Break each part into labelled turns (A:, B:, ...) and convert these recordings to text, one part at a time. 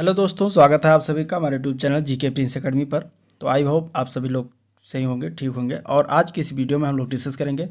A: Hello दोस्तों, स्वागत है आप सभी का हमारे YouTube channel GK Prince academy पर। तो आई होप आप सभी लोग सही होंगे, ठीक होंगे। और आज की इस वीडियो में हम लोग डिस्कस करेंगे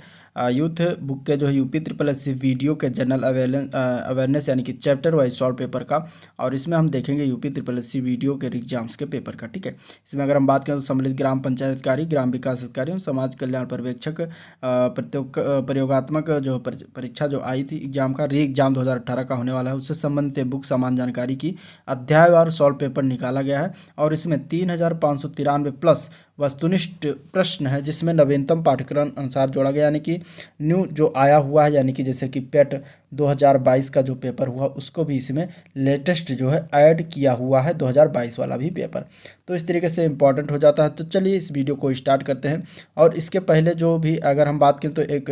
A: यूथ बुक के जो है UP triple S C VDO के जनरल अवेयरनेस यानी कि चैप्टर वाइज सॉल्व पेपर का। और इसमें हम देखेंगे UP triple S C VDO के एग्जाम्स के पेपर का, ठीक है। इसमें अगर हम बात करें तो सम्मिलित ग्राम पंचायत अधिकारी, ग्राम विकास अधिकारी और समाज कल्याण पर्यवेक्षक प्रयोगात्मक जो परीक्षा जो आई थी एग्जाम का री एग्जाम 2018 का होने वाला है, उससे संबंधित बुक समान जानकारी की अध्यायवार सॉल्व पेपर निकाला गया है। और इसमें 3593 प्लस वस्तुनिष्ठ प्रश्न है, जिसमें नवीनतम पाठ्यक्रम अनुसार जोड़ा गया, यानी कि न्यू जो आया हुआ है, यानी कि जैसे कि पेट 2022 का जो पेपर हुआ उसको भी इसमें लेटेस्ट जो है ऐड किया हुआ है, 2022 वाला भी पेपर। तो इस तरीके से इंपॉर्टेंट हो जाता है। तो चलिए इस वीडियो को स्टार्ट करते हैं। और इसके पहले जो भी अगर हम बात करें तो एक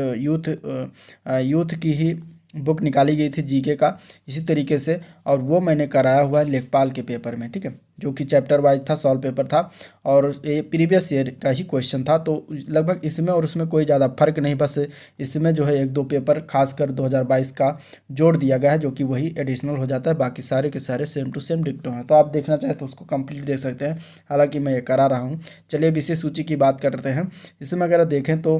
A: यूथ की ही बुक निकाली गई थी जीके का इसी तरीके से, और वो मैंने कराया हुआ है लेखपाल के पेपर में, ठीक है, जो कि चैप्टर वाइज था, सॉल्व पेपर था और ये प्रीवियस ईयर का ही क्वेश्चन था। तो लगभग इसमें और उसमें कोई ज़्यादा फर्क नहीं, बस इसमें जो है एक दो पेपर खासकर 2022 का जोड़ दिया गया है, जो कि वही एडिशनल हो जाता है। बाकी सारे के सारे सेम टू सेम डिक्टो हैं। तो आप देखना चाहें तो उसको कंप्लीट देख सकते हैं, हालांकि मैं ये करा रहा हूँ। चलिए विशेष सूची की बात करते हैं। इसमें अगर देखें तो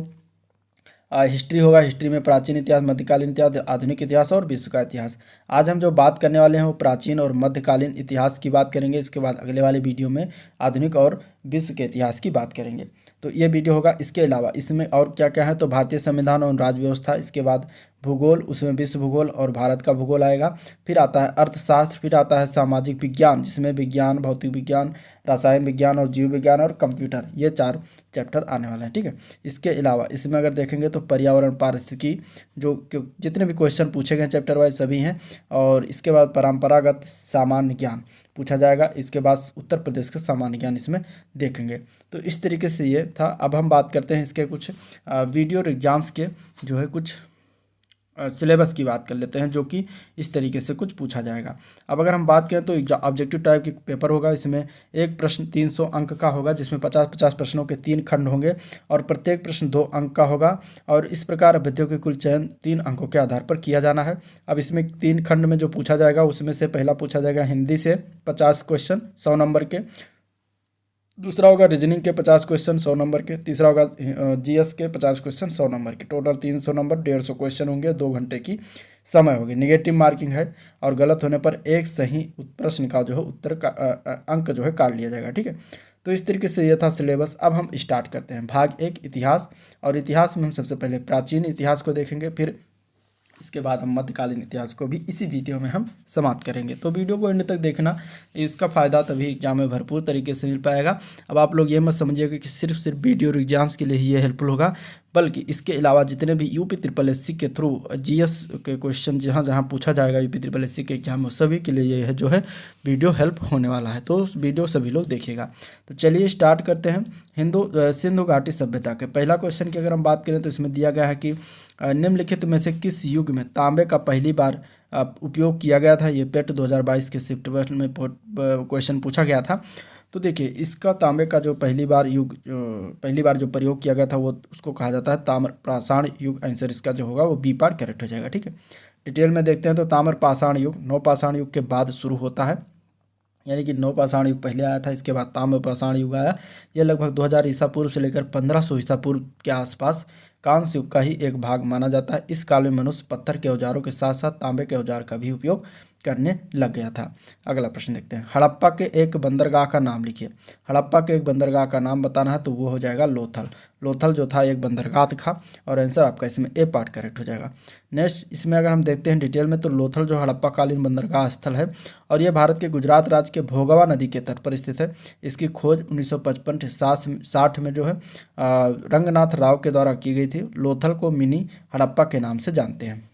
A: हिस्ट्री होगा, हिस्ट्री में प्राचीन इतिहास, मध्यकालीन इतिहास, आधुनिक इतिहास और विश्व का इतिहास। आज हम जो बात करने वाले हैं वो प्राचीन और मध्यकालीन इतिहास की बात करेंगे। इसके बाद अगले वाले वीडियो में आधुनिक और विश्व के इतिहास की बात करेंगे। तो ये वीडियो होगा। इसके अलावा इसमें और क्या क्या है तो भारतीय संविधान और राज्य व्यवस्था, इसके बाद भूगोल, उसमें विश्व भूगोल और भारत का भूगोल आएगा। फिर आता है अर्थशास्त्र, फिर आता है सामाजिक विज्ञान, जिसमें विज्ञान, भौतिक विज्ञान, रसायन विज्ञान और जीव विज्ञान और कंप्यूटर, ये 4 चैप्टर आने वाले हैं, ठीक है। इसके अलावा इसमें अगर देखेंगे तो पर्यावरण, पारिस्थितिकी, जितने भी क्वेश्चन पूछे गए चैप्टर वाइज सभी हैं। और इसके बाद परंपरागत सामान्य ज्ञान पूछा जाएगा। इसके बाद उत्तर प्रदेश का सामान्य ज्ञान इसमें देखेंगे। तो इस तरीके से ये था। अब हम बात करते हैं इसके कुछ वीडियो और एग्जाम्स के जो है कुछ सिलेबस की बात कर लेते हैं, जो कि इस तरीके से कुछ पूछा जाएगा। अब अगर हम बात करें तो ऑब्जेक्टिव टाइप की पेपर होगा। इसमें एक प्रश्न 300 अंक का होगा, जिसमें 50-50 प्रश्नों के 3 खंड होंगे और प्रत्येक प्रश्न 2 अंक का होगा। और इस प्रकार अभ्यर्थियों के कुल चयन 3 अंकों के आधार पर किया जाना है। अब इसमें 3 खंड में जो पूछा जाएगा उसमें से पहला पूछा जाएगा हिंदी से 50 क्वेश्चन 100 नंबर के, दूसरा होगा रीजनिंग के 50 क्वेश्चन 100 नंबर के, तीसरा होगा जीएस के 50 क्वेश्चन 100 नंबर के। टोटल 300 नंबर, 150 क्वेश्चन होंगे, 2 घंटे की समय होगी। निगेटिव मार्किंग है और गलत होने पर एक सही प्रश्न का जो है उत्तर का अंक जो है काट लिया जाएगा, ठीक है। तो इस तरीके से यह था सिलेबस। अब हम स्टार्ट करते हैं भाग 1 इतिहास। और इतिहास में हम सबसे पहले प्राचीन इतिहास को देखेंगे, फिर इसके बाद हम मध्यकालीन इतिहास को भी इसी वीडियो में हम समाप्त करेंगे। तो वीडियो को एंड तक देखना, इसका फ़ायदा तभी एग्जाम में भरपूर तरीके से मिल पाएगा। अब आप लोग ये मत समझिएगा कि सिर्फ वीडियो और एग्जाम्स के लिए ही ये हेल्पफुल होगा, बल्कि इसके अलावा जितने भी यूपी ट्रिपल एस सी के थ्रू जीएस के क्वेश्चन जहाँ जहाँ पूछा जाएगा यूपी ट्रिपल एस सी के एग्जाम में, सभी के लिए ये है जो है वीडियो हेल्प होने वाला है। तो वीडियो सभी लोग देखिएगा। तो चलिए स्टार्ट करते हैं। सिंधु घाटी सभ्यता के पहला क्वेश्चन की अगर हम बात करें तो इसमें दिया गया है कि निम्नलिखित में से किस युग में तांबे का पहली बार उपयोग किया गया था। ये पेट 2022 के शिफ्ट में क्वेश्चन पूछा गया था। तो देखिए इसका तांबे का जो पहली बार जो प्रयोग किया गया था वो उसको कहा जाता है ताम्र पाषाण युग। आंसर इसका जो होगा वो बी पार्ट करेक्ट हो जाएगा, ठीक है। डिटेल में देखते हैं तो ताम्र पाषाण युग नवपाषाण युग के बाद शुरू होता है, यानी कि नवपाषाण युग पहले आया था, इसके बाद ताम्र पाषाण युग आया। यह लगभग 2000 ईसा पूर्व से लेकर 1500 ईसा पूर्व के आसपास कांस्य युग का ही एक भाग माना जाता है। इस काल में मनुष्य पत्थर के औजारों के साथ साथ तांबे के औजार का भी उपयोग करने लग गया था। अगला प्रश्न देखते हैं। हड़प्पा के एक बंदरगाह का नाम लिखिए। हड़प्पा के एक बंदरगाह का नाम बताना है तो वो हो जाएगा लोथल। लोथल जो था एक बंदरगाह था और आंसर आपका इसमें ए पार्ट करेक्ट हो जाएगा। नेक्स्ट इसमें अगर हम देखते हैं डिटेल में तो लोथल जो हड़प्पा कालीन बंदरगाह स्थल है और यह भारत के गुजरात राज्य के भोगवा नदी के तट पर स्थित है। इसकी खोज 1955 से 60 में जो है रंगनाथ राव के द्वारा की गई थी। लोथल को मिनी हड़प्पा के नाम से जानते हैं।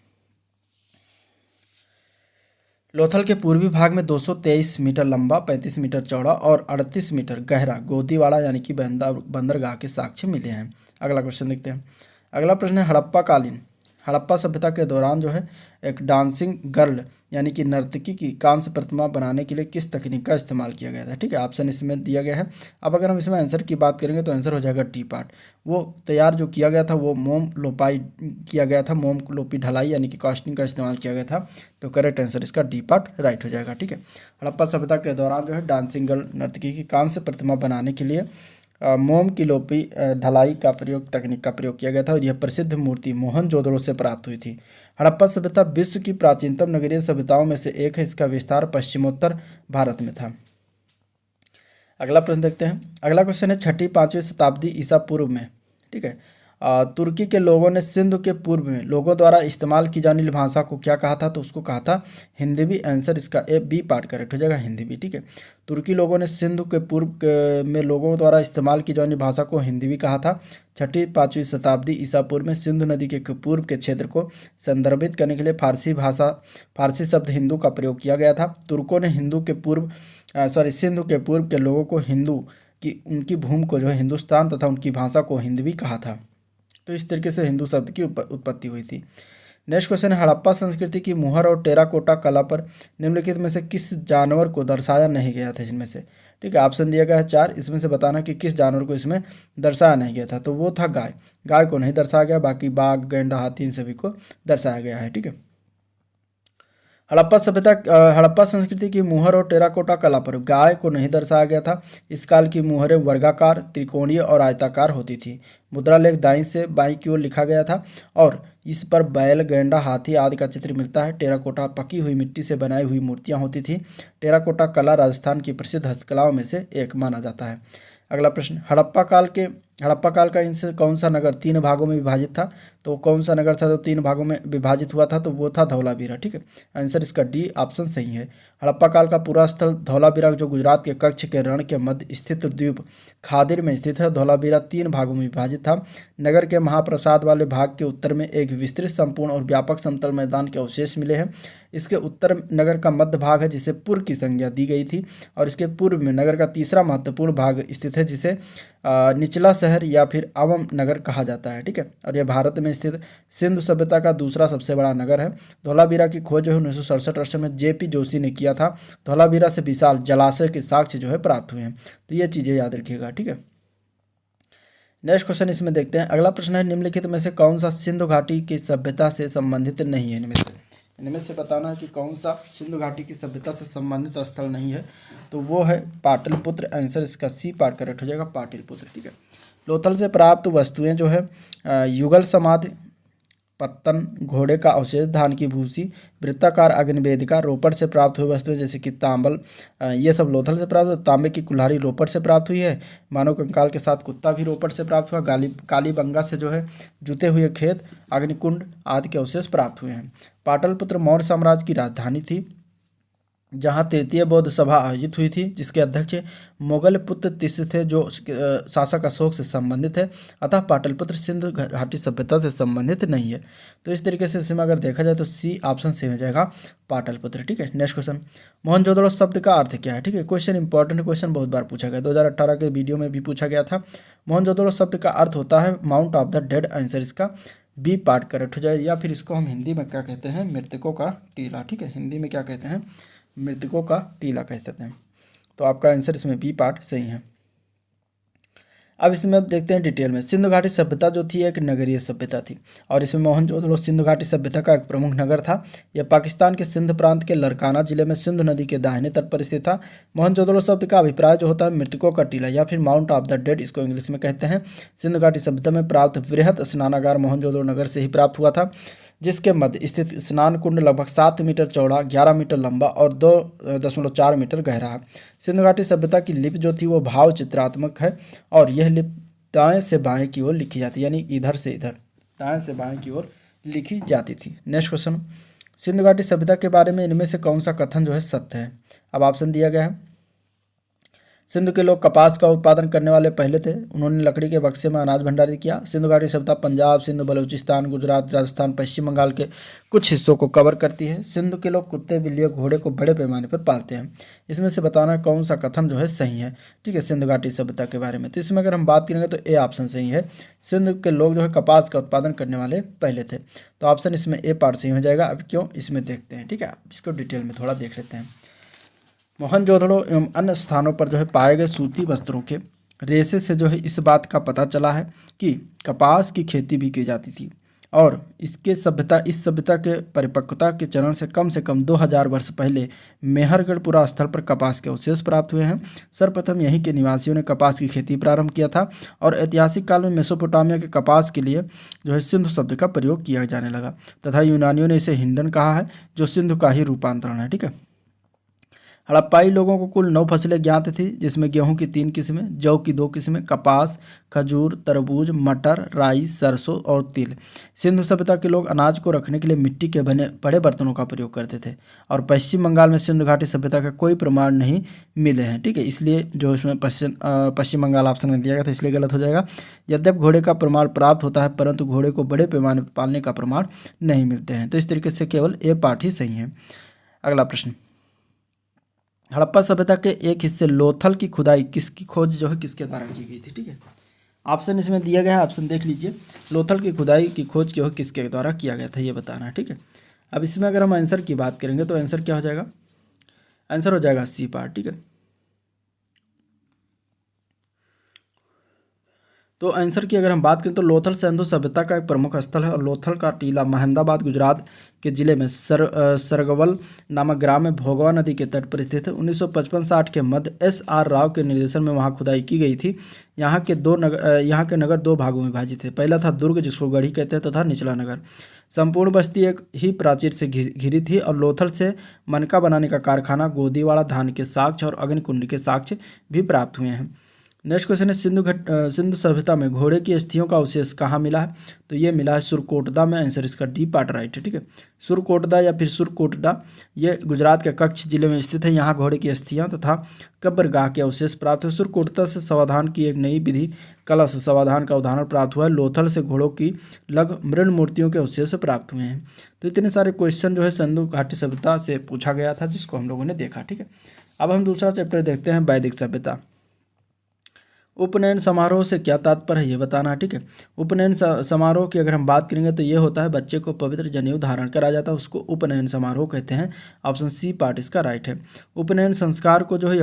A: लोथल के पूर्वी भाग में 223 मीटर लंबा, 35 मीटर चौड़ा और 38 मीटर गहरा गोदीवाड़ा यानी कि बंदरगाह के साक्ष्य मिले हैं। अगला क्वेश्चन देखते हैं। अगला प्रश्न है हड़प्पा सभ्यता के दौरान जो है एक डांसिंग गर्ल यानी कि नर्तकी की कांस्य प्रतिमा बनाने के लिए किस तकनीक का इस्तेमाल किया गया था। ठीक है, ऑप्शन इसमें दिया गया है। अब अगर हम इसमें आंसर की बात करेंगे तो आंसर हो जाएगा टी पार्ट। वो तैयार जो किया गया था वो मोम लोपाई किया गया था, मोम लोपी ढलाई यानी कि कास्टिंग का इस्तेमाल किया गया था। तो करेक्ट आंसर इसका डी पार्ट राइट हो जाएगा। ठीक है, हड़प्पा सभ्यता के दौरान जो है डांसिंग गर्ल नर्तकी की कांस्य प्रतिमा बनाने के लिए मोम की लोपी ढलाई का तकनीक का प्रयोग किया गया था और यह प्रसिद्ध मूर्ति मोहनजोदड़ो से प्राप्त हुई थी। हड़प्पा सभ्यता विश्व की प्राचीनतम नगरीय सभ्यताओं में से एक है। इसका विस्तार पश्चिमोत्तर भारत में था। अगला प्रश्न देखते हैं। अगला क्वेश्चन है 6वीं 5वीं शताब्दी ईसा पूर्व में। ठीक है, तुर्की के लोगों ने सिंधु के पूर्व में लोगों द्वारा इस्तेमाल की जाने वाली भाषा को क्या कहा था, तो उसको कहा था हिंदी भी। आंसर इसका ए बी पार्ट करेक्ट हो जाएगा, हिंदी भी। ठीक है, तुर्की लोगों ने सिंधु के पूर्व में लोगों द्वारा इस्तेमाल की जाने वाली भाषा को हिंदी भी कहा था। 6वीं 5वीं शताब्दी ईसा पूर्व में सिंधु नदी के पूर्व के क्षेत्र को संदर्भित करने के लिए फारसी शब्द हिंदू का प्रयोग किया गया था। तुर्कों ने सिंधु के पूर्व के लोगों को हिंदू की उनकी भूमि को जो है हिंदुस्तान तथा उनकी भाषा को हिंदी भी कहा था। तो इस तरीके से हिंदू शब्द की उत्पत्ति हुई थी। नेक्स्ट क्वेश्चन है हड़प्पा संस्कृति की मुहर और टेराकोटा कला पर निम्नलिखित में से किस जानवर को दर्शाया नहीं गया था जिनमें से। ठीक है, ऑप्शन दिया गया है 4, इसमें से बताना कि किस जानवर को इसमें दर्शाया नहीं गया था। तो वो था गाय। गाय को नहीं दर्शाया गया, बाकी बाघ, गैंडा, हाथी इन सभी को दर्शाया गया है। ठीक है, हड़प्पा संस्कृति की मुहर और टेराकोटा कला पर गाय को नहीं दर्शाया गया था। इस काल की मुहरें वर्गाकार, त्रिकोणीय और आयताकार होती थी। मुद्रा लेख दाईं से बाईं की ओर लिखा गया था और इस पर बैल, गैंडा, हाथी आदि का चित्र मिलता है। टेराकोटा पकी हुई मिट्टी से बनाई हुई मूर्तियां होती थी। टेराकोटा कला राजस्थान की प्रसिद्ध हस्तकलाओं में से एक माना जाता है। अगला प्रश्न, हड़प्पा काल का इनसे कौन सा नगर 3 भागों में विभाजित था। तो कौन सा नगर था जो 3 भागों में विभाजित हुआ था, तो वो था धौलावीरा। ठीक है, आंसर इसका डी ऑप्शन सही है। हड़प्पा काल का पूरा स्थल धौलावीरा जो गुजरात के कच्छ के रण के मध्य स्थित द्वीप खादिर में स्थित है। धौलावीरा 3 भागों में विभाजित था। नगर के महाप्रसाद वाले भाग के उत्तर में एक विस्तृत, संपूर्ण और व्यापक समतल मैदान के अवशेष मिले हैं। इसके उत्तर नगर का मध्य भाग है जिसे पुर की संज्ञा दी गई थी और इसके पूर्व में नगर का तीसरा महत्वपूर्ण भाग स्थित है जिसे निचला शहर या फिर अवम नगर कहा जाता है। ठीक है, और यह भारत में स्थित सिंधु सभ्यता का दूसरा सबसे बड़ा नगर है। धौलावीरा की खोज जो है 1967 में जेपी जोशी ने किया था। धौलावीरा से विशाल जलाशय के साक्ष्य जो है प्राप्त हुए हैं। तो ये चीज़ें याद रखिएगा। ठीक है, नेक्स्ट क्वेश्चन इसमें देखते हैं। अगला प्रश्न है निम्नलिखित में से कौन सा सिंधु घाटी की सभ्यता से संबंधित नहीं है। इनमें से बताना है कि कौन सा सिंधु घाटी की सभ्यता से संबंधित स्थल नहीं है। तो वो है पाटलिपुत्र। आंसर इसका सी पार्ट करेक्ट हो जाएगा, पाटलिपुत्र। ठीक है, लोथल से प्राप्त वस्तुएं जो है युगल समाधि, पत्तन, घोड़े का अवशेष, धान की भूसी, वृत्ताकार अग्निवेदिका, रोपड़ से प्राप्त हुई वस्तुएं जैसे कि तांबल, ये सब लोथल से प्राप्त। तांबे की कुल्हाड़ी रोपड़ से प्राप्त हुई है। मानव कंकाल के साथ कुत्ता भी रोपड़ से प्राप्त हुआ। कालीबंगा से जो है जुते हुए खेत, अग्निकुंड आदि के अवशेष प्राप्त हुए हैं। पाटलिपुत्र मौर्य साम्राज्य की राजधानी थी जहां तृतीय बौद्ध सभा आयोजित हुई थी जिसके अध्यक्ष मोगल पुत्र तिस्य थे जो शासक अशोक से संबंधित है। अतः पाटलिपुत्र सिंधु घाटी सभ्यता से संबंधित नहीं है। तो इस तरीके से इसमें अगर देखा जाए तो सी ऑप्शन सही हो जाएगा, पाटलिपुत्र। ठीक है, नेक्स्ट क्वेश्चन, मोहनजोदड़ो शब्द का अर्थ क्या है। ठीक है, क्वेश्चन इंपॉर्टेंट क्वेश्चन बहुत बार पूछा गया, 2018 के वीडियो में भी पूछा गया था। मोहनजोदड़ो शब्द का अर्थ होता है mount of the dead. Answer इसका बी पार्ट करेक्ट हो जाए, या फिर इसको हम हिंदी में क्या कहते हैं, मृतकों का टीला। ठीक है, हिंदी में क्या कहते हैं, मृतकों का टीला कह सकते हैं। तो आपका आंसर इसमें बी पार्ट सही है। अब इसमें अब देखते हैं डिटेल में। सिंधु घाटी सभ्यता जो थी एक नगरीय सभ्यता थी और इसमें मोहनजोदड़ो सिंधु घाटी सभ्यता का एक प्रमुख नगर था। यह पाकिस्तान के सिंध प्रांत के लरकाना जिले में सिंधु नदी के दाहिने तट पर स्थित था। मोहनजोदड़ो शब्द का अभिप्राय जो होता है मृतकों का टीला या फिर माउंट ऑफ द डेड, इसको इंग्लिश में कहते हैं। सिंधु घाटी सभ्यता में प्राप्त वृहत स्नानागार मोहनजोदड़ो नगर से ही प्राप्त हुआ था जिसके मध्य स्थित स्नान कुंड लगभग 7 मीटर चौड़ा, 11 मीटर लंबा और 2.4 मीटर गहरा है। सिंधु घाटी सभ्यता की लिपि जो थी वो भाव चित्रात्मक है और यह लिपि दाएं से बाएं की ओर लिखी जाती यानी इधर से इधर, दाएं से बाएं की ओर लिखी जाती थी। नेक्स्ट क्वेश्चन, सिंधु घाटी सभ्यता के बारे में इनमें से कौन सा कथन जो है सत्य है। अब ऑप्शन दिया गया है। सिंधु के लोग कपास का उत्पादन करने वाले पहले थे। उन्होंने लकड़ी के बक्से में अनाज भंडारित किया। सिंधु घाटी सभ्यता पंजाब, सिंध, बलूचिस्तान, गुजरात, राजस्थान, पश्चिम बंगाल के कुछ हिस्सों को कवर करती है। सिंधु के लोग कुत्ते, बिल्ली और घोड़े को बड़े पैमाने पर पालते हैं। इसमें से बताना कौन सा कथन जो है सही है। ठीक है, सिंधु घाटी सभ्यता के बारे में। तो इसमें अगर हम बात करेंगे तो ए ऑप्शन सही है। सिंधु के लोग जो है कपास का उत्पादन करने वाले पहले थे। तो ऑप्शन इसमें ए पार्ट सही हो जाएगा। अब क्यों, इसमें देखते हैं। ठीक है, इसको डिटेल में थोड़ा देख लेते हैं। मोहनजोदड़ो एवं अन्य स्थानों पर जो है पाए गए सूती वस्त्रों के रेशे से जो है इस बात का पता चला है कि कपास की खेती भी की जाती थी और इस सभ्यता के परिपक्वता के चरण से कम 2000 वर्ष पहले मेहरगढ़पुरा स्थल पर कपास के अवशेष प्राप्त हुए हैं। सर्वप्रथम यहीं के निवासियों ने कपास की खेती प्रारंभ किया था और ऐतिहासिक काल में मेसोपोटामिया के कपास के लिए जो है सिंधु शब्द का प्रयोग किया जाने लगा तथा यूनानियों ने इसे हिंडन कहा है, जो सिंधु का ही रूपांतरण है। ठीक है, हड़प्पाई लोगों को कुल 9 फसलें ज्ञात थी, जिसमें गेहूं की 3 किस्में, जौ की 2 किस्में, कपास, खजूर, तरबूज, मटर, राई, सरसों और तिल। सिंधु सभ्यता के लोग अनाज को रखने के लिए मिट्टी के बने बड़े बर्तनों का प्रयोग करते थे और पश्चिम बंगाल में सिंधु घाटी सभ्यता का कोई प्रमाण नहीं मिले हैं। ठीक है, इसलिए जो इसमें पश्चिम बंगाल ऑप्शन में दिया गया था, इसलिए गलत हो जाएगा। यद्यप घोड़े का प्रमाण प्राप्त होता है परंतु घोड़े को बड़े पैमाने पर पालने का प्रमाण नहीं मिलते हैं। तो इस तरीके से केवल ए पार्ट ही सही है। अगला प्रश्न, हड़प्पा सभ्यता के एक हिस्से लोथल की खुदाई किसकी खोज जो है किसके द्वारा की गई थी। ठीक है, ऑप्शन इसमें दिया गया है, ऑप्शन देख लीजिए। लोथल की खुदाई की खोज जो है किसके द्वारा किया गया था, ये बताना है। ठीक है, अब इसमें अगर हम आंसर की बात करेंगे तो आंसर क्या हो जाएगा, आंसर हो जाएगा सी पार्ट। ठीक है, तो आंसर की अगर हम बात करें तो लोथल सिंधु सभ्यता का एक प्रमुख स्थल है और लोथल का टीला महमदाबाद गुजरात के जिले में सरगवल नामक ग्राम में भोगवा नदी के तट पर स्थित है। 1955-60 के मध्य S.R. राव के निर्देशन में वहां खुदाई की गई थी। यहाँ के नगर 2 भागों में विभाजित थे। पहला था दुर्ग, जिसको गढ़ी कहते हैं, तथा निचला नगर। संपूर्ण बस्ती एक ही प्राचीर से घिरी थी और लोथल से मनका बनाने का कारखाना, गोदीवाड़ा, धान के साक्ष्य और अग्निकुंड के साक्ष्य भी प्राप्त हुए हैं। नेक्स्ट क्वेश्चन है, सिंधु सभ्यता में घोड़े की अस्थियों का अवशेष कहाँ मिला है, तो ये मिला है सुरकोटदा में। आंसर इसका डी पार्ट राइट है। ठीक है, सुरकोटदा या फिर सुरकोटडा ये गुजरात के कच्छ जिले में स्थित है। यहाँ घोड़े की अस्थियाँ तथा कब्रगाह के अवशेष प्राप्त हुए। सुरकोटदा से समाधान की एक नई विधि कलश समाधान का उदाहरण प्राप्त हुआ है। लोथल से घोड़ों की लघु मृण मूर्तियों के अवशेष प्राप्त हुए हैं। तो इतने सारे क्वेश्चन जो है सिंधु घाटी सभ्यता से पूछा गया था, जिसको हम लोगों ने देखा। ठीक है, अब हम दूसरा चैप्टर देखते हैं, वैदिक सभ्यता। उपनयन समारोह से क्या तात्पर्य है, ये बताना है। ठीक है, उपनयन समारोह की अगर हम बात करेंगे तो ये होता है बच्चे को पवित्र जनेऊ धारण कराया जाता है, उसको उपनयन समारोह कहते हैं। ऑप्शन सी पार्ट इसका राइट है। उपनयन संस्कार को जो है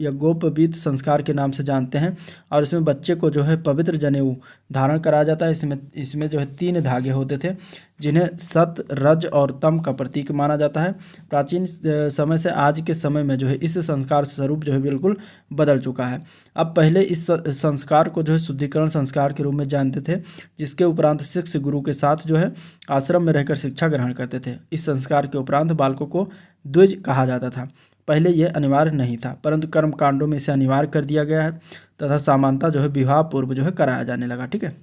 A: यज्ञोपवीत संस्कार के नाम से जानते हैं और इसमें बच्चे को जो है पवित्र जनेऊ धारण कराया जाता है। इसमें जो है 3 धागे होते थे, जिन्हें सत, रज और तम का प्रतीक माना जाता है। प्राचीन समय से आज के समय में जो है इस संस्कार स्वरूप जो है बिल्कुल बदल चुका है। अब पहले इस संस्कार को जो है शुद्धिकरण संस्कार के रूप में जानते थे, जिसके उपरांत शिष्य गुरु के साथ जो है आश्रम में रहकर शिक्षा ग्रहण करते थे। इस संस्कार के उपरांत बालकों को द्विज कहा जाता था। पहले यह अनिवार्य नहीं था, परंतु कर्म कांडों में इसे अनिवार्य कर दिया गया है तथा सामान्यतः जो है विवाह पूर्व जो है कराया जाने लगा। ठीक है,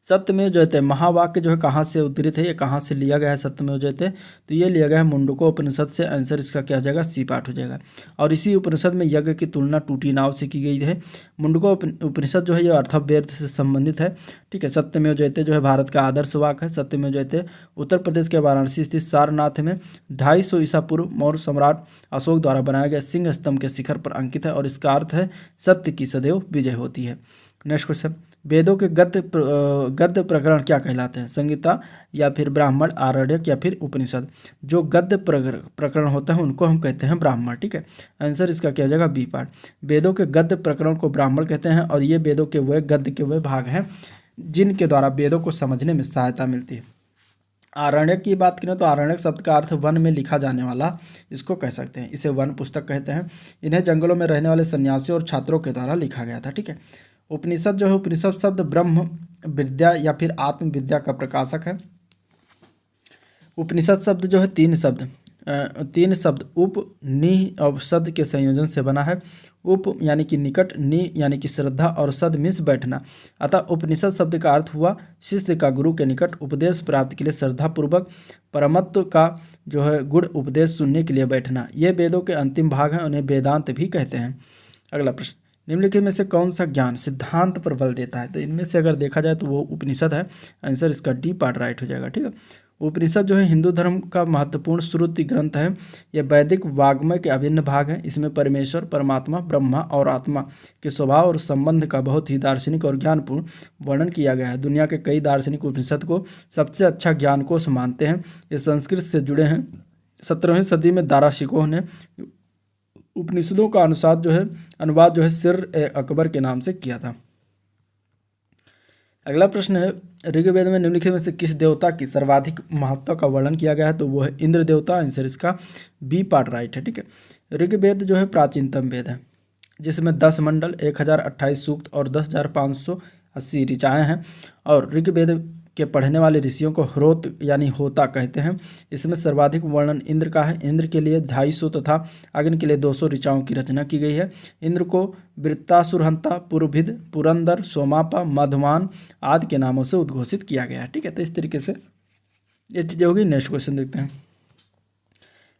A: सत्यमेव जयते महावाक्य जो है कहाँ से उद्धृत है, ये कहाँ से लिया गया है सत्यमेव जयते, तो ये लिया गया है मुंडको उपनिषद से। आंसर इसका क्या हो जाएगा, सी पार्ट हो जाएगा। और इसी उपनिषद में यज्ञ की तुलना टूटी नाव से की गई है। मुंडको उपनिषद जो है ये अर्थव्यर्थ से संबंधित है। ठीक है, सत्यमेव जयते जो है भारत का आदर्श वाक्य है। सत्यमेव जयते उत्तर प्रदेश के वाराणसी स्थित सारनाथ में 250 ईसा पूर्व मौर्य सम्राट अशोक द्वारा बनाया गया सिंह स्तंभ के शिखर पर अंकित है और इसका अर्थ है सत्य की सदैव विजय होती है। नेक्स्ट क्वेश्चन, वेदों के गद्य प्रकरण क्या कहलाते हैं, संगीता या फिर ब्राह्मण, आरण्यक या फिर उपनिषद। जो गद्य प्रकरण होते हैं उनको हम कहते हैं ब्राह्मण। ठीक है, आंसर इसका क्या हो जाएगा, बी पार्ट। वेदों के गद्य प्रकरण को ब्राह्मण कहते हैं और ये वेदों के वह गद्य के वह भाग हैं जिनके द्वारा वेदों को समझने में सहायता मिलती है। आरण्यक की बात करें तो आरण्यक शब्द का अर्थ वन में लिखा जाने वाला इसको कह सकते हैं। इसे वन पुस्तक कहते हैं। इन्हें जंगलों में रहने वाले सन्यासियों और छात्रों के द्वारा लिखा गया था। ठीक है, उपनिषद जो है उपनिषद शब्द ब्रह्म विद्या या फिर आत्म विद्या का प्रकाशक है। उपनिषद शब्द जो है 3 शब्द तीन शब्द उप, नि और सद के संयोजन से बना है। उप यानी कि निकट, नि यानी कि श्रद्धा और सद मीन्स बैठना। अतः उपनिषद शब्द का अर्थ हुआ शिष्य का गुरु के निकट उपदेश प्राप्ति के लिए श्रद्धापूर्वक परमत्व का जो है गुण उपदेश सुनने के लिए बैठना। ये वेदों के अंतिम भाग हैं, उन्हें वेदांत भी कहते हैं। अगला प्रश्न, निम्नलिखित में से कौन सा ज्ञान सिद्धांत पर बल देता है? तो इनमें से अगर देखा जाए तो वो उपनिषद है। आंसर इसका डी पार्ट राइट हो जाएगा। ठीक है, उपनिषद जो है हिंदू धर्म का महत्वपूर्ण श्रुति ग्रंथ है। यह वैदिक वाग्मय के अभिन्न भाग हैं। इसमें परमेश्वर, परमात्मा, ब्रह्मा और आत्मा के स्वभाव और संबंध का बहुत ही दार्शनिक और ज्ञानपूर्ण वर्णन किया गया है। दुनिया के कई दार्शनिक उपनिषद को सबसे अच्छा ज्ञानकोश मानते हैं। ये संस्कृत से जुड़े हैं। 17वीं सदी में दाराशिकोह ने उपनिषदों का अनुवाद जो है सिर अकबर के नाम से किया था। अगला प्रश्न है, ऋग्वेद में निम्नलिखित में से किस देवता की सर्वाधिक महत्व का वर्णन किया गया है? तो वो है इंद्र देवता। आंसर इसका बी पार्ट राइट है। ठीक है, ऋग्वेद जो है प्राचीनतम वेद है, जिसमें 10 मंडल, 1028 सूक्त और 10,580 ऋचाएँ हैं। और ऋग्वेद के पढ़ने वाले ऋषियों को ह्रोत यानी होता कहते हैं। इसमें सर्वाधिक वर्णन इंद्र का है। इंद्र के लिए 250 तथा अग्नि के लिए 200 ऋचाओं की रचना की गई है। इंद्र को वृत्तासुरहंता, पुरभिद, पुरंदर, सोमापा, मधुमान आदि के नामों से उद्घोषित किया गया है। ठीक है, तो इस तरीके से ये चीज़ें होगी। नेक्स्ट क्वेश्चन देखते हैं।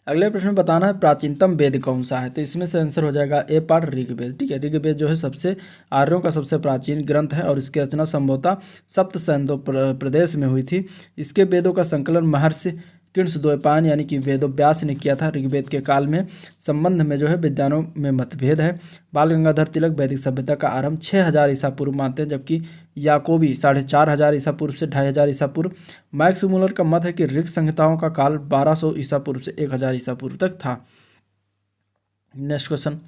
A: अगले प्रश्न में बताना है प्राचीनतम वेद कौन सा है? तो इसमें से आंसर हो जाएगा ए पार्ट ऋग्वेद। ठीक है, ऋग्वेद जो है सबसे आर्यों का सबसे प्राचीन ग्रंथ है और इसकी रचना संभवतः सप्त सैंदो प्रदेश में हुई थी। इसके वेदों का संकलन महर्षि कृष्णद्वैपायन यानी कि वेदव्यास ने किया था। ऋग्वेद के काल में संबंध में जो है विद्वानों में मतभेद है। बाल गंगाधर तिलक वैदिक सभ्यता का आरंभ 6000 ईसा पूर्व मानते हैं, जबकि याकोबी 4500 ईसा पूर्व से 2500 ईसा पूर्व। मैक्स मूलर का मत है कि ऋग संहिताओं का काल 1200 ईसा पूर्व से 1000 ईसा पूर्व तक था। नेक्स्ट क्वेश्चन,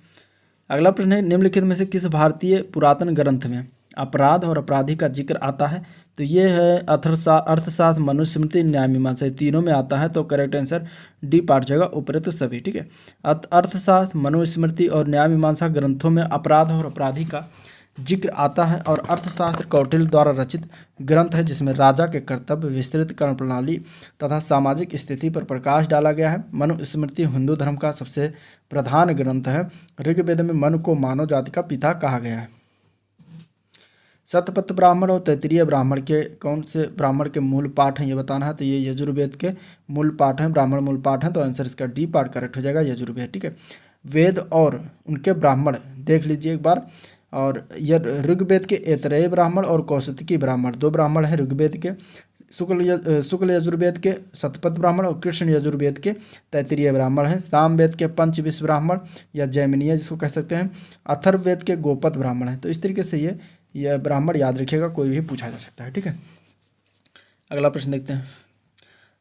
A: अगला प्रश्न है, निम्नलिखित में से किस भारतीय पुरातन ग्रंथ में अपराध और अपराधी का जिक्र आता है? तो ये है अर्थशास्त्र, मनुस्मृति, न्याय मीमांसा, तीनों में आता है। तो करेक्ट आंसर डी पार्ट जाएगा उपरोक्त सभी। ठीक है, अर्थशास्त्र, मनुस्मृति और न्याय मीमांसा ग्रंथों में अपराध और अपराधी का जिक्र आता है। और अर्थशास्त्र कौटिल्य द्वारा रचित ग्रंथ है, जिसमें राजा के कर्तव्य, विस्तृत कर्म प्रणाली तथा सामाजिक स्थिति पर प्रकाश डाला गया है। मनुस्मृति हिंदू धर्म का सबसे प्रधान ग्रंथ है। ऋग्वेद में मनु को मानव जाति का पिता कहा गया है। शतपथ ब्राह्मण और तैत्तिरीय ब्राह्मण के कौन से ब्राह्मण के मूल पाठ हैं ये बताना है। तो ये यजुर्वेद के मूल पाठ हैं, ब्राह्मण मूल पाठ हैं। तो आंसर इसका डी पार्ट करेक्ट हो जाएगा, यजुर्वेद। ठीक है, वेद और उनके ब्राह्मण देख लीजिए एक बार। और यह ऋग्वेद के ऐतरेय ब्राह्मण और कौशिकी ब्राह्मण, दो ब्राह्मण हैं ऋग्वेद के। शुक्ल यजुर्वेद के शतपथ ब्राह्मण और कृष्ण यजुर्वेद के तैत्तिरीय ब्राह्मण हैं। सामवेद के पंचविश ब्राह्मण या जैमिनीय जिसको कह सकते हैं। अथर्ववेद के गोपद ब्राह्मण हैं। तो इस तरीके से यह ब्राह्मण याद रखिएगा, कोई भी पूछा जा सकता है। ठीक है, अगला प्रश्न देखते हैं।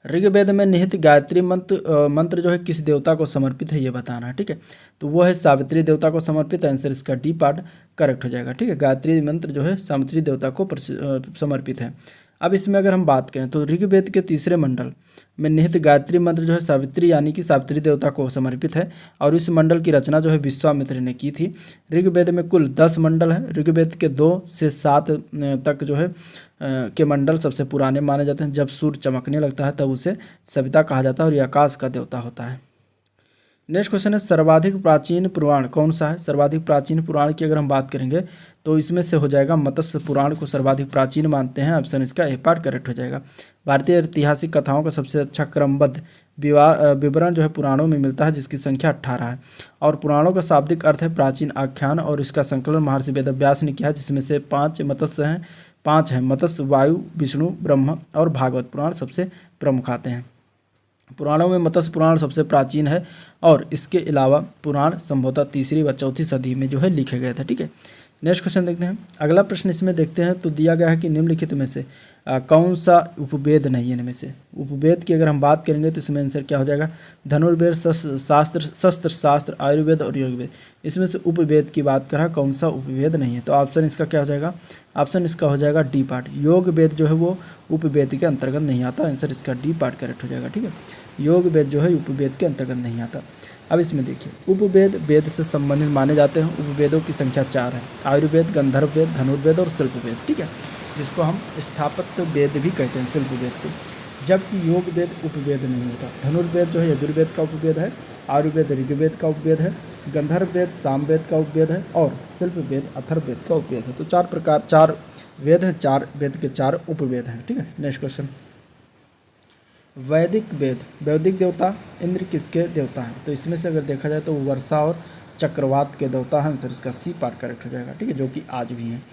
A: ऋग्वेद में निहित गायत्री मंत्र जो है किस देवता को समर्पित है ये बताना है। ठीक है, तो वो है सावित्री देवता को समर्पित। आंसर इसका डी पार्ट करेक्ट हो जाएगा। ठीक है, गायत्री मंत्र जो है सावित्री देवता को समर्पित है। अब इसमें अगर हम बात करें तो ऋग्वेद के तीसरे मंडल में निहित गायत्री मंत्र जो है सावित्री यानी कि सावित्री देवता को समर्पित है। और इस मंडल की रचना जो है विश्वामित्र ने की थी। ऋग्वेद में कुल 10 मंडल हैं। ऋग्वेद के 2 से 7 तक जो है के मंडल सबसे पुराने माने जाते हैं। जब सूर्य चमकने लगता है तब उसे सविता कहा जाता है और ये आकाश का देवता होता है। नेक्स्ट क्वेश्चन है, सर्वाधिक प्राचीन पुराण कौन सा है? सर्वाधिक प्राचीन पुराण की अगर हम बात करेंगे तो इसमें से हो जाएगा मत्स्य पुराण को सर्वाधिक प्राचीन मानते हैं। ऑप्शन इसका ए पार्ट करेक्ट हो जाएगा। भारतीय ऐतिहासिक कथाओं का सबसे अच्छा क्रमबद्ध विवरण जो है पुराणों में मिलता है, जिसकी संख्या 18 है। और पुराणों का शाब्दिक अर्थ है प्राचीन आख्यान और इसका संकलन महर्षि वेदव्यास ने किया है, जिसमें से 5 मत्स्य हैं। 5 हैं मत्स्य, वायु, विष्णु, ब्रह्म और भागवत पुराण सबसे प्रमुख आते हैं। पुराणों में मत्स्य पुराण सबसे प्राचीन है और इसके अलावा पुराण संभवतः 3री व 4थी सदी में जो है लिखे गए थे। ठीक है, नेक्स्ट क्वेश्चन देखते हैं। अगला प्रश्न इसमें देखते हैं तो दिया गया है कि निम्नलिखित में से कौन सा उपवेद नहीं है। इनमें से उपवेद की अगर हम बात करेंगे तो इसमें आंसर क्या हो जाएगा? धनुर्वेद, शस्त्र शास्त्र, आयुर्वेद और योगवेद। इसमें से उपवेद की बात करा, कौन सा उपवेद नहीं है? तो ऑप्शन इसका क्या हो जाएगा? ऑप्शन इसका हो जाएगा डी पार्ट। योग वेद जो है वो उपवेद के अंतर्गत नहीं आता। आंसर इसका डी पार्ट करेक्ट हो जाएगा। ठीक है, योग वेद जो है उपवेद के अंतर्गत नहीं आता। अब इसमें देखिए, उपवेद वेद से संबंधित माने जाते हैं। उपवेदों की संख्या 4 है। आयुर्वेद, गंधर्व वेद, धनुर्वेद और शिल्प वेद। ठीक है, जिसको हम स्थापत्य वेद भी कहते हैं, शिल्प वेद को। जबकि योग वेद उपवेद नहीं होता। धनुर्वेद जो है यजुर्वेद का उपवेद है, आयुर्वेद ऋग्वेद का उपवेद है, गंधर्व वेद सामवेद का उपवेद है और शिल्प वेद अथर्ववेद का उपवेद है। तो चार वेद हैं, 4 वेद के 4 उपवेद हैं। ठीक है, नेक्स्ट क्वेश्चन। वैदिक वेद, वैदिक देवता इंद्र किसके देवता हैं? तो इसमें से अगर देखा जाए तो वर्षा और चक्रवात के देवता हैं। आंसर इसका सी पार्ट करेक्ट हो जाएगा। ठीक है, जो कि आज भी हैं।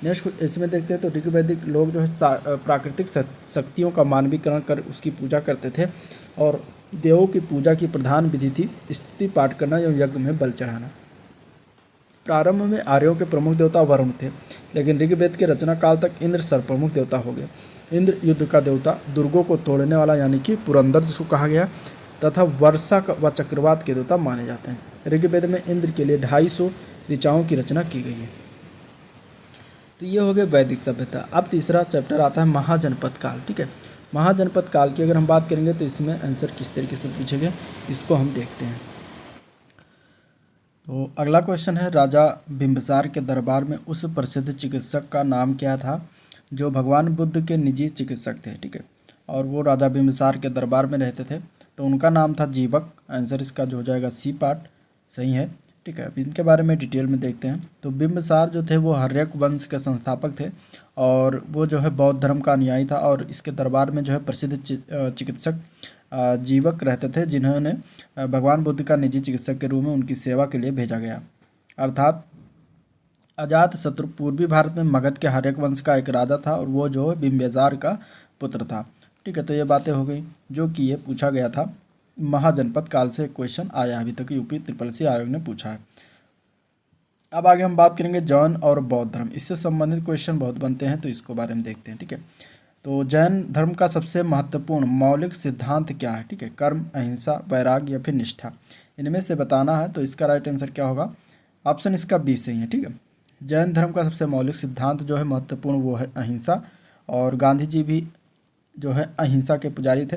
A: नेक्स्ट इसमें देखते हैं तो ऋग्वैदिक लोग जो है प्राकृतिक शक्तियों का मानवीकरण कर उसकी पूजा करते थे और देवों की पूजा की प्रधान विधि थी स्तुति पाठ करना एवं यज्ञ में बल चढ़ाना। प्रारंभ में आर्यों के प्रमुख देवता वरुण थे, लेकिन ऋग्वेद के रचना काल तक इंद्र सर्वप्रमुख देवता हो गए। इंद्र युद्ध का देवता, दुर्गों को तोड़ने वाला यानी कि पुरंदर जिसको कहा गया, तथा वर्षा व चक्रवात के देवता माने जाते हैं। ऋग्वेद में इंद्र के लिए 250 ऋचाओं की रचना की गई है। तो ये हो गए वैदिक सभ्यता। अब तीसरा चैप्टर आता है महाजनपद काल। ठीक है, महाजनपद काल की अगर हम बात करेंगे तो इसमें आंसर किस तरीके से पूछे गए इसको हम देखते हैं। तो अगला क्वेश्चन है, राजा बिंबिसार के दरबार में उस प्रसिद्ध चिकित्सक का नाम क्या था जो भगवान बुद्ध के निजी चिकित्सक थे? ठीक है, और वो राजा बिंबिसार के दरबार में रहते थे, तो उनका नाम था जीवक। आंसर इसका जो हो जाएगा सी पार्ट सही है। ठीक है, अब इनके बारे में डिटेल में देखते हैं। तो बिंबिसार जो थे वो हर्यक वंश के संस्थापक थे और वो जो है बौद्ध धर्म का अनुयायी था और इसके दरबार में जो है प्रसिद्ध चिकित्सक जीवक रहते थे, जिन्होंने भगवान बुद्ध का निजी चिकित्सक के रूप में उनकी सेवा के लिए भेजा गया। अर्थात अजात शत्रु पूर्वी भारत में मगध के हर्यक वंश का एक राजा था और वो जो है बिंबिसार का पुत्र था। ठीक है, तो ये बातें हो गई जो कि ये पूछा गया था। महाजनपद काल से क्वेश्चन आया, अभी तक यूपी SSC आयोग ने पूछा है। अब आगे हम बात करेंगे जैन और बौद्ध धर्म, इससे संबंधित क्वेश्चन बहुत बनते हैं, तो इसको बारे में देखते हैं। ठीक है, तो जैन धर्म का सबसे महत्वपूर्ण मौलिक सिद्धांत क्या है? ठीक है, कर्म, अहिंसा, वैराग्य या फिर निष्ठा, इनमें से बताना है। तो इसका राइट आंसर क्या होगा? ऑप्शन इसका बी सही है। ठीक है, जैन धर्म का सबसे मौलिक सिद्धांत जो है महत्वपूर्ण वो है अहिंसा, और गांधी जी भी जो है अहिंसा के पुजारी थे।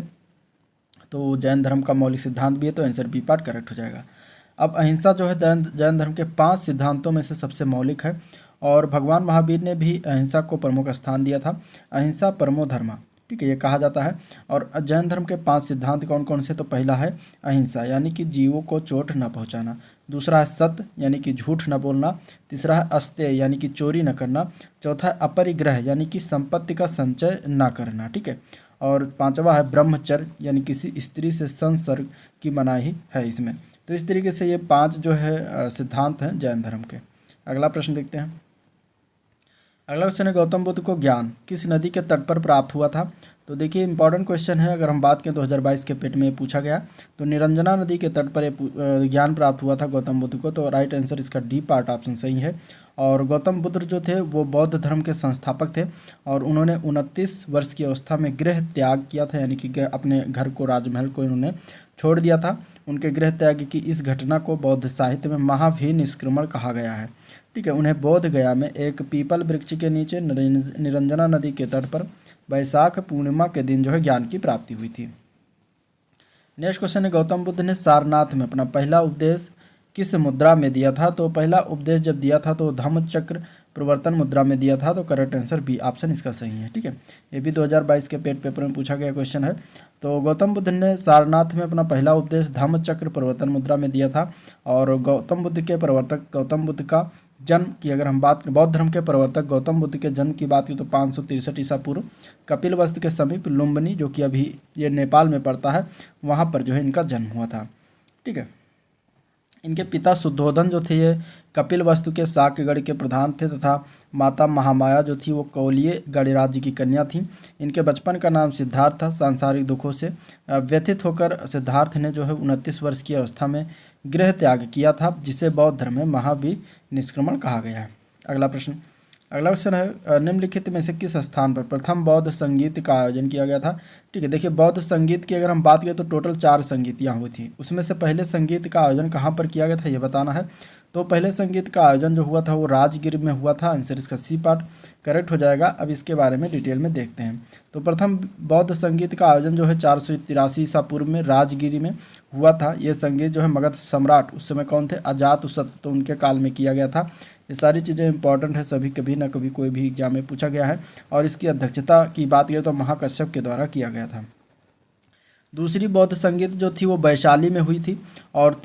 A: तो जैन धर्म का मौलिक सिद्धांत भी है, तो आंसर बी पार्ट करेक्ट हो जाएगा। अब अहिंसा जो है जैन धर्म के 5 सिद्धांतों में से सबसे मौलिक है और भगवान महावीर ने भी अहिंसा को प्रमुख स्थान दिया था। अहिंसा परमो धर्मा, ठीक है, ये कहा जाता है। और जैन धर्म के 5 सिद्धांत कौन कौन से? तो पहला है अहिंसा यानी कि जीवों को चोट न पहुंचाना। दूसरा है सत्य यानी कि झूठ न बोलना। तीसरा है अस्तेय यानी कि चोरी न करना। चौथा है अपरिग्रह यानी कि संपत्ति का संचय न करना। ठीक है, और पांचवा है ब्रह्मचर्य यानी किसी स्त्री से संसर्ग की मनाही है इसमें। तो इस तरीके से ये 5 जो है सिद्धांत हैं जैन धर्म के। अगला प्रश्न देखते हैं। अगला क्वेश्चन है, गौतम बुद्ध को ज्ञान किस नदी के तट पर प्राप्त हुआ था? तो देखिए इंपॉर्टेंट क्वेश्चन है। अगर हम बात करें 2022 के पेट में पूछा गया, तो निरंजना नदी के तट पर ये ज्ञान प्राप्त हुआ था गौतम बुद्ध को। तो राइट आंसर इसका डी पार्ट ऑप्शन सही है। और गौतम बुद्ध जो थे वो बौद्ध धर्म के संस्थापक थे और उन्होंने 29 वर्ष की अवस्था में गृह त्याग किया था, यानी कि अपने घर को, राजमहल को इन्होंने छोड़ दिया था। उनके गृह त्याग की इस घटना को बौद्ध साहित्य में महावीर निष्क्रमण कहा गया है। ठीक है, उन्हें बोध गया में एक पीपल वृक्ष के नीचे निरंजना नदी के तट पर वैशाख पूर्णिमा के दिन जो है ज्ञान की प्राप्ति हुई थी। नेक्स्ट क्वेश्चन है, गौतम बुद्ध ने सारनाथ में अपना पहला उपदेश किस मुद्रा में दिया था? तो पहला उपदेश जब दिया था तो धम्मचक्र प्रवर्तन मुद्रा में दिया था। तो करेक्ट आंसर बी ऑप्शन इसका सही है। ठीक है, ये भी 2022 के पेट पेपर में पूछा गया क्वेश्चन है। तो गौतम बुद्ध ने सारनाथ में अपना पहला उपदेश धम्मचक्र प्रवर्तन मुद्रा में दिया था। और गौतम बुद्ध के प्रवर्तक गौतम बुद्ध का जन्म की अगर हम बात करें, बौद्ध धर्म के प्रवर्तक गौतम बुद्ध के जन्म की बात करें तो 563 ईसा पूर्व कपिलवस्तु के समीप लुम्बिनी, जो कि अभी ये नेपाल में पड़ता है, वहाँ पर जो है इनका जन्म हुआ था। ठीक है, इनके पिता शुद्धोधन जो थे ये कपिलवस्तु के शाक्यगढ़ के प्रधान थे तथा माता महामाया जो थी वो कौलिय गणराज्य की कन्या थी। इनके बचपन का नाम सिद्धार्थ था। सांसारिक दुखों से व्यथित होकर सिद्धार्थ ने जो है 29 वर्ष की अवस्था में गृह त्याग किया था, जिसे बौद्ध धर्म में महावीर निष्क्रमण कहा गया है। अगला क्वेश्चन है, निम्नलिखित में से किस स्थान पर प्रथम बौद्ध संगीत का आयोजन किया गया था? ठीक है, देखिए बौद्ध संगीत की अगर हम बात करें तो टोटल 4 संगीत यहाँ हुई थी। उसमें से पहले संगीत का आयोजन कहाँ पर किया गया था ये बताना है। तो पहले संगीत का आयोजन जो हुआ था वो राजगिर में हुआ था। आंसर इसका सी पार्ट करेक्ट हो जाएगा। अब इसके बारे में डिटेल में देखते हैं। तो प्रथम बौद्ध संगीत का आयोजन जो है 483 ईसा पूर्व में राजगिरी में हुआ था। ये संगीत जो है मगध सम्राट उस समय कौन थे? अजातशत्रु, तो उनके काल में किया गया था। ये सारी चीज़ें इंपॉर्टेंट है, सभी कभी ना कभी कोई भी एग्जाम में पूछा गया है। और इसकी अध्यक्षता की बात करें तो महाकश्यप के द्वारा किया गया था। दूसरी बौद्ध संगीत जो थी वो वैशाली में हुई थी, और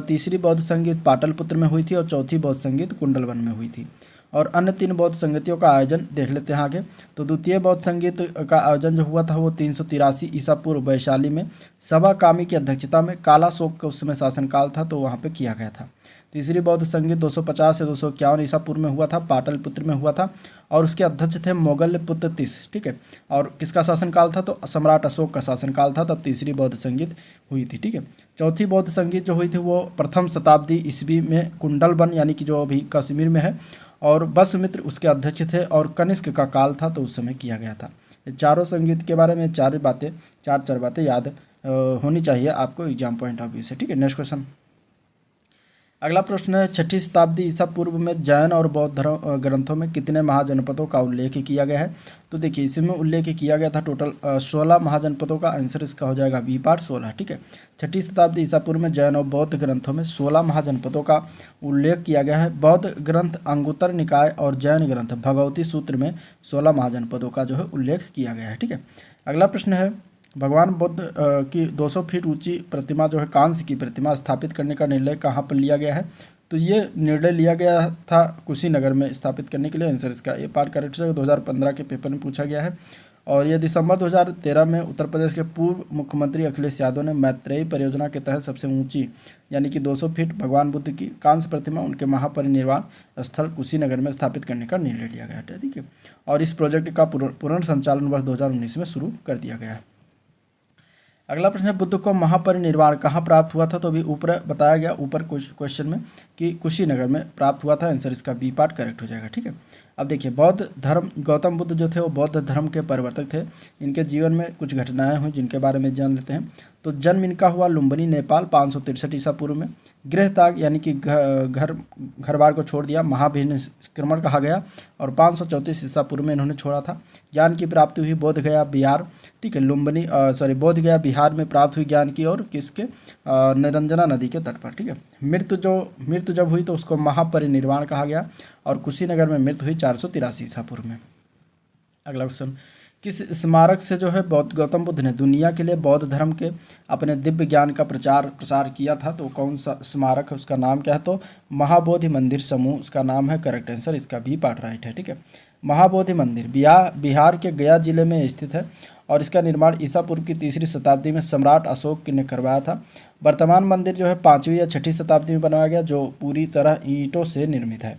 A: तीसरी बौद्ध संगीत पाटलिपुत्र में हुई थी, और चौथी बौद्ध संगीत कुंडलवन में हुई थी। और अन्य 3 बौद्ध संगीतियों का आयोजन देख लेते हैं आगे। तो द्वितीय बौद्ध संगीत का आयोजन जो हुआ था वो 383 ईसा पूर्व वैशाली में सभा कामी की अध्यक्षता में, काला शोक का उस समय शासनकाल था तो वहाँ पे किया गया था। तीसरी बौद्ध संगीत 250 से 251 ईसा पूर्व में हुआ था, पाटलिपुत्र में हुआ था, और उसके अध्यक्ष थे मोगल पुत्र तीस। ठीक है, और किसका शासनकाल था तो सम्राट अशोक का शासनकाल था, तब तीसरी बौद्ध संगीत हुई थी। ठीक है, चौथी बौद्ध संगीत जो हुई थी वो प्रथम शताब्दी ईस्वी में कुंडलवन यानी कि जो अभी कश्मीर में है, और वसुमित्र उसके अध्यक्ष थे, और कनिष्क का काल था तो उस समय किया गया था। ये चारों संगीत के बारे में चार बातें याद होनी चाहिए आपको एग्जाम पॉइंट ऑफ व्यू से। ठीक है, नेक्स्ट क्वेश्चन। अगला प्रश्न है, 6ठी शताब्दी ईसा पूर्व में जैन और बौद्ध धर्म ग्रंथों में कितने महाजनपदों का उल्लेख किया गया है। तो देखिए इसमें उल्लेख किया गया था टोटल 16 महाजनपदों का। आंसर इसका हो जाएगा बी पार्ट 16। ठीक है, 6ठी शताब्दी ईसा पूर्व में जैन और बौद्ध ग्रंथों में 16 महाजनपदों का उल्लेख किया गया है। बौद्ध ग्रंथ अंगुत्तर निकाय और जैन ग्रंथ भगवती सूत्र में 16 महाजनपदों का जो है उल्लेख किया गया है। ठीक है, अगला प्रश्न है, भगवान बुद्ध की 200 फीट ऊंची प्रतिमा जो है कांस्य की प्रतिमा स्थापित करने का निर्णय कहाँ पर लिया गया है। तो ये निर्णय लिया गया था कुशीनगर में स्थापित करने के लिए। आंसर इसका ये पार्ट करेक्ट है, 2015 के पेपर में पूछा गया है। और ये दिसंबर 2013 में उत्तर प्रदेश के पूर्व मुख्यमंत्री अखिलेश यादव ने मैत्रेयी परियोजना के तहत सबसे ऊंची यानी कि 200 फीट भगवान बुद्ध की कांस्य प्रतिमा उनके महापरिनिर्वाण स्थल कुशीनगर में स्थापित करने का निर्णय लिया गया है। ठीक है, और इस प्रोजेक्ट का पूर्ण संचालन वर्ष 2019 में शुरू कर दिया गया है। अगला प्रश्न है, बुद्ध को महापरिनिर्वाण कहाँ प्राप्त हुआ था। तो अभी ऊपर बताया गया ऊपर क्वेश्चन में कि कुशीनगर में प्राप्त हुआ था। आंसर इसका बी पार्ट करेक्ट हो जाएगा। ठीक है, अब देखिए बौद्ध धर्म, गौतम बुद्ध जो थे वो बौद्ध धर्म के प्रवर्तक थे। इनके जीवन में कुछ घटनाएं हुई जिनके बारे में जान लेते हैं। तो जन्म इनका हुआ लुम्बिनी नेपाल 563 ईसा पूर्व में। गृह त्याग यानी कि घर बार को छोड़ दिया, महाभिनिष्क्रमण कहा गया, और 534 ईसा पूर्व में इन्होंने छोड़ा था। ज्ञान की प्राप्ति हुई बोध गया बिहार। ठीक है, बोध गया बिहार में प्राप्त हुई ज्ञान की, और किसके निरंजना नदी के तट पर। ठीक है, मृत्यु जब हुई तो उसको महापरिनिर्वाण कहा गया, और कुशीनगर में मृत्यु हुई 483 ईसा पूर्व में। अगला क्वेश्चन, किस स्मारक से जो है गौतम बुद्ध ने दुनिया के लिए बौद्ध धर्म के अपने दिव्य ज्ञान का प्रसार किया था। तो कौन सा स्मारक है, उसका नाम क्या है। तो महाबोधि मंदिर समूह उसका नाम है। करेक्ट आंसर इसका भी पार्ट राइट है। ठीक है, महाबोधि मंदिर बिहार के गया जिले में स्थित है, और इसका निर्माण ईसा पूर्व की 3री शताब्दी में सम्राट अशोक ने करवाया था। वर्तमान मंदिर जो है 5वीं या 6ठी शताब्दी में बनाया गया, जो पूरी तरह ईंटों से निर्मित है।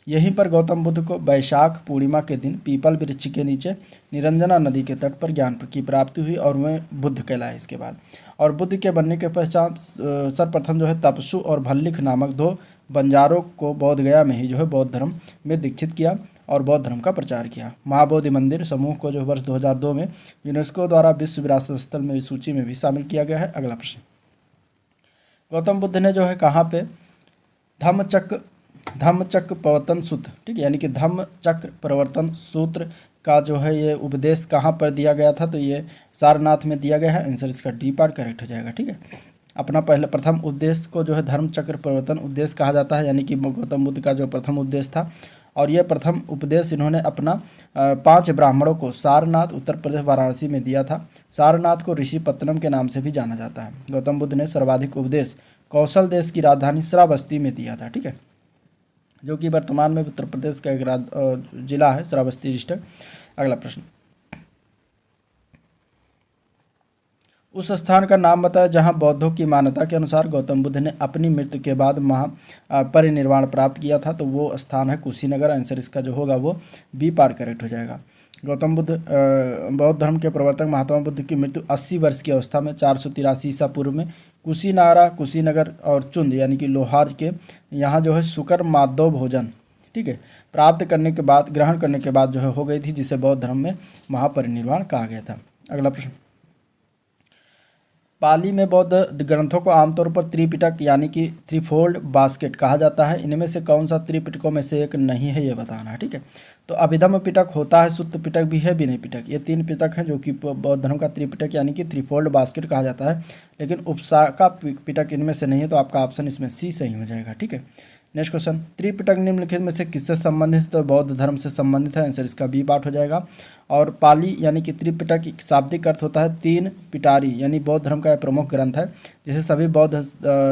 A: यहीं पर गौतम बुद्ध को वैशाख पूर्णिमा के दिन पीपल वृक्ष के नीचे निरंजना नदी के तट पर ज्ञान की प्राप्ति हुई, और वे बुद्ध कहलाए इसके बाद। और बुद्ध के बनने के पश्चात सर्वप्रथम जो है तपसु और भल्लिक नामक 2 बंजारों को बोध गया में ही जो है बौद्ध धर्म में दीक्षित किया और बौद्ध धर्म का प्रचार किया। महाबोधि मंदिर समूह को जो वर्ष 2002 में यूनेस्को द्वारा विश्व विरासत स्थल में सूची में भी शामिल किया गया है। अगला प्रश्न, गौतम बुद्ध ने जो है कहाँ पे धम्मचक्र प्रवर्तन सूत्र, ठीक है, यानी कि धम्मचक्र प्रवर्तन सूत्र का जो है ये उपदेश कहाँ पर दिया गया था। तो ये सारनाथ में दिया गया है। आंसर इसका डी पार्ट करेक्ट हो जाएगा। ठीक है, अपना प्रथम उद्देश्य को जो है धर्मचक्र प्रवर्तन उद्देश्य कहा जाता है, यानी कि गौतम बुद्ध का जो प्रथम उद्देश्य था। और यह प्रथम उपदेश इन्होंने अपना 5 ब्राह्मणों को सारनाथ उत्तर प्रदेश वाराणसी में दिया था। सारनाथ को ऋषिपत्तनम के नाम से भी जाना जाता है। गौतम बुद्ध ने सर्वाधिक उपदेश कौशल देश की राजधानी श्रावस्ती में दिया था। ठीक है, जो कि वर्तमान में उत्तर प्रदेश का एक जिला है, श्रावस्ती डिस्ट्रिक्ट। अगला प्रश्न, उस स्थान का नाम बताया जहां बौद्धों की मान्यता के अनुसार गौतम बुद्ध ने अपनी मृत्यु के बाद परिनिर्वाण प्राप्त किया था। तो वो स्थान है कुशीनगर। आंसर इसका जो होगा वो बी पार्ट करेक्ट हो जाएगा। गौतम बुद्ध बौद्ध धर्म के प्रवर्तक महात्मा बुद्ध की मृत्यु 80 वर्ष की अवस्था में 483 ईसा पूर्व में कुशीनगर और चुंद यानी कि लोहार के यहाँ जो है शुकर माधव भोजन, ठीक है, ग्रहण करने के बाद जो है हो गई थी, जिसे बौद्ध धर्म में महापरिनिर्वाण कहा गया था। अगला प्रश्न, पाली में बौद्ध ग्रंथों को आमतौर पर त्रिपिटक यानी कि थ्रीफोल्ड बास्केट कहा जाता है। इनमें से कौन सा त्रिपिटकों में से एक नहीं है, ये बताना है। ठीक है, तो अभिधम्म पिटक होता है, सुत्त पिटक भी है, विनय पिटक, ये 3 पिटक हैं जो कि बौद्ध धर्म का त्रिपिटक यानी कि थ्रीफोल्ड बास्केट कहा जाता है। लेकिन उपशाखा पिटक इनमें से नहीं है, तो आपका ऑप्शन इसमें सी सही हो जाएगा। ठीक है, नेक्स्ट क्वेश्चन, त्रिपिटक निम्नलिखित में से किससे संबंधित है? तो बौद्ध धर्म से संबंधित है, आंसर इसका बी पार्ट हो जाएगा। और पाली यानी कि त्रिपिटक शाब्दिक अर्थ होता है तीन पिटारी, यानी बौद्ध धर्म का यह प्रमुख ग्रंथ है जिसे सभी बौद्ध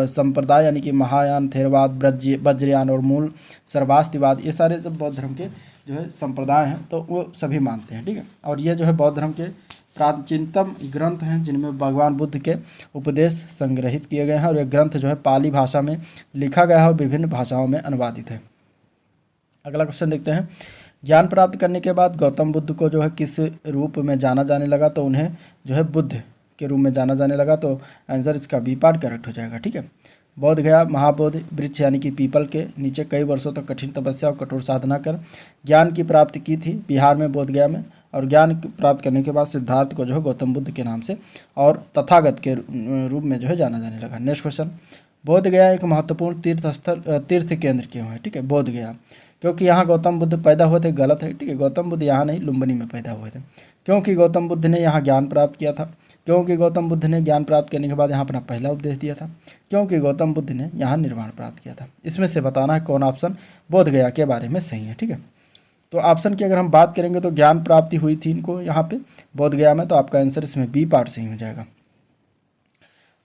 A: संप्रदाय यानी कि महायान, थेरवाद, वज्रयान और मूल सर्वास्तिवाद, ये सारे जो बौद्ध धर्म के जो है संप्रदाय हैं तो वो सभी मानते हैं, ठीक है। और ये जो है बौद्ध धर्म के प्राचीनतम ग्रंथ हैं जिनमें भगवान बुद्ध के उपदेश संग्रहित किए गए हैं, और यह ग्रंथ जो है पाली भाषा में लिखा गया है और विभिन्न भाषाओं में अनुवादित है। अगला क्वेश्चन देखते हैं, ज्ञान प्राप्त करने के बाद गौतम बुद्ध को जो है किस रूप में जाना जाने लगा? तो उन्हें जो है बुद्ध के रूप में जाना जाने लगा, तो आंसर इसका बी पार्ट करेक्ट हो जाएगा, ठीक है। बोध गया महाबोधि वृक्ष यानी कि पीपल के नीचे कई वर्षों तक कठिन तपस्या और कठोर साधना कर ज्ञान की प्राप्ति की थी बिहार में, बोध गया में। और ज्ञान प्राप्त करने के बाद सिद्धार्थ को जो है गौतम बुद्ध के नाम से और तथागत के रूप में जो है जाना जाने लगा। नेक्स्ट क्वेश्चन, बोध गया एक महत्वपूर्ण तीर्थ केंद्र क्यों है? ठीक है, बोध गया क्योंकि यहाँ गौतम बुद्ध पैदा हुए थे, गलत है, ठीक है। गौतम बुद्ध यहाँ नहीं, लुम्बिनी में पैदा हुए थे। क्योंकि गौतम बुद्ध ने यहाँ ज्ञान प्राप्त किया था। क्योंकि गौतम बुद्ध ने ज्ञान प्राप्त करने के बाद यहाँ अपना पहला उपदेश दिया था। क्योंकि गौतम बुद्ध ने यहाँ निर्वाण प्राप्त किया था। इसमें से बताना है कौन ऑप्शन बोध गया के बारे में सही है, ठीक है। तो ऑप्शन की अगर हम बात करेंगे तो ज्ञान प्राप्ति हुई थी इनको यहाँ पे बोध गया में, तो आपका आंसर इसमें बी पार्ट सही हो जाएगा,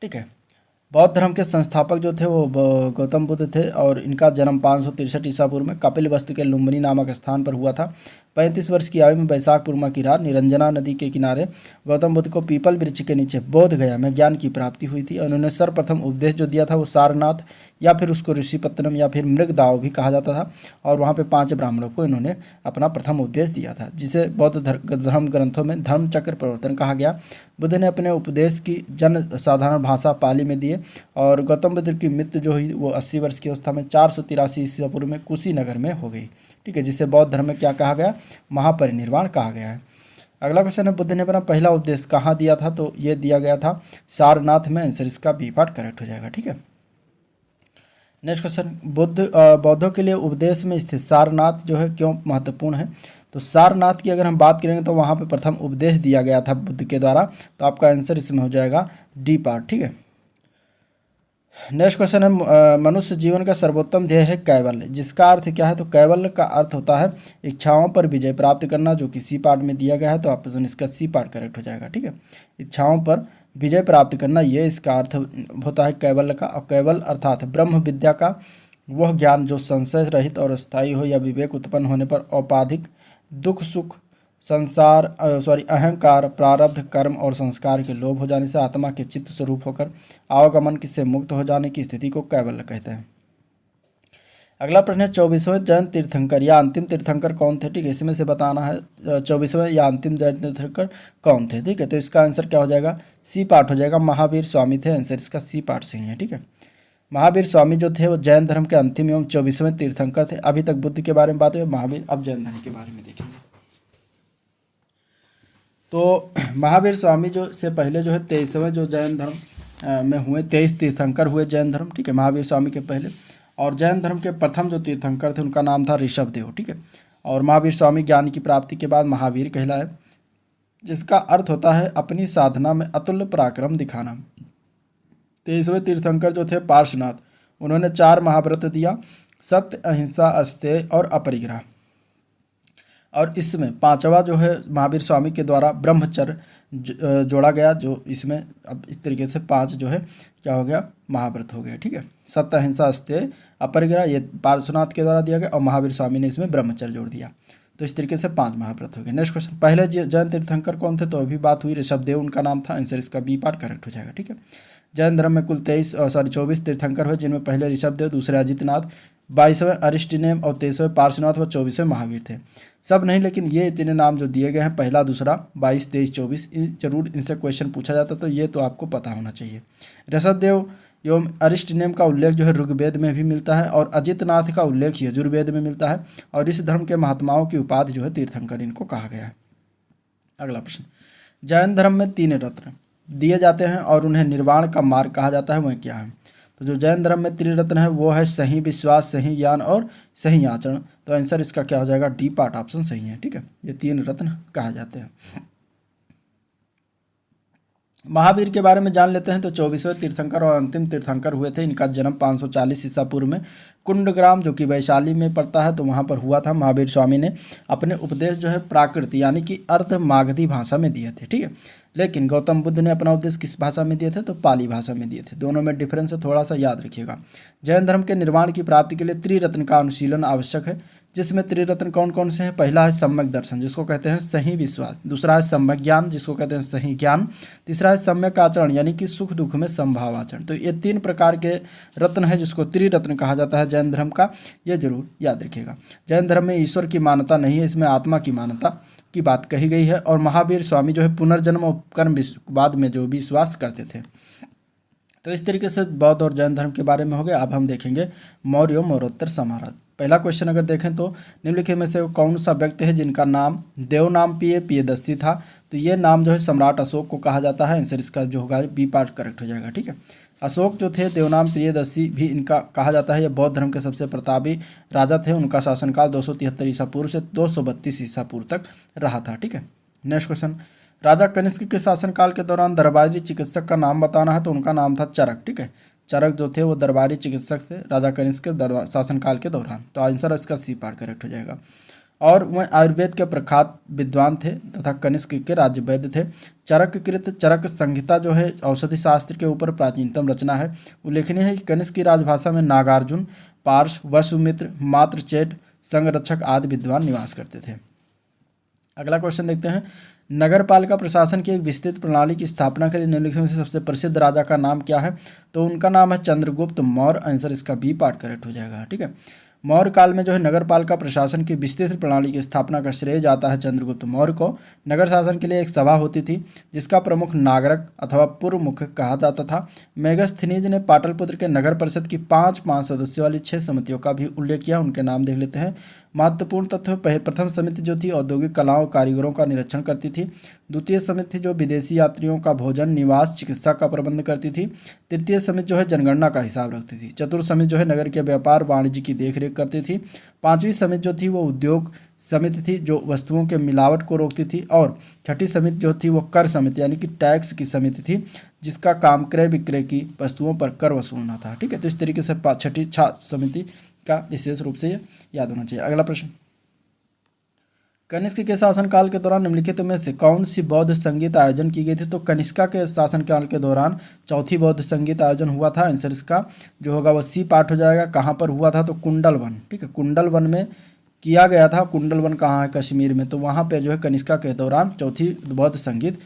A: ठीक है। बौद्ध धर्म के संस्थापक जो थे वो गौतम बुद्ध थे और इनका जन्म 563 ईसा पूर्व में कपिलवस्तु के लुम्बिनी नामक स्थान पर हुआ था। 35 वर्ष की आयु में वैशाख पूर्णिमा की रात निरंजना नदी के किनारे गौतम बुद्ध को पीपल वृक्ष के नीचे बोध गया में ज्ञान की प्राप्ति हुई थी। उन्होंने सर्वप्रथम उपदेश जो दिया था वो सारनाथ या फिर उसको ऋषिपत्तनम या फिर मृगदाव भी कहा जाता था, और वहाँ पे 5 ब्राह्मणों को इन्होंने अपना प्रथम उपदेश दिया था, जिसे बौद्ध धर्म ग्रंथों में धर्मचक्र प्रवर्तन कहा गया। बुद्ध ने अपने उपदेश की जन साधारण भाषा पाली में दिए, और गौतम बुद्ध की मृत्यु जो हुई वो 80 वर्ष की अवस्था में 483 ईसा पूर्व में कुशीनगर में हो गई, ठीक है, जिसे बौद्ध धर्म में क्या कहा गया? महापरिनिर्वाण कहा गया है। अगला क्वेश्चन है, बुद्ध ने अपना पहला उपदेश कहाँ दिया था? तो ये दिया गया था सारनाथ में, आंसर इसका बी पार्ट करेक्ट हो जाएगा, ठीक है। नेक्स्ट क्वेश्चन, बौद्धों के लिए उपदेश में स्थित सारनाथ जो है क्यों महत्वपूर्ण है? तो सारनाथ की अगर हम बात करेंगे तो वहाँ पे प्रथम उपदेश दिया गया था बुद्ध के द्वारा, तो आपका आंसर इसमें हो जाएगा डी पार्ट, ठीक है। नेक्स्ट क्वेश्चन है, मनुष्य जीवन का सर्वोत्तम ध्येय है कैवल्य, जिसका अर्थ क्या है? तो कैवल्य का अर्थ होता है इच्छाओं पर विजय प्राप्त करना, जो कि सी पार्ट में दिया गया है, तो ऑप्शन इसका सी पार्ट करेक्ट हो जाएगा, ठीक है। इच्छाओं पर विजय प्राप्त करना, ये इसका अर्थ होता है कैवल्य का। और कैवल्य अर्थात ब्रह्म विद्या का वह ज्ञान जो संशय रहित और स्थायी हो, या विवेक उत्पन्न होने पर औपाधिक दुख सुख अहंकार, प्रारब्ध, कर्म और संस्कार के लोभ हो जाने से आत्मा के चित्त स्वरूप होकर आवागमन से मुक्त हो जाने की स्थिति को कैवल्य कहते हैं। अगला प्रश्न है, 24वें जैन तीर्थंकर या अंतिम तीर्थंकर कौन थे? ठीक है, इसमें से बताना है 24वें या अंतिम जैन तीर्थंकर कौन थे, ठीक है। तो इसका आंसर क्या हो जाएगा? सी पार्ट हो जाएगा, महावीर स्वामी थे, आंसर इसका सी पार्ट सही है, ठीक है। महावीर स्वामी जो थे वो जैन धर्म के अंतिम एवं 24वें तीर्थंकर थे। अभी तक बुद्ध के बारे में बात हुई, महावीर अब जैन धर्म के बारे में देखेंगे। तो महावीर स्वामी जो से पहले जो है 23वें जो जैन धर्म में हुए, 23 तीर्थंकर हुए जैन धर्म, ठीक है, महावीर स्वामी के पहले। और जैन धर्म के प्रथम जो तीर्थंकर थे उनका नाम था ऋषभदेव, ठीक है। और महावीर स्वामी ज्ञान की प्राप्ति के बाद महावीर कहलाए, जिसका अर्थ होता है अपनी साधना में अतुल्य पराक्रम दिखाना। 23वें तीर्थंकर जो थे पार्श्वनाथ, उन्होंने 4 महाव्रत दिया, सत्य, अहिंसा, अस्तेय और अपरिग्रह। और इसमें 5वां जो है महावीर स्वामी के द्वारा ब्रह्मचर्य जोड़ा गया, जो इसमें अब इस तरीके से 5 जो है क्या हो गया? महाव्रत हो गया, ठीक है। सत्य, अहिंसा, अस्तेय, अपरिग्रह ये पार्श्वनाथ के द्वारा दिया गया, और महावीर स्वामी ने इसमें ब्रह्मचर्य जोड़ दिया, तो इस तरीके से 5 महाव्रत हो गए। नेक्स्ट क्वेश्चन, पहले जैन तीर्थंकर कौन थे? तो अभी बात हुई, ऋषभदेव उनका नाम था, आंसर इसका बी पार्ट करेक्ट हो जाएगा, ठीक है। जैन धर्म में कुल 24 तीर्थंकर हुए, जिनमें पहले ऋषभदेव, दूसरे अजितनाथ, 22वें अरिष्टनेम और 23वें पार्श्वनाथ व 24वें महावीर थे। सब नहीं, लेकिन ये इतने नाम जो दिए गए हैं, पहला, दूसरा, 22, 23, 24, जरूर इनसे क्वेश्चन पूछा जाता, तो ये तो आपको पता होना चाहिए। ऋषभदेव एवं अरिष्टनेम का उल्लेख जो है ऋग्वेद में भी मिलता है, और अजितनाथ का उल्लेख यजुर्वेद में मिलता है, और इस धर्म के महात्माओं की उपाधि जो है तीर्थंकर इनको कहा गया है। अगला प्रश्न, जैन धर्म में 3 रत्न दिए जाते हैं और उन्हें निर्वाण का मार्ग कहा जाता है, वह क्या है? तो जो जैन धर्म में 3 रत्न है वो है सही विश्वास, सही ज्ञान और सही आचरण, तो आंसर इसका क्या हो जाएगा? डी पार्ट ऑप्शन सही है, ठीक है। ये 3 रत्न कहा जाते हैं। महावीर के बारे में जान लेते हैं। तो 24वें तीर्थंकर और अंतिम तीर्थंकर हुए थे। इनका जन्म 540 ईसा पूर्व में कुंडग्राम जो कि वैशाली में पड़ता है तो वहाँ पर हुआ था। महावीर स्वामी ने अपने उपदेश जो है प्राकृत यानी कि अर्ध मागधी भाषा में दिए थे, ठीक है। लेकिन गौतम बुद्ध ने अपना उपदेश किस भाषा में दिए थे? तो पाली भाषा में दिए थे। दोनों में डिफरेंस है, थोड़ा सा याद रखिएगा। जैन धर्म के निर्माण की प्राप्ति के लिए त्रिरत्न का अनुशीलन आवश्यक है, जिसमें त्रिरत्न कौन कौन से हैं? पहला है सम्यक दर्शन जिसको कहते हैं सही विश्वास, दूसरा है सम्यक ज्ञान जिसको कहते हैं सही ज्ञान, तीसरा है सम्यक आचरण यानी कि सुख दुख में समभाव आचरण। तो ये 3 प्रकार के रत्न है जिसको त्रिरत्न कहा जाता है जैन धर्म का, ये जरूर याद रखिएगा। जैन धर्म में ईश्वर की मान्यता नहीं है, इसमें आत्मा की मान्यता की बात कही गई है। और महावीर स्वामी जो है पुनर्जन्म और कर्म बाद में जो विश्वास करते थे। तो इस तरीके से बौद्ध और जैन धर्म के बारे में हो गया। अब हम देखेंगे मौर्य और मौर्योत्तर साम्राज्य। पहला क्वेश्चन अगर देखें तो निम्नलिखित में से कौन सा व्यक्ति है जिनका नाम देव नाम पियदस्सी था? तो ये नाम जो है सम्राट अशोक को कहा जाता है। आंसर इसका जो होगा बी पार्ट करेक्ट हो जाएगा, ठीक है। अशोक जो थे देवनाम प्रियदर्शी भी इनका कहा जाता है। ये बौद्ध धर्म के सबसे प्रतापी राजा थे। उनका शासनकाल 273 ईसा पूर्व से 232 ईसा पूर्व तक रहा था, ठीक है। नेक्स्ट क्वेश्चन, राजा कनिष्क के शासनकाल के दौरान दरबारी चिकित्सक का नाम बताना है। तो उनका नाम था चरक, ठीक है। चरक जो थे वो दरबारी चिकित्सक थे राजा कनिष्क के शासनकाल के दौरान। तो आंसर इसका सी पार्ट करेक्ट हो जाएगा। और वह आयुर्वेद के प्रख्यात विद्वान थे तथा कनिष्क के राज्य वैद्य थे। चरक कृत चरक संहिता जो है औषधि शास्त्र के ऊपर प्राचीनतम रचना है। उल्लेखनीय है कि कनिष्क की राजभाषा में नागार्जुन, पार्श, वसुमित्र, मात्रचेट, संगरक्षक आदि विद्वान निवास करते थे। अगला क्वेश्चन देखते हैं, नगरपालिका प्रशासन की एक विस्तृत प्रणाली की स्थापना के लिए निम्नलिखित में से सबसे प्रसिद्ध राजा का नाम क्या है? तो उनका नाम है चंद्रगुप्त मौर्य। आंसर इसका बी पार्ट करेक्ट हो जाएगा, ठीक है। मौर्य काल में जो है नगरपालिका प्रशासन की विस्तृत प्रणाली की स्थापना का श्रेय जाता है चंद्रगुप्त मौर्य को। नगर शासन के लिए एक सभा होती थी जिसका प्रमुख नागरक अथवा पूर्व मुख्य कहा जाता था। मेगस्थनीज ने पाटलिपुत्र के नगर परिषद की 5 सदस्यों वाली 6 समितियों का भी उल्लेख किया। उनके नाम देख लेते हैं। महत्वपूर्ण तथ्य, प्रथम समिति जो थी औद्योगिक कलाओं कारीगरों का निरीक्षण करती थी। द्वितीय समिति जो विदेशी यात्रियों का भोजन, निवास, चिकित्सा का प्रबंध करती थी। तृतीय समिति जो है जनगणना का हिसाब रखती थी। चतुर्थ समिति जो है नगर के व्यापार वाणिज्य की देखरेख करती थी। पांचवी समिति जो थी वो उद्योग समिति थी जो वस्तुओं के मिलावट को रोकती थी। और छठी समिति जो थी वो कर समिति यानी कि टैक्स की समिति थी जिसका काम क्रय विक्रय की वस्तुओं पर कर वसूलना था, ठीक है। तो इस तरीके से छठी समिति का विशेष रूप से याद होना चाहिए। अगला प्रश्न, कनिष्क के शासनकाल के दौरान निम्नलिखित में से कौन सी बौद्ध संगीत आयोजन की गई थी? तो कनिष्का के शासनकाल के दौरान चौथी बौद्ध संगीत आयोजन हुआ था। आंसर इसका जो होगा वो सी पार्ट हो जाएगा। कहाँ पर हुआ था? तो कुंडल वन, ठीक है, कुंडल वन में किया गया था। कुंडल वन कहाँ है? कश्मीर में। तो वहाँ पे जो है कनिष्का के दौरान चौथी बौद्ध संगीत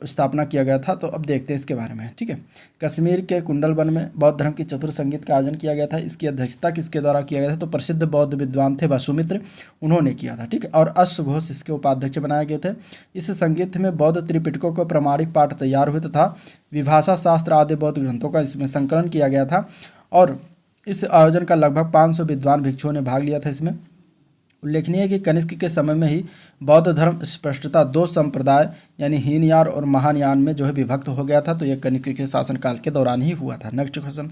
A: स्थापना किया गया था। तो अब देखते हैं इसके बारे में, ठीक है। कश्मीर के कुंडल वन में बौद्ध धर्म की चतुर संगीत का आयोजन किया गया था। इसकी अध्यक्षता किसके द्वारा किया गया था? तो प्रसिद्ध बौद्ध विद्वान थे वसुमित्र, उन्होंने किया था, ठीक है। और अश्वघोष इसके उपाध्यक्ष बनाए गए थे। इस संगीत में बौद्ध त्रिपिटकों को प्रमाणिक पाठ तैयार हुए तथा विभाषा शास्त्र आदि बौद्ध ग्रंथों का इसमें संकलन किया गया था। और इस आयोजन का लगभग 500 विद्वान भिक्षुओं ने भाग लिया था इसमें। उल्लेखनीय है कि कनिष्क के समय में ही बौद्ध धर्म स्पष्टता 2 संप्रदाय यानी हीनयान और महायान में जो है विभक्त हो गया था। तो यह कनिष्क के शासनकाल के दौरान ही हुआ था। नेक्स्ट क्वेश्चन,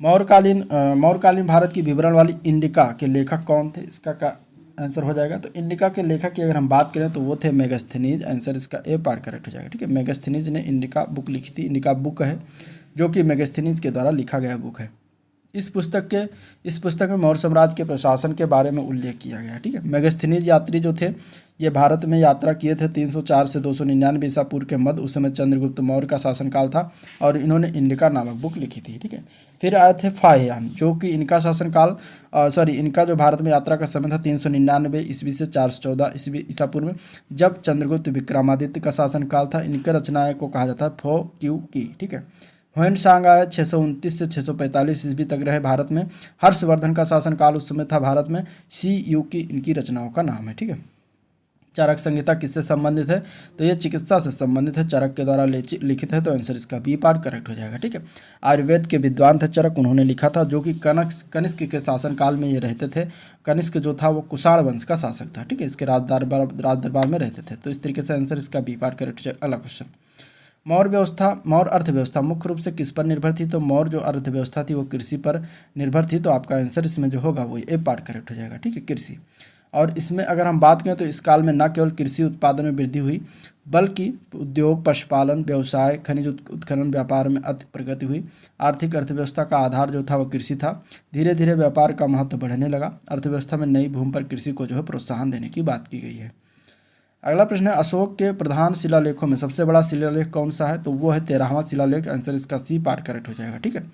A: मौर्यकालीन भारत की विवरण वाली इंडिका के लेखक कौन थे? इसका का आंसर हो जाएगा। तो इंडिका के लेखक की अगर हम बात करें तो वो थे मेगस्थनीज। आंसर इसका ए पार्ट करेक्ट हो जाएगा, ठीक है। मेगस्थनीज ने इंडिका बुक लिखी थी। इंडिका बुक है जो कि मेगस्थनीज के द्वारा लिखा गया बुक है। इस पुस्तक में मौर्य साम्राज्य के प्रशासन के बारे में उल्लेख किया गया, ठीक है। मेगस्थनीज यात्री जो थे ये भारत में यात्रा किए थे 304 से 299 ईसा पूर्व के मध्य। उस समय चंद्रगुप्त मौर्य का शासनकाल था और इन्होंने इंडिका नामक बुक लिखी थी, ठीक है। फिर आए थे फाहियान जो कि इनका शासनकाल इनका जो भारत में यात्रा का समय था 399 ईस्वी से 414 ईस्वी ईसा पूर्व में, जब चंद्रगुप्त विक्रमादित्य का शासनकाल था। इनके रचनाएं को कहा जाता है फो क्यू की, ठीक है। ह्वेन-त्सांग आए 629 से 645 ईस्वी तक रहे भारत में। हर्षवर्धन का शासनकाल उस समय था भारत में। सी यू की इनकी रचनाओं का नाम है, ठीक है। चरक संहिता किससे संबंधित है? तो ये चिकित्सा से संबंधित है, चरक के द्वारा लिखित है। तो आंसर इसका बी पार्ट करेक्ट हो जाएगा, ठीक है। आयुर्वेद के विद्वान थे चरक, उन्होंने लिखा था, जो कि कनिष्क के शासनकाल में ये रहते थे। कनिष्क जो था वो कुषाण वंश का शासक था, ठीक है। इसके राज दरबार में रहते थे। तो इस तरीके से आंसर इसका बी पार्ट करेक्ट हो जाएगा। अगला क्वेश्चन, मौर्य अर्थव्यवस्था मुख्य रूप से किस पर निर्भर थी? तो मौर्य जो अर्थव्यवस्था थी वो कृषि पर निर्भर थी। तो आपका आंसर इसमें जो होगा वो ए पार्ट करेक्ट हो जाएगा, ठीक है, कृषि। और इसमें अगर हम बात करें तो इस काल में न केवल कृषि उत्पादन में वृद्धि हुई बल्कि उद्योग, पशुपालन, व्यवसाय, खनिज उत्खनन, व्यापार में अति प्रगति हुई। आर्थिक अर्थव्यवस्था का आधार जो था वो कृषि था। धीरे धीरे व्यापार का महत्व बढ़ने लगा। अर्थव्यवस्था में नई भूमि पर कृषि को जो है प्रोत्साहन देने की बात की गई है। अगला प्रश्न है, अशोक के प्रधान शिलालेखों में सबसे बड़ा शिलालेख कौन सा है? तो वो है 13वां शिलालेख। आंसर इसका सी पार्ट करेक्ट हो जाएगा। ठीक है,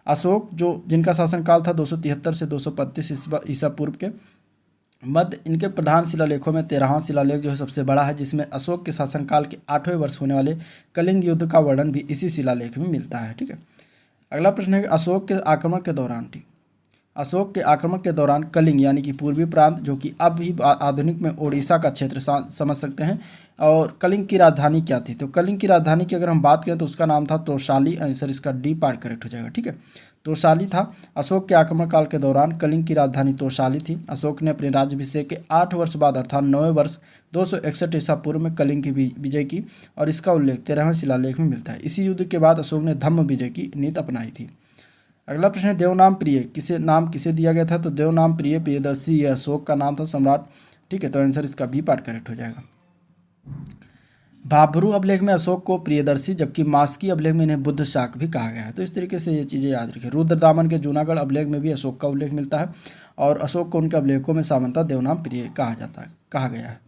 A: अशोक जिनका शासनकाल था 273 से 235 ईसा पूर्व के मध्य, इनके प्रधान शिलालेखों में 13वां शिलालेख जो है सबसे बड़ा है, जिसमें अशोक के शासनकाल के 8वें वर्ष होने वाले कलिंग युद्ध का वर्णन भी इसी शिलालेख में मिलता है। ठीक है, अगला प्रश्न है, अशोक के आक्रमण के दौरान अशोक के आक्रमण के दौरान कलिंग यानी कि पूर्वी प्रांत, जो कि अब भी आधुनिक में ओडिशा का क्षेत्र समझ सकते हैं, और कलिंग की राजधानी क्या थी? तो कलिंग की राजधानी की अगर हम बात करें तो उसका नाम था तोशाली। आंसर इसका डी पार्ट करेक्ट हो जाएगा। ठीक है, तोशाली था। अशोक के आक्रमण काल के दौरान कलिंग की राजधानी तोशाली थी। अशोक ने अपने राज्याभिषेक के 8 वर्ष बाद अर्थात 9वें वर्ष 261 ईसा पूर्व में कलिंग की विजय की, और इसका उल्लेख 13वें शिलालेख में मिलता है। इसी युद्ध के बाद अशोक ने धम्म विजय की नीति अपनाई थी। अगला प्रश्न है, देवनाम प्रिय किसे दिया गया था? तो देवनाम प्रिय प्रियदर्शी यह अशोक का नाम था, सम्राट। ठीक है, तो आंसर इसका बी पार्ट करेक्ट हो जाएगा। भाभरू अभिलेख में अशोक को प्रियदर्शी, जबकि मास्की अभिलेख में इन्हें बुद्ध शाक भी कहा गया है। तो इस तरीके से ये चीज़ें याद रखिए। रुद्रदामन के जूनागढ़ अभिलेख में भी अशोक का उल्लेख मिलता है, और अशोक को उनके अभिलेखों में सामान्यतः देवनाम प्रिय कहा गया है।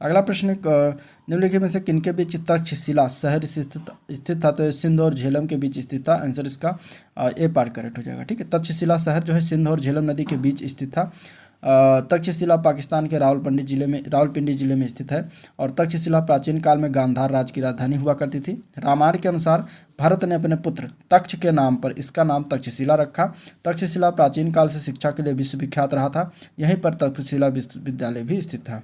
A: अगला प्रश्न, निम्नलिखित में से किनके बीच तक्षशिला शहर स्थित था? तो सिंध और झेलम के बीच स्थित था। आंसर इसका ए पार्ट करेक्ट हो जाएगा। ठीक है, तक्षशिला शहर जो है सिंध और झेलम नदी के बीच स्थित था। तक्षशिला पाकिस्तान के रावलपिंडी जिले में स्थित है, और तक्षशिला प्राचीन काल में गांधार राज्य की राजधानी हुआ करती थी। रामायण के अनुसार भरत ने अपने पुत्र तक्ष के नाम पर इसका नाम तक्षशिला रखा। तक्षशिला प्राचीन काल से शिक्षा के लिए विश्वविख्यात रहा था। यहीं पर तक्षशिला विश्वविद्यालय भी स्थित था।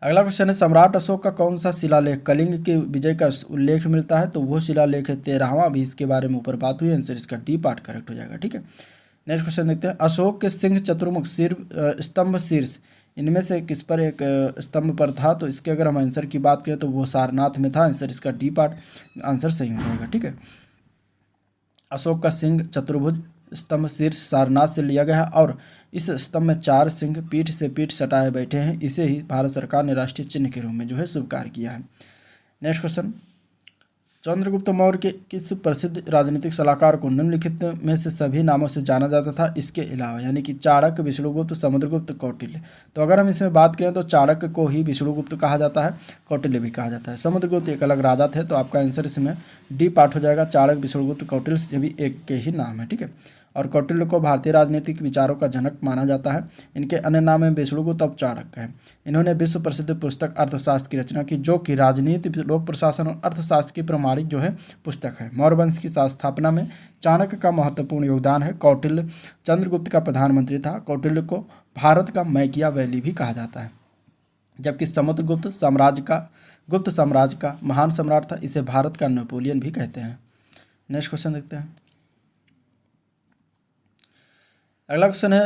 A: अगला क्वेश्चन है, सम्राट अशोक का कौन सा शिलालेख कलिंग के विजय का उल्लेख मिलता है? तो वो शिलालेख है 13वां। अभी इसके बारे में ऊपर बात हुई। आंसर इसका डी पार्ट करेक्ट हो जाएगा। ठीक है, नेक्स्ट क्वेश्चन देखते हैं, अशोक के सिंह, चतुर्मुख, स्तंभ, शीर्ष, इनमें से किस पर एक स्तंभ पर था? तो इसके अगर हम आंसर की बात करें तो वो सारनाथ में था। आंसर इसका डी पार्ट आंसर सही हो जाएगा। ठीक है, अशोक का सिंह, चतुर्भुज, स्तंभ, शीर्ष सारनाथ से लिया गया है, और इस स्तंभ में 4 सिंह पीठ से पीठ सटाए बैठे हैं। इसे ही भारत सरकार ने राष्ट्रीय चिन्ह के रूप में जो है स्वीकार किया है। नेक्स्ट क्वेश्चन, चंद्रगुप्त मौर्य के किस प्रसिद्ध राजनीतिक सलाहकार को निम्नलिखित में से सभी नामों से जाना जाता था इसके अलावा? यानी कि चाणक्य, विष्णुगुप्त, समुद्रगुप्त, कौटिल्य। तो अगर हम इसमें बात करें तो चाणक्य को ही विष्णुगुप्त कहा जाता है, कौटिल्य भी कहा जाता है। समुद्रगुप्त एक अलग राजा थे। तो आपका आंसर इसमें डी पार्ट हो जाएगा। चाणक्य, विष्णुगुप्त, कौटिल्य से भी एक के ही नाम है। ठीक है, और कौटिल्य को भारतीय राजनीतिक विचारों का जनक माना जाता है। इनके अन्य नाम है विष्णुगुप्त और चाणक्य है। इन्होंने विश्व प्रसिद्ध पुस्तक अर्थशास्त्र की रचना की, जो कि राजनीति, लोक प्रशासन और अर्थशास्त्र की प्रमाणिक जो है पुस्तक है। मौर्य वंश की स्थापना में चाणक्य का महत्वपूर्ण योगदान है। कौटिल्य चंद्रगुप्त का प्रधानमंत्री था। कौटिल्य को भारत का मैकियावेली भी कहा जाता है, जबकि समुद्रगुप्त गुप्त साम्राज्य का महान सम्राट था। इसे भारत का नेपोलियन भी कहते हैं। नेक्स्ट क्वेश्चन देखते हैं। अगला क्वेश्चन है,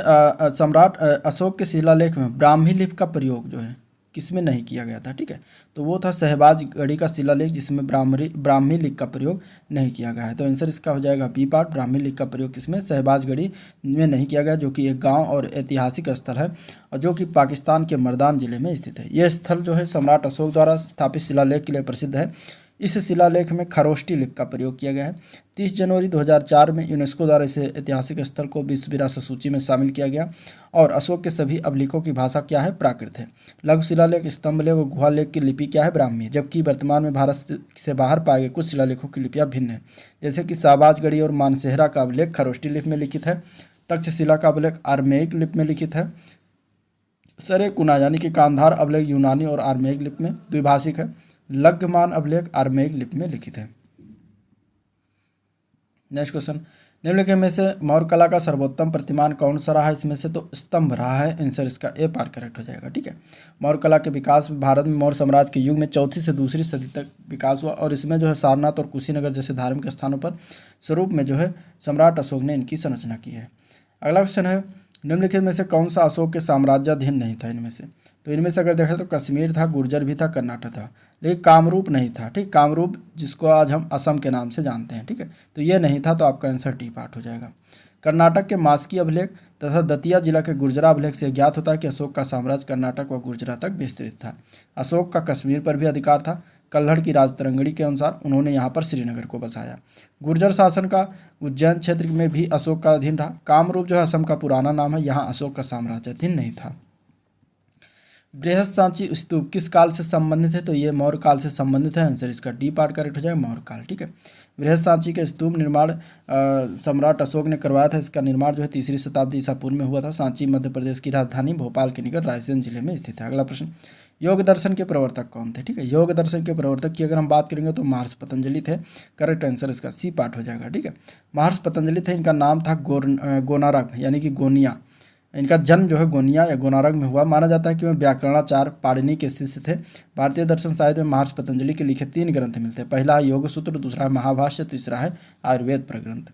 A: सम्राट अशोक के शिलालेख में ब्राह्मी लिपि का प्रयोग जो है किसमें नहीं किया गया था? ठीक है, तो वो था सहबाजगढ़ी का शिलालेख, जिसमें ब्राह्मी लिपि का प्रयोग नहीं किया गया है। तो आंसर इसका हो जाएगा बी पार्ट। ब्राह्मी लिपि का प्रयोग किसमें? सहबाजगढ़ी में नहीं किया गया, जो कि एक गांव और ऐतिहासिक स्थल है, और जो कि पाकिस्तान के मर्दान जिले में स्थित है। यह स्थल जो है सम्राट अशोक द्वारा स्थापित शिलालेख के लिए प्रसिद्ध है। इस शिलालेख में खरोष्टी लिपि का प्रयोग किया गया है। 30 जनवरी 2004 में यूनेस्को द्वारा इसे ऐतिहासिक स्थल को विश्व विरासत सूची में शामिल किया गया। और अशोक के सभी अभिलेखों की भाषा क्या है? प्राकृत है। लघु शिलालेख, स्तंभ लेख और गुहा लेख की लिपि क्या है? ब्राह्मी। जबकि वर्तमान में भारत से बाहर पाए गए कुछ शिलालेखों की लिपियाँ भिन्न है, जैसे कि शाहबाजगढ़ी और मानसेहरा का अभिलेख खरोष्टी लिपि में लिखित है। तक्षशिला का अभिलेख आर्मेयिक लिपि में लिखित है। सरेकुना यानी कि कांधार अभिलेख यूनानी और आर्मेयिक लिपि में द्विभाषिक है। लग्मान अभिलेख आर्मेयिक लिपि में लिखित है। नेक्स्ट क्वेश्चन, निम्नलिखित में से मौर्य कला का सर्वोत्तम प्रतिमान कौन सा रहा है? इसमें से तो स्तंभ रहा है। आंसर इसका ए पार्ट करेक्ट हो जाएगा। ठीक है, मौर्य कला के विकास में भारत में मौर्य साम्राज्य के युग में 4वीं से 2री सदी तक विकास हुआ, और इसमें जो है सारनाथ और कुशीनगर जैसे धार्मिक स्थानों पर स्वरूप में जो है सम्राट अशोक ने इनकी संरचना की है। अगला क्वेश्चन है, निम्नलिखित में से कौन सा अशोक के साम्राज्याधीन नहीं था? इनमें से तो इनमें से अगर देखा तो कश्मीर था, गुर्जर भी था, कर्नाटक था, लेकिन कामरूप नहीं था। ठीक, कामरूप जिसको आज हम असम के नाम से जानते हैं। ठीक है, तो ये नहीं था। तो आपका आंसर डी पार्ट हो जाएगा। कर्नाटक के मास्की अभिलेख तथा दतिया जिला के गुर्जरा अभिलेख से ज्ञात होता है कि अशोक का साम्राज्य कर्नाटक व गुर्जरा तक विस्तृत था। अशोक का कश्मीर पर भी अधिकार था। कल्हड़ की राजतरंगड़ी के अनुसार उन्होंने यहाँ पर श्रीनगर को बसाया। गुर्जर शासन का उज्जैन क्षेत्र में भी अशोक का अधीन रहा। कामरूप जो है असम का पुराना नाम है, यहाँ अशोक का साम्राज्य अधीन नहीं था। बृहद सांची स्तूप किस काल से संबंधित है? तो ये मौर्य काल से संबंधित है। आंसर इसका डी पार्ट करेक्ट हो जाएगा, मौर्य काल। ठीक है, बृहद सांची के स्तूप निर्माण सम्राट अशोक ने करवाया था। इसका निर्माण जो है 3री शताब्दी ईसा पूर्व में हुआ था। सांची मध्य प्रदेश की राजधानी भोपाल के निकट रायसेन जिले में स्थित है। अगला प्रश्न, योग दर्शन के प्रवर्तक कौन थे? ठीक है, योग दर्शन के प्रवर्तक की अगर हम बात करेंगे तो महर्षि पतंजलि थे। करेक्ट आंसर इसका सी पार्ट हो जाएगा। ठीक है, महर्षि पतंजलि थे। इनका नाम था गोनारक यानी कि गोनिया। इनका जन्म जो है गोनिया या गोनारक में हुआ। माना जाता है कि वे व्याकरणाचार्य पाणिनि के शिष्य थे। भारतीय दर्शन साहित्य में महर्षि पतंजलि के लिखे 3 ग्रंथ मिलते हैं। पहला है योग सूत्र, दूसरा है महाभाष्य, तीसरा है आयुर्वेद प्रग्रंथ।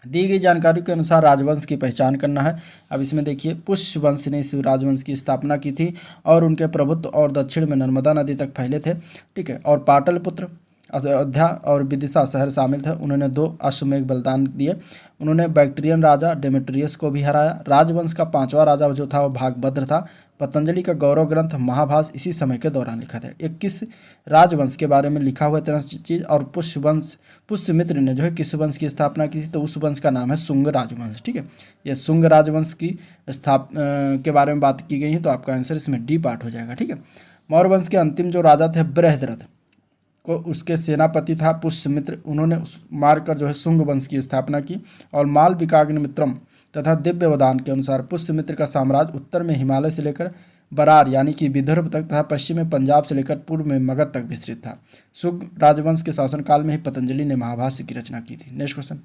A: दी गई जानकारी के अनुसार राजवंश की पहचान करना है। अब इसमें देखिए, पुष्य वंश ने इस राजवंश की स्थापना की थी और उनके प्रभुत्व और दक्षिण में नर्मदा नदी तक फैले थे। ठीक है, और पाटलिपुत्र, अयोध्या और विदिशा शहर शामिल थे। उन्होंने 2 अश्वमेध बलिदान दिए। उन्होंने बैक्ट्रियन राजा डेमेट्रियस को भी हराया। राजवंश का 5वां राजा जो था वो भागभद्र था। पतंजलि का गौरव ग्रंथ महाभाष्य इसी समय के दौरान लिखा था। 21 राजवंश के बारे में लिखा हुआ इतना चीज़। और पुष्यमित्र ने जो है किस वंश की स्थापना की थी? तो उस वंश का नाम है शुंग राजवंश। ठीक है, ये शुंग राजवंश की के बारे में बात की गई है, तो आपका आंसर इसमें डी पार्ट हो जाएगा। ठीक है, मौर्य वंश के अंतिम जो राजा थे बृहद्रथ को उसके सेनापति था पुष्यमित्र। उन्होंने मारकर जो है शुंग वंश की स्थापना की। और मालविकाग्निमित्रम तथा दिव्यवदान के अनुसार पुष्यमित्र का साम्राज्य उत्तर में हिमालय से लेकर बरार यानी कि विदर्भ तक तथा पश्चिम में पंजाब से लेकर पूर्व में मगध तक विस्तृत था। शुंग राजवंश के शासनकाल में ही पतंजलि ने महाभाष्य की रचना की थी। नेक्स्ट क्वेश्चन,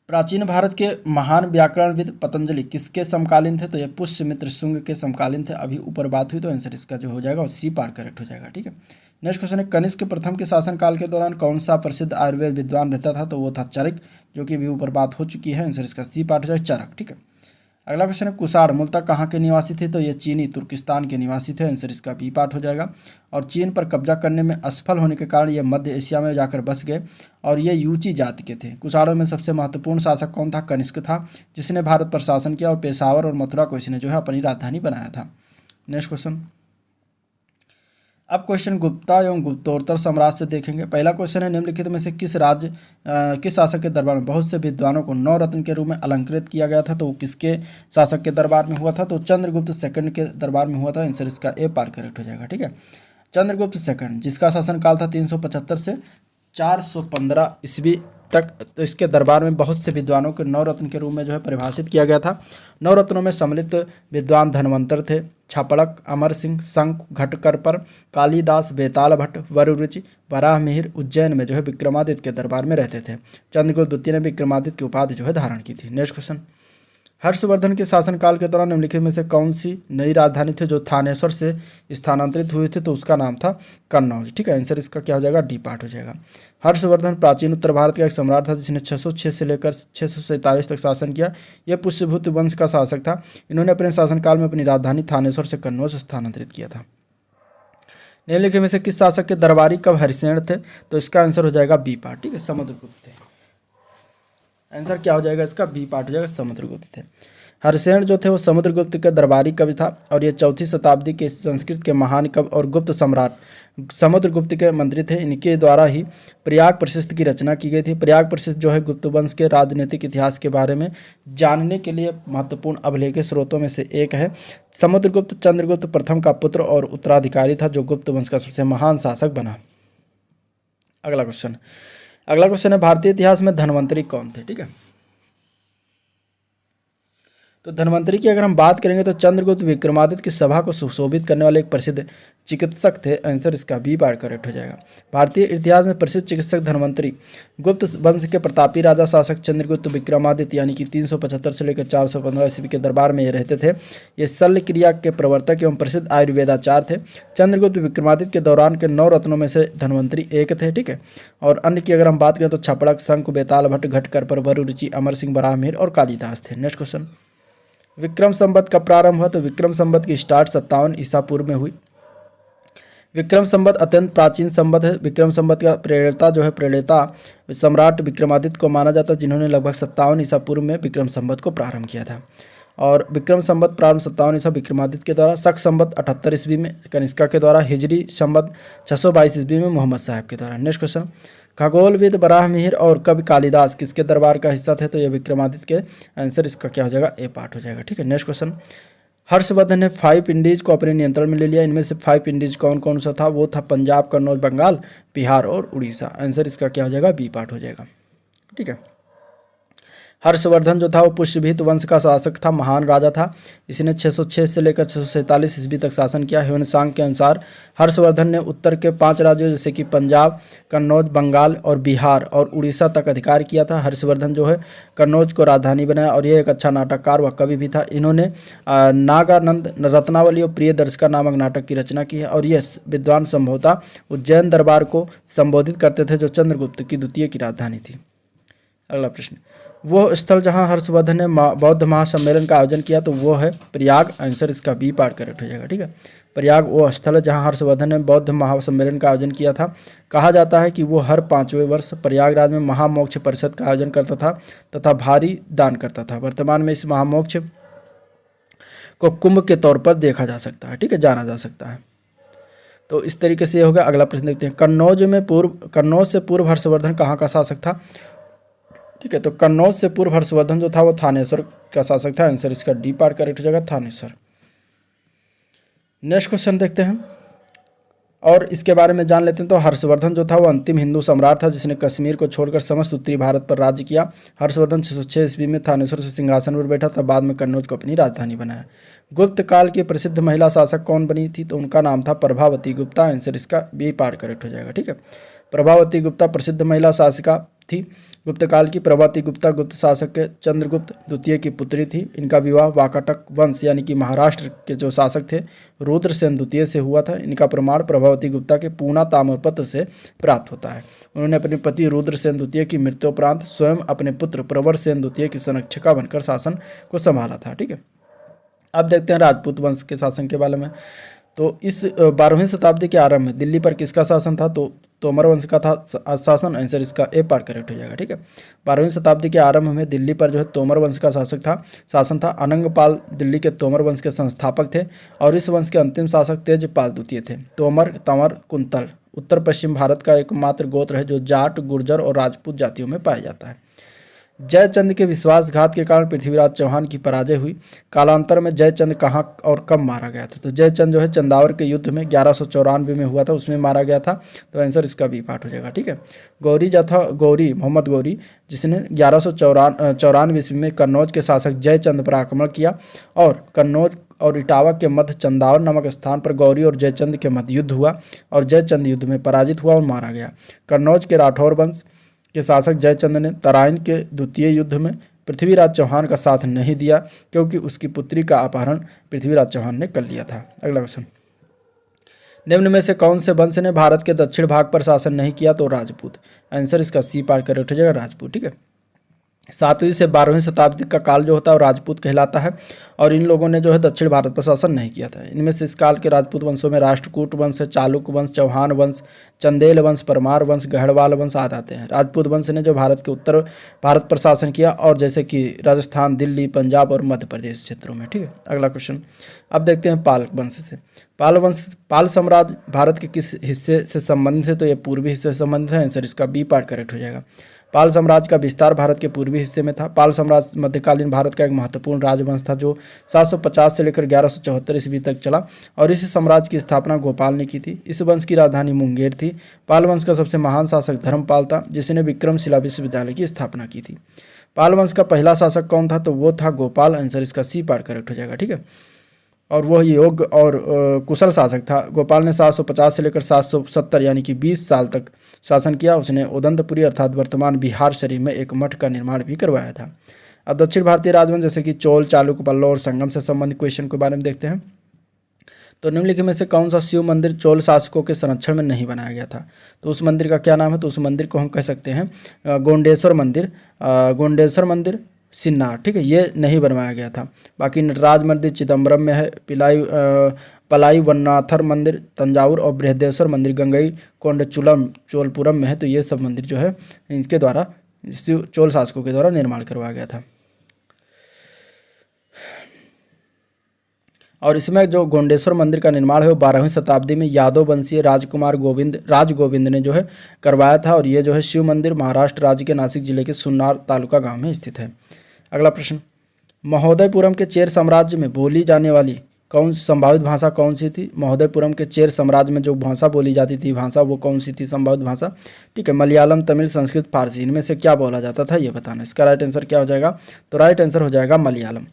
A: प्राचीन भारत के महान व्याकरणविद पतंजलि किसके समकालीन थे? तो ये पुष्यमित्र शुंग के समकालीन थे। अभी ऊपर बात हुई तो आंसर इसका जो हो जाएगा वो सी पार्ट करेक्ट हो जाएगा। ठीक है, नेक्स्ट क्वेश्चन है, कनिष्क प्रथम के शासनकाल के दौरान कौन सा प्रसिद्ध आयुर्वेद विद्वान रहता था? तो वो था चरक, जो कि अभी ऊपर बात हो चुकी है। आंसर इसका सी पार्ट हो जाएगा, चरक। ठीक है, अगला क्वेश्चन है, कुषाण मूलतः कहाँ के निवासी थे? तो ये चीनी तुर्किस्तान के निवासी थे। आंसर इसका बी पार्ट हो जाएगा। और चीन पर कब्जा करने में असफल होने के कारण ये मध्य एशिया में जाकर बस गए और ये यूची जाति के थे। कुषाणों में सबसे महत्वपूर्ण शासक कौन था? कनिष्क था, जिसने भारत पर शासन किया और पेशावर और मथुरा को इसने जो है अपनी राजधानी बनाया था। नेक्स्ट क्वेश्चन, अब क्वेश्चन गुप्ता एवं गुप्तोत्तर साम्राज्य से देखेंगे। पहला क्वेश्चन है, निम्नलिखित में से किस शासक के दरबार में बहुत से विद्वानों को 9 रत्न के रूप में अलंकृत किया गया था? तो वो किसके शासक के दरबार में हुआ था? तो चंद्रगुप्त सेकंड के दरबार में हुआ था। आंसर इसका ए पार्ट करेक्ट हो जाएगा। ठीक है, चंद्रगुप्त सेकंड जिसका शासनकाल था 375 से 415 ईस्वी तक। तो इसके दरबार में बहुत से विद्वानों को 9 रत्न के रूप में जो है परिभाषित किया गया था। 9 रत्नों में सम्मिलित विद्वान धनवंतर थे, छापड़क, अमर सिंह, शंक, घटकरपर, कालिदास, बेताल भट्ट, वरुरुचि, वराहमिहिर उज्जैन में जो है विक्रमादित्य के दरबार में रहते थे। चंद्रगुप्त द्वितीय ने विक्रमादित्य की उपाधि जो है धारण की थी। नेक्स्ट क्वेश्चन, हर्षवर्धन के शासनकाल के दौरान निम्नलिखित में से कौन सी नई राजधानी थी जो थानेश्वर से स्थानांतरित हुई थी? तो उसका नाम था कन्नौज। ठीक है, आंसर इसका क्या हो जाएगा? डी पार्ट हो जाएगा। हर्षवर्धन प्राचीन उत्तर भारत का एक सम्राट था जिसने 606 से लेकर 647 तक शासन किया। यह पुष्यभूत वंश का शासक था। इन्होंने अपने शासनकाल में अपनी राजधानी थानेश्वर से कन्नौज स्थानांतरित किया था। निम्नलिखित में से किस शासक के दरबारी कब हरिसेन थे? तो इसका आंसर हो जाएगा बी पार्ट। ठीक है, समुद्रगुप्त थे। आंसर क्या हो जाएगा इसका? बी पार्ट हो जाएगा, समुद्रगुप्त थे। हरिसेन जो थे वो समुद्रगुप्त के दरबारी कवि था और ये 4वीं शताब्दी के संस्कृत के महान कवि और गुप्त सम्राट समुद्रगुप्त के मंत्री थे। इनके द्वारा ही प्रयाग प्रशिस्त की रचना की गई थी। प्रयाग प्रशिस्त जो है गुप्त वंश के राजनीतिक इतिहास के बारे में जानने के लिए महत्वपूर्ण अभिलेख स्रोतों में से एक है। समुद्रगुप्त चंद्रगुप्त प्रथम का पुत्र और उत्तराधिकारी था जो गुप्त वंश का सबसे महान शासक बना। अगला क्वेश्चन है, भारतीय इतिहास में धन्वंतरी कौन थे? ठीक है, तो धन्वंतरी की अगर हम बात करेंगे तो चंद्रगुप्त विक्रमादित्य की सभा को सुशोभित करने वाले एक प्रसिद्ध चिकित्सक थे। आंसर इसका बी पार्ट करेक्ट हो जाएगा। भारतीय इतिहास में प्रसिद्ध चिकित्सक धन्वंतरी गुप्त वंश के प्रतापी राजा शासक चंद्रगुप्त विक्रमादित्य यानी कि 375 से लेकर 415 ईस्वी के दरबार में ये रहते थे। ये शल्य क्रिया के प्रवर्तक एवं प्रसिद्ध आयुर्वेदाचार्य थे। चंद्रगुप्त विक्रमादित्य के दौरान के 9 रत्नों में से धन्वंतरी एक थे। ठीक है, और अन्य की अगर हम बात करें तो छपड़क, शंक, बेताल भट्ट, घटकरपर, वरुरुचि, अमर सिंह, वराहमिहिर और कालिदास थे। नेक्स्ट क्वेश्चन, विक्रम संवत का प्रारंभ हुआ? तो विक्रम संवत की स्टार्ट 57 ईसा पूर्व में हुई। विक्रम संवत अत्यंत प्राचीन संवत है। विक्रम संवत का प्रणेता सम्राट विक्रमादित्य को माना जाता है, जिन्होंने लगभग 57 ईसा पूर्व में विक्रम संवत को प्रारंभ किया था। और विक्रम संवत प्रारंभ 57 ईसा विक्रमादित्य के द्वारा, शक संवत 78 ईस्वी में कनिष्का के द्वारा, हिजरी संवत 622 ईस्वी में मोहम्मद साहब के द्वारा। नेक्स्ट क्वेश्चन, खगोलविद बराह मिहिर और कवि कालिदास किसके दरबार का हिस्सा थे? तो ये विक्रमादित्य के। आंसर इसका क्या हो जाएगा? ए पार्ट हो जाएगा। ठीक है, नेक्स्ट क्वेश्चन, हर्षवर्धन ने 5 इंडीज को अपने नियंत्रण में ले लिया। इनमें से 5 इंडीज कौन कौन सा था? वो था पंजाब, कन्नौज, बंगाल, बिहार और उड़ीसा। आंसर इसका क्या हो जाएगा? बी पार्ट हो जाएगा। ठीक है, हर्षवर्धन जो था वो पुष्यभीत वंश का शासक था, महान राजा था। इसने 606 से लेकर 647 ईस्वी तक शासन किया। ह्वेनसांग के अनुसार हर्षवर्धन ने उत्तर के 5 राज्यों जैसे कि पंजाब, कन्नौज, बंगाल और बिहार और उड़ीसा तक अधिकार किया था। हर्षवर्धन जो है कन्नौज को राजधानी बनाया और ये एक अच्छा नाटककार व कवि भी था। इन्होंने नागानंद, रत्नावली और प्रियदर्शिका नामक नाटक की रचना की है और ये विद्वान संभवतः उज्जैन दरबार को संबोधित करते थे, जो चंद्रगुप्त की द्वितीय की राजधानी थी। अगला प्रश्न, वो स्थल जहां हर्षवर्धन ने बौद्ध महासम्मेलन का आयोजन किया तो वो है प्रयाग। आंसर इसका बी पार्ट करेक्ट हो जाएगा। ठीक है, प्रयाग वो स्थल है जहां हर्षवर्धन ने बौद्ध महासम्मेलन का आयोजन किया था। कहा जाता है कि वो हर 5वें वर्ष प्रयागराज में महामोक्ष परिषद का आयोजन करता था तथा भारी दान करता था। वर्तमान में इस महामोक्ष को कुंभ के तौर पर देखा जा सकता है। ठीक है, जाना जा सकता है। तो इस तरीके से होगा। अगला प्रश्न देखते हैं, कन्नौज से पूर्व हर्षवर्धन कहाँ का शासक था? ठीक है, तो कन्नौज से पूर्व हर्षवर्धन जो था वो थानेश्वर का शासक था। आंसर इसका डी पार्ट करेक्ट हो जाएगा, थानेश्वर। नेक्स्ट क्वेश्चन देखते हैं और इसके बारे में जान लेते हैं। तो हर्षवर्धन जो था वो अंतिम हिंदू सम्राट था जिसने कश्मीर को छोड़कर समस्त उत्तरी भारत पर राज्य किया। हर्षवर्धन 606 ईस्वी में थानेश्वर से सिंहासन पर बैठा था, बाद में कन्नौज को अपनी राजधानी बनाया। गुप्त काल की प्रसिद्ध महिला शासक कौन बनी थी? तो उनका नाम था प्रभावती गुप्ता। आंसर इसका बी पार्ट करेक्ट हो जाएगा। ठीक है, प्रभावती गुप्ता प्रसिद्ध महिला शासिका थी। गुप्त काल की प्रभावती गुप्ता गुप्त शासक के चंद्रगुप्त द्वितीय की पुत्री थी। इनका विवाह वाकाटक वंश यानी कि महाराष्ट्र के जो शासक थे रुद्रसेन द्वितीय से हुआ था। इनका प्रमाण प्रभावती गुप्ता के पूना ताम्रपत्र से प्राप्त होता है। उन्होंने अपने पति रुद्रसेन द्वितीय की मृत्युपरांत स्वयं अपने पुत्र प्रवरसेन द्वितीय की संरक्षिका बनकर शासन को संभाला था। ठीक है, अब देखते हैं राजपूत वंश के शासन के बारे में। तो इस 12वीं शताब्दी के आरंभ में दिल्ली पर किसका शासन था? तो तोमर वंश का था शासन। आंसर इसका ए पार्ट करेक्ट हो जाएगा। ठीक है, 12वीं शताब्दी के आरंभ में दिल्ली पर जो है तोमर वंश का शासन था। अनंगपाल दिल्ली के तोमर वंश के संस्थापक थे और इस वंश के अंतिम शासक तेजपाल द्वितीय थे। तोमर, तंवर, कुंतल उत्तर पश्चिम भारत का एकमात्र गोत्र है जो जाट, गुर्जर और राजपूत जातियों में पाया जाता है। जयचंद के विश्वासघात के कारण पृथ्वीराज चौहान की पराजय हुई। कालांतर में जयचंद कहाँ और कब मारा गया था? तो जयचंद जो है चंदावर के युद्ध में 1194 में हुआ था, उसमें मारा गया था। तो आंसर इसका बी पार्ट हो जाएगा। ठीक है, गौरी मोहम्मद गौरी जिसने 1194 ईस्वी में कन्नौज के शासक जयचंद पर आक्रमण किया और कन्नौज और इटावा के मध्य चंदावर नामक स्थान पर गौरी और जयचंद के मध्य युद्ध हुआ और जयचंद युद्ध में पराजित हुआ और मारा गया। कन्नौज के राठौर वंश के शासक जयचंद ने तराइन के द्वितीय युद्ध में पृथ्वीराज चौहान का साथ नहीं दिया क्योंकि उसकी पुत्री का अपहरण पृथ्वीराज चौहान ने कर लिया था। अगला क्वेश्चन, निम्न में से कौन से वंश ने भारत के दक्षिण भाग पर शासन नहीं किया? तो राजपूत। आंसर इसका सी पार्ट करेक्ट हो जाएगा, राजपूत। ठीक है, 7वीं से 12वीं शताब्दी का काल जो होता है वो राजपूत कहलाता है और इन लोगों ने जो है दक्षिण भारत पर शासन नहीं किया था। इनमें से इस काल के राजपूत वंशों में राष्ट्रकूट वंश, चालुक्य वंश, चौहान वंश, चंदेल वंश, परमार वंश, गढ़वाल वंश आदि आते हैं। राजपूत वंश ने जो भारत के उत्तर भारत पर शासन किया और जैसे कि राजस्थान, दिल्ली, पंजाब और मध्य प्रदेश क्षेत्रों में। ठीक है, अगला क्वेश्चन अब देखते हैं पाल वंश से। पाल साम्राज्य भारत के किस हिस्से से संबंधित है? तो ये पूर्वी हिस्से से संबंधित है। आंसर इसका बी पार्ट करेक्ट हो जाएगा। पाल साम्राज्य का विस्तार भारत के पूर्वी हिस्से में था। पाल साम्राज्य मध्यकालीन भारत का एक महत्वपूर्ण राजवंश था जो 750 से लेकर 1174 ईस्वी तक चला और इस साम्राज्य की स्थापना गोपाल ने की थी। इस वंश की राजधानी मुंगेर थी। पाल वंश का सबसे महान शासक धर्मपाल था जिसने विक्रमशिला विश्वविद्यालय की स्थापना की थी। पाल वंश का पहला शासक कौन था? तो वो था गोपाल। आंसर इसका सी पार्ट करेक्ट हो जाएगा। ठीक है, और वह योग्य और कुशल शासक था। गोपाल ने 750 से लेकर 770 यानी कि 20 साल तक शासन किया। उसने उदंतपुरी अर्थात वर्तमान बिहार शरीफ में एक मठ का निर्माण भी करवाया था। अब दक्षिण भारतीय राजवंश जैसे कि चोल, चालुक्य, पल्लव और संगम से संबंधित क्वेश्चन के बारे में देखते हैं। तो निम्नलिखित में से कौन सा शिव मंदिर चोल शासकों के संरक्षण में नहीं बनाया गया था? तो उस मंदिर का क्या नाम है? तो उस मंदिर को हम कह सकते हैं गोंडेश्वर मंदिर सिन्नार। ठीक है, ये नहीं बनवाया गया था। बाकी नटराज मंदिर चिदम्बरम में है, पलाई वन्नाथर मंदिर तंजावुर और बृहदेश्वर मंदिर गंगई कोंडचुलम चोलपुरम में है। तो ये सब मंदिर जो है इनके द्वारा चोल शासकों के द्वारा निर्माण करवाया गया था। और इसमें जो गोंडेश्वर मंदिर का निर्माण है वो 12वीं शताब्दी में यादव वंशीय राजकुमार राजगोविंद ने जो है करवाया था। और ये जो है शिव मंदिर महाराष्ट्र राज्य के नासिक जिले के सुन्नार तालुका गांव में स्थित है। अगला प्रश्न, महोदयपुरम के चेर साम्राज्य में बोली जाने वाली संभावित भाषा कौन सी थी? महोदयपुरम के चेर साम्राज्य में जो भाषा बोली जाती थी भाषा वो कौन सी थी संभावित भाषा? ठीक है, मलयालम, तमिल, संस्कृत, फारसी, इनमें से क्या बोला जाता था ये बताना। इसका राइट आंसर क्या हो जाएगा? तो राइट आंसर हो जाएगा मलयालम।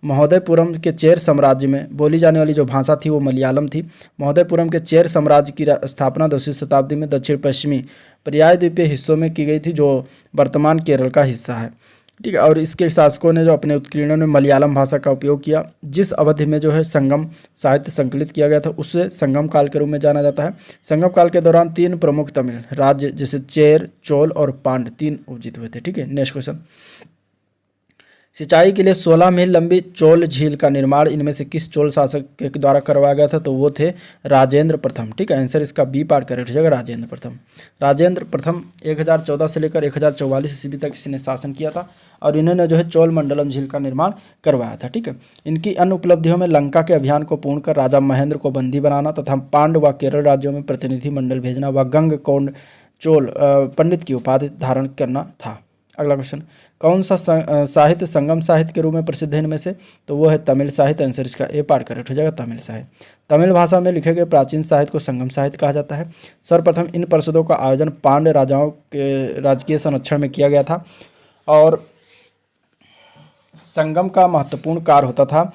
A: महोदयपुरम के चेर साम्राज्य में बोली जाने वाली जो भाषा थी वो मलयालम थी। महोदयपुरम के चेर साम्राज्य की स्थापना 10वीं शताब्दी में दक्षिण पश्चिमी पर्याय द्वीपीय हिस्सों में की गई थी जो वर्तमान केरल का हिस्सा है। ठीक है, और इसके शासकों ने जो अपने उत्कीर्णों में मलयालम भाषा का उपयोग किया। जिस अवधि में जो है संगम साहित्य संकलित किया गया था उसे संगम काल के रूप में जाना जाता है। संगम काल के दौरान 3 प्रमुख तमिल राज्य जैसे चेर, चोल और पांड 3 उपजित हुए थे। ठीक है, नेक्स्ट क्वेश्चन, सिंचाई के लिए 16 मील लंबी चोल झील का निर्माण इनमें से किस चोल शासक के द्वारा करवाया गया था? तो वो थे राजेंद्र प्रथम। ठीक है, आंसर इसका बी पार्ट करेक्ट हो जाएगा, राजेंद्र प्रथम। राजेंद्र प्रथम 1014 से लेकर 1044 ईस्वी तक इसने शासन किया था और इन्होंने जो है चोल मंडलम झील का निर्माण करवाया था। ठीक है, इनकी अन्य उपलब्धियों में लंका के अभियान को पूर्ण कर राजा महेंद्र को बंदी बनाना तथा पांड व केरल राज्यों में प्रतिनिधि मंडल भेजना व गंग कोंड चोल पंडित की उपाधि धारण करना था। अगला क्वेश्चन, कौन सा साहित्य संगम साहित्य के रूप में प्रसिद्ध है इनमें से? तो वो है तमिल साहित्य। आंसर इसका ए पार्ट करेक्ट हो जाएगा, तमिल साहित्य। तमिल भाषा में लिखे गए प्राचीन साहित्य को संगम साहित्य कहा जाता है। सर्वप्रथम इन परिषदों का आयोजन पांड्य राजाओं के राजकीय संरक्षण में किया गया था और संगम का महत्वपूर्ण कार्य होता था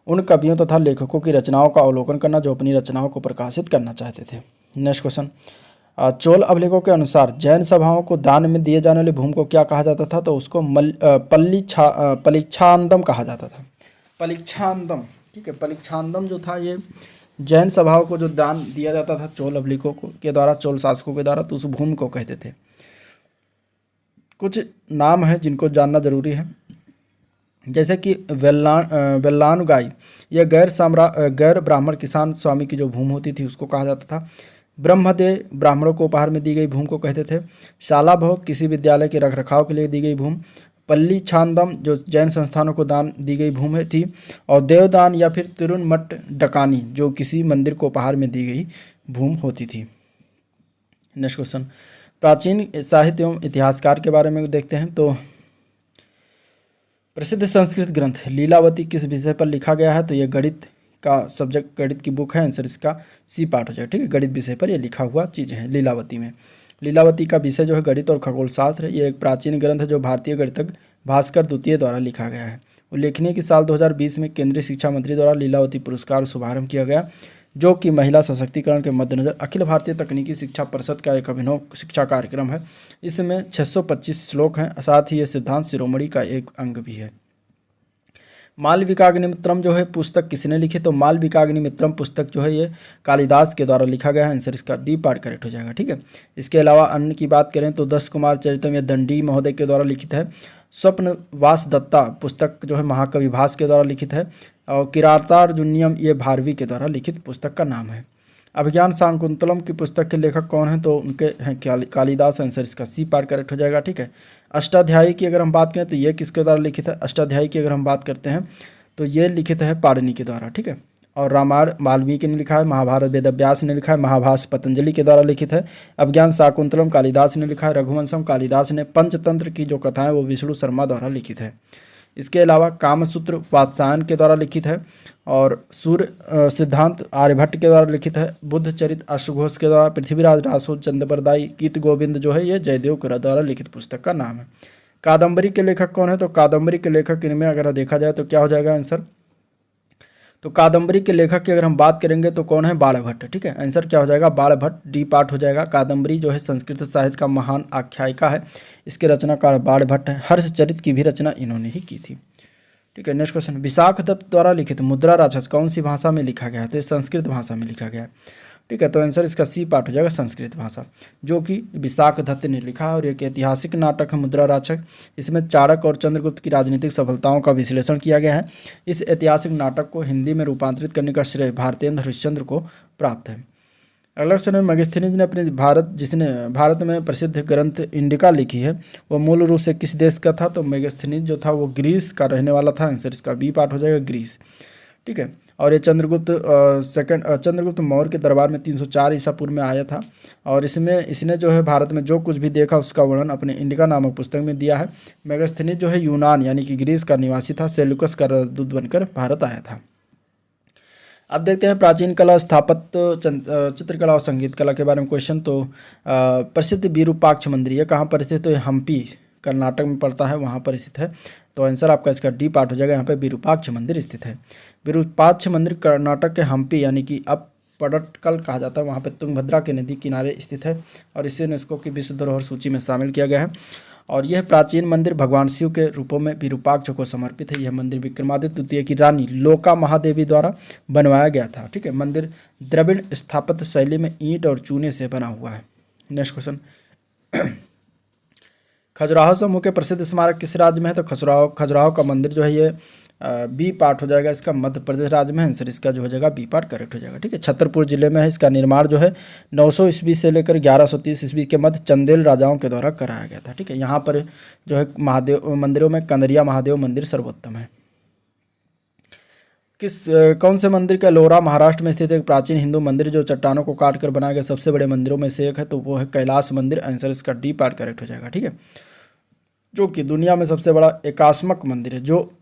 A: उन कवियों तथा लेखकों की रचनाओं का अवलोकन करना जो अपनी रचनाओं को प्रकाशित करना चाहते थे। नेक्स्ट क्वेश्चन, चोल अभिलेखों के अनुसार जैन सभाओं को दान में दिए जाने वाले भूमि को क्या कहा जाता था? तो उसको पलिच्छांदम कहा जाता था। पलिच्छांदम, ठीक है, पलिच्छांदम जो था ये जैन सभाओं को जो दान दिया जाता था चोल अभिलेखों के द्वारा, चोल शासकों के द्वारा, तो उस भूमि को कहते थे। कुछ नाम है जिनको जानना जरूरी है, जैसे कि वेल्लानुगाई, यह गैर ब्राह्मण किसान स्वामी की जो भूमि होती थी उसको कहा जाता था। ब्रह्मदेव, ब्राह्मणों को उपहार में दी गई भूमि को कहते थे। शाला भोग, किसी विद्यालय के रखरखाव के लिए दी गई भूमि। पल्ली छांदम, जो जैन संस्थानों को दान दी गई भूमि थी। और देवदान या फिर तिरुनमठ डकानी, जो किसी मंदिर को उपहार में दी गई भूमि होती थी। नेक्स्ट क्वेश्चन, प्राचीन साहित्य एवं इतिहासकार के बारे में देखते हैं। तो प्रसिद्ध संस्कृत ग्रंथ लीलावती किस विषय पर लिखा गया है? तो ये गणित का सब्जेक्ट, गणित की बुक है। आंसर इसका सी पार्ट हो जाएगा। ठीक है, गणित विषय पर ये लिखा हुआ चीज़ है लीलावती में। लीलावती का विषय जो है गणित और खगोल शास्त्र है। ये एक प्राचीन ग्रंथ है जो भारतीय गणितज्ञ भास्कर द्वितीय द्वारा लिखा गया है। उल्लेखनीय कि साल 2020 में केंद्रीय शिक्षा मंत्री द्वारा लीलावती पुरस्कार शुभारंभ किया गया, जो कि महिला सशक्तिकरण के मद्देनजर अखिल भारतीय तकनीकी शिक्षा परिषद का एक अभिनव शिक्षा कार्यक्रम है। इसमें 625 श्लोक हैं, साथ ही ये सिद्धांत शिरोमणि का एक अंग भी है। मालविकाग्निमित्रम जो है पुस्तक किसने लिखी? तो मालविकाग्निमित्रम पुस्तक जो है ये कालिदास के द्वारा लिखा गया है। आंसर इसका डी पार्ट करेक्ट हो जाएगा। ठीक है, इसके अलावा अन्य की बात करें तो 10 कुमार चरितम, यह दंडी महोदय के द्वारा लिखित है। स्वप्नवास दत्ता पुस्तक जो है महाकवि भास के द्वारा लिखित है। और किरातार्जुनीयम ये भारवी के द्वारा लिखित पुस्तक का नाम है। अभिज्ञान शाकुंतलम की पुस्तक के लेखक कौन हैं? तो उनके हैं कालिदास। आंसर इसका सी पार्ट करेक्ट हो जाएगा। ठीक है, अष्टाध्यायी की अगर हम बात करें तो ये किसके द्वारा लिखित है? अष्टाध्यायी की अगर हम बात करते हैं तो ये लिखित है पाणिनि के द्वारा। ठीक है, और रामायण वाल्मीकि ने लिखा है, महाभारत वेदव्यास ने लिखा है, महाभाष्य पतंजलि के द्वारा लिखित है, अभिज्ञान शाकुंतलम कालिदास ने लिखा है, रघुवंशम कालिदास ने, पंचतंत्र की जो कथाएं वो विष्णु शर्मा द्वारा लिखित है। इसके अलावा कामसूत्र वात्सायन के द्वारा लिखित है और सूर्य सिद्धांत आर्यभट्ट के द्वारा लिखित है। बुद्ध चरित अश्वघोष के द्वारा, पृथ्वीराज रासो चंद्रबरदाई गीत गोविंद जो है ये जयदेव के द्वारा लिखित पुस्तक का नाम है। कादम्बरी के लेखक कौन है? तो कादम्बरी के लेखक इनमें अगर देखा जाए तो क्या हो जाएगा आंसर? तो कादम्बरी के लेखक की अगर हम बात करेंगे तो कौन है? बाणभट्ट। ठीक है, आंसर क्या हो जाएगा? बाणभट्ट, डी पार्ट हो जाएगा। कादम्बरी जो है संस्कृत साहित्य का महान आख्यायिका है। इसके रचनाकार बाणभट्ट है। हर्षचरित की भी रचना इन्होंने ही की थी। ठीक है, नेक्स्ट क्वेश्चन, विशाख दत्त द्वारा लिखित मुद्रा राक्षस कौन सी भाषा में लिखा गया है? तो ये संस्कृत भाषा में लिखा गया है। ठीक है, तो आंसर इसका सी पार्ट हो जाएगा संस्कृत भाषा, जो कि विशाख दत्त ने लिखा है। और एक ऐतिहासिक नाटक है मुद्रा राक्षस, इसमें चाणक्य और चंद्रगुप्त की राजनीतिक सफलताओं का विश्लेषण किया गया है। इस ऐतिहासिक नाटक को हिंदी में रूपांतरित करने का श्रेय भारतेंद्र हरिश्चंद्र को प्राप्त है। अगला क्वेश्चन है, मेगास्थनीज ने अपने जिसने भारत में प्रसिद्ध ग्रंथ इंडिका लिखी है, वो मूल रूप से किस देश का था? तो मेगास्थनीज जो था वो ग्रीस का रहने वाला था। आंसर इसका बी पार्ट हो जाएगा ग्रीस। ठीक है, और ये चंद्रगुप्त मौर्य के दरबार में 304 ईसा पूर्व में आया था। और इसने जो है भारत में जो कुछ भी देखा उसका वर्णन अपने इंडिका नामक पुस्तक में दिया है। मेगास्थनीज जो है यूनान यानी कि ग्रीस का निवासी था। सेल्यूकस का राजदूत बनकर भारत आया था। अब देखते हैं प्राचीन कला, स्थापत्य, चित्रकला और संगीत कला के बारे में क्वेश्चन। तो प्रसिद्ध विरूपाक्ष मंदिर ये कहाँ पर स्थित है? तो हम्पी कर्नाटक में पड़ता है, वहाँ पर स्थित है। तो आंसर आपका इसका डी पार्ट हो जाएगा, यहाँ पे विरूपाक्ष मंदिर स्थित है। विरूपाक्ष मंदिर कर्नाटक के हम्पी यानी कि अब पडक्कल कहा जाता है, वहाँ पे तुंगभद्रा के नदी किनारे स्थित है और इसे यूनेस्को की विश्व धरोहर सूची में शामिल किया गया है। और यह प्राचीन मंदिर भगवान शिव के रूपों में विरूपाक्ष को समर्पित है। यह मंदिर विक्रमादित्य द्वितीय की रानी लोका महादेवी द्वारा बनवाया गया था। ठीक है, मंदिर द्रविड़ स्थापत्य शैली में ईंट और चूने से बना हुआ है। नेक्स्ट क्वेश्चन, खजुराहो समूह के प्रसिद्ध स्मारक किस राज्य में है? तो खजुराहो का मंदिर जो है ये बी पार्ट हो जाएगा इसका, मध्य प्रदेश राज्य में। आंसर इसका जो हो जाएगा बी पार्ट करेक्ट हो जाएगा। ठीक है, छतरपुर जिले में है। इसका निर्माण जो है 900 ईस्वी से लेकर 1130 ईस्वी के मध्य चंदेल राजाओं के द्वारा कराया गया था। ठीक है, यहाँ पर जो है महादेव मंदिरों में कंदरिया महादेव मंदिर सर्वोत्तम है। कौन से मंदिर का एलोरा महाराष्ट्र में स्थित एक प्राचीन हिंदू मंदिर जो चट्टानों को काट कर बनाए गए सबसे बड़े मंदिरों में से एक है? तो वो है कैलाश मंदिर। आंसर इसका डी पार्ट करेक्ट हो जाएगा। ठीक है, जो कि दुनिया में सबसे बड़ा एकास्मक मंदिर है, जो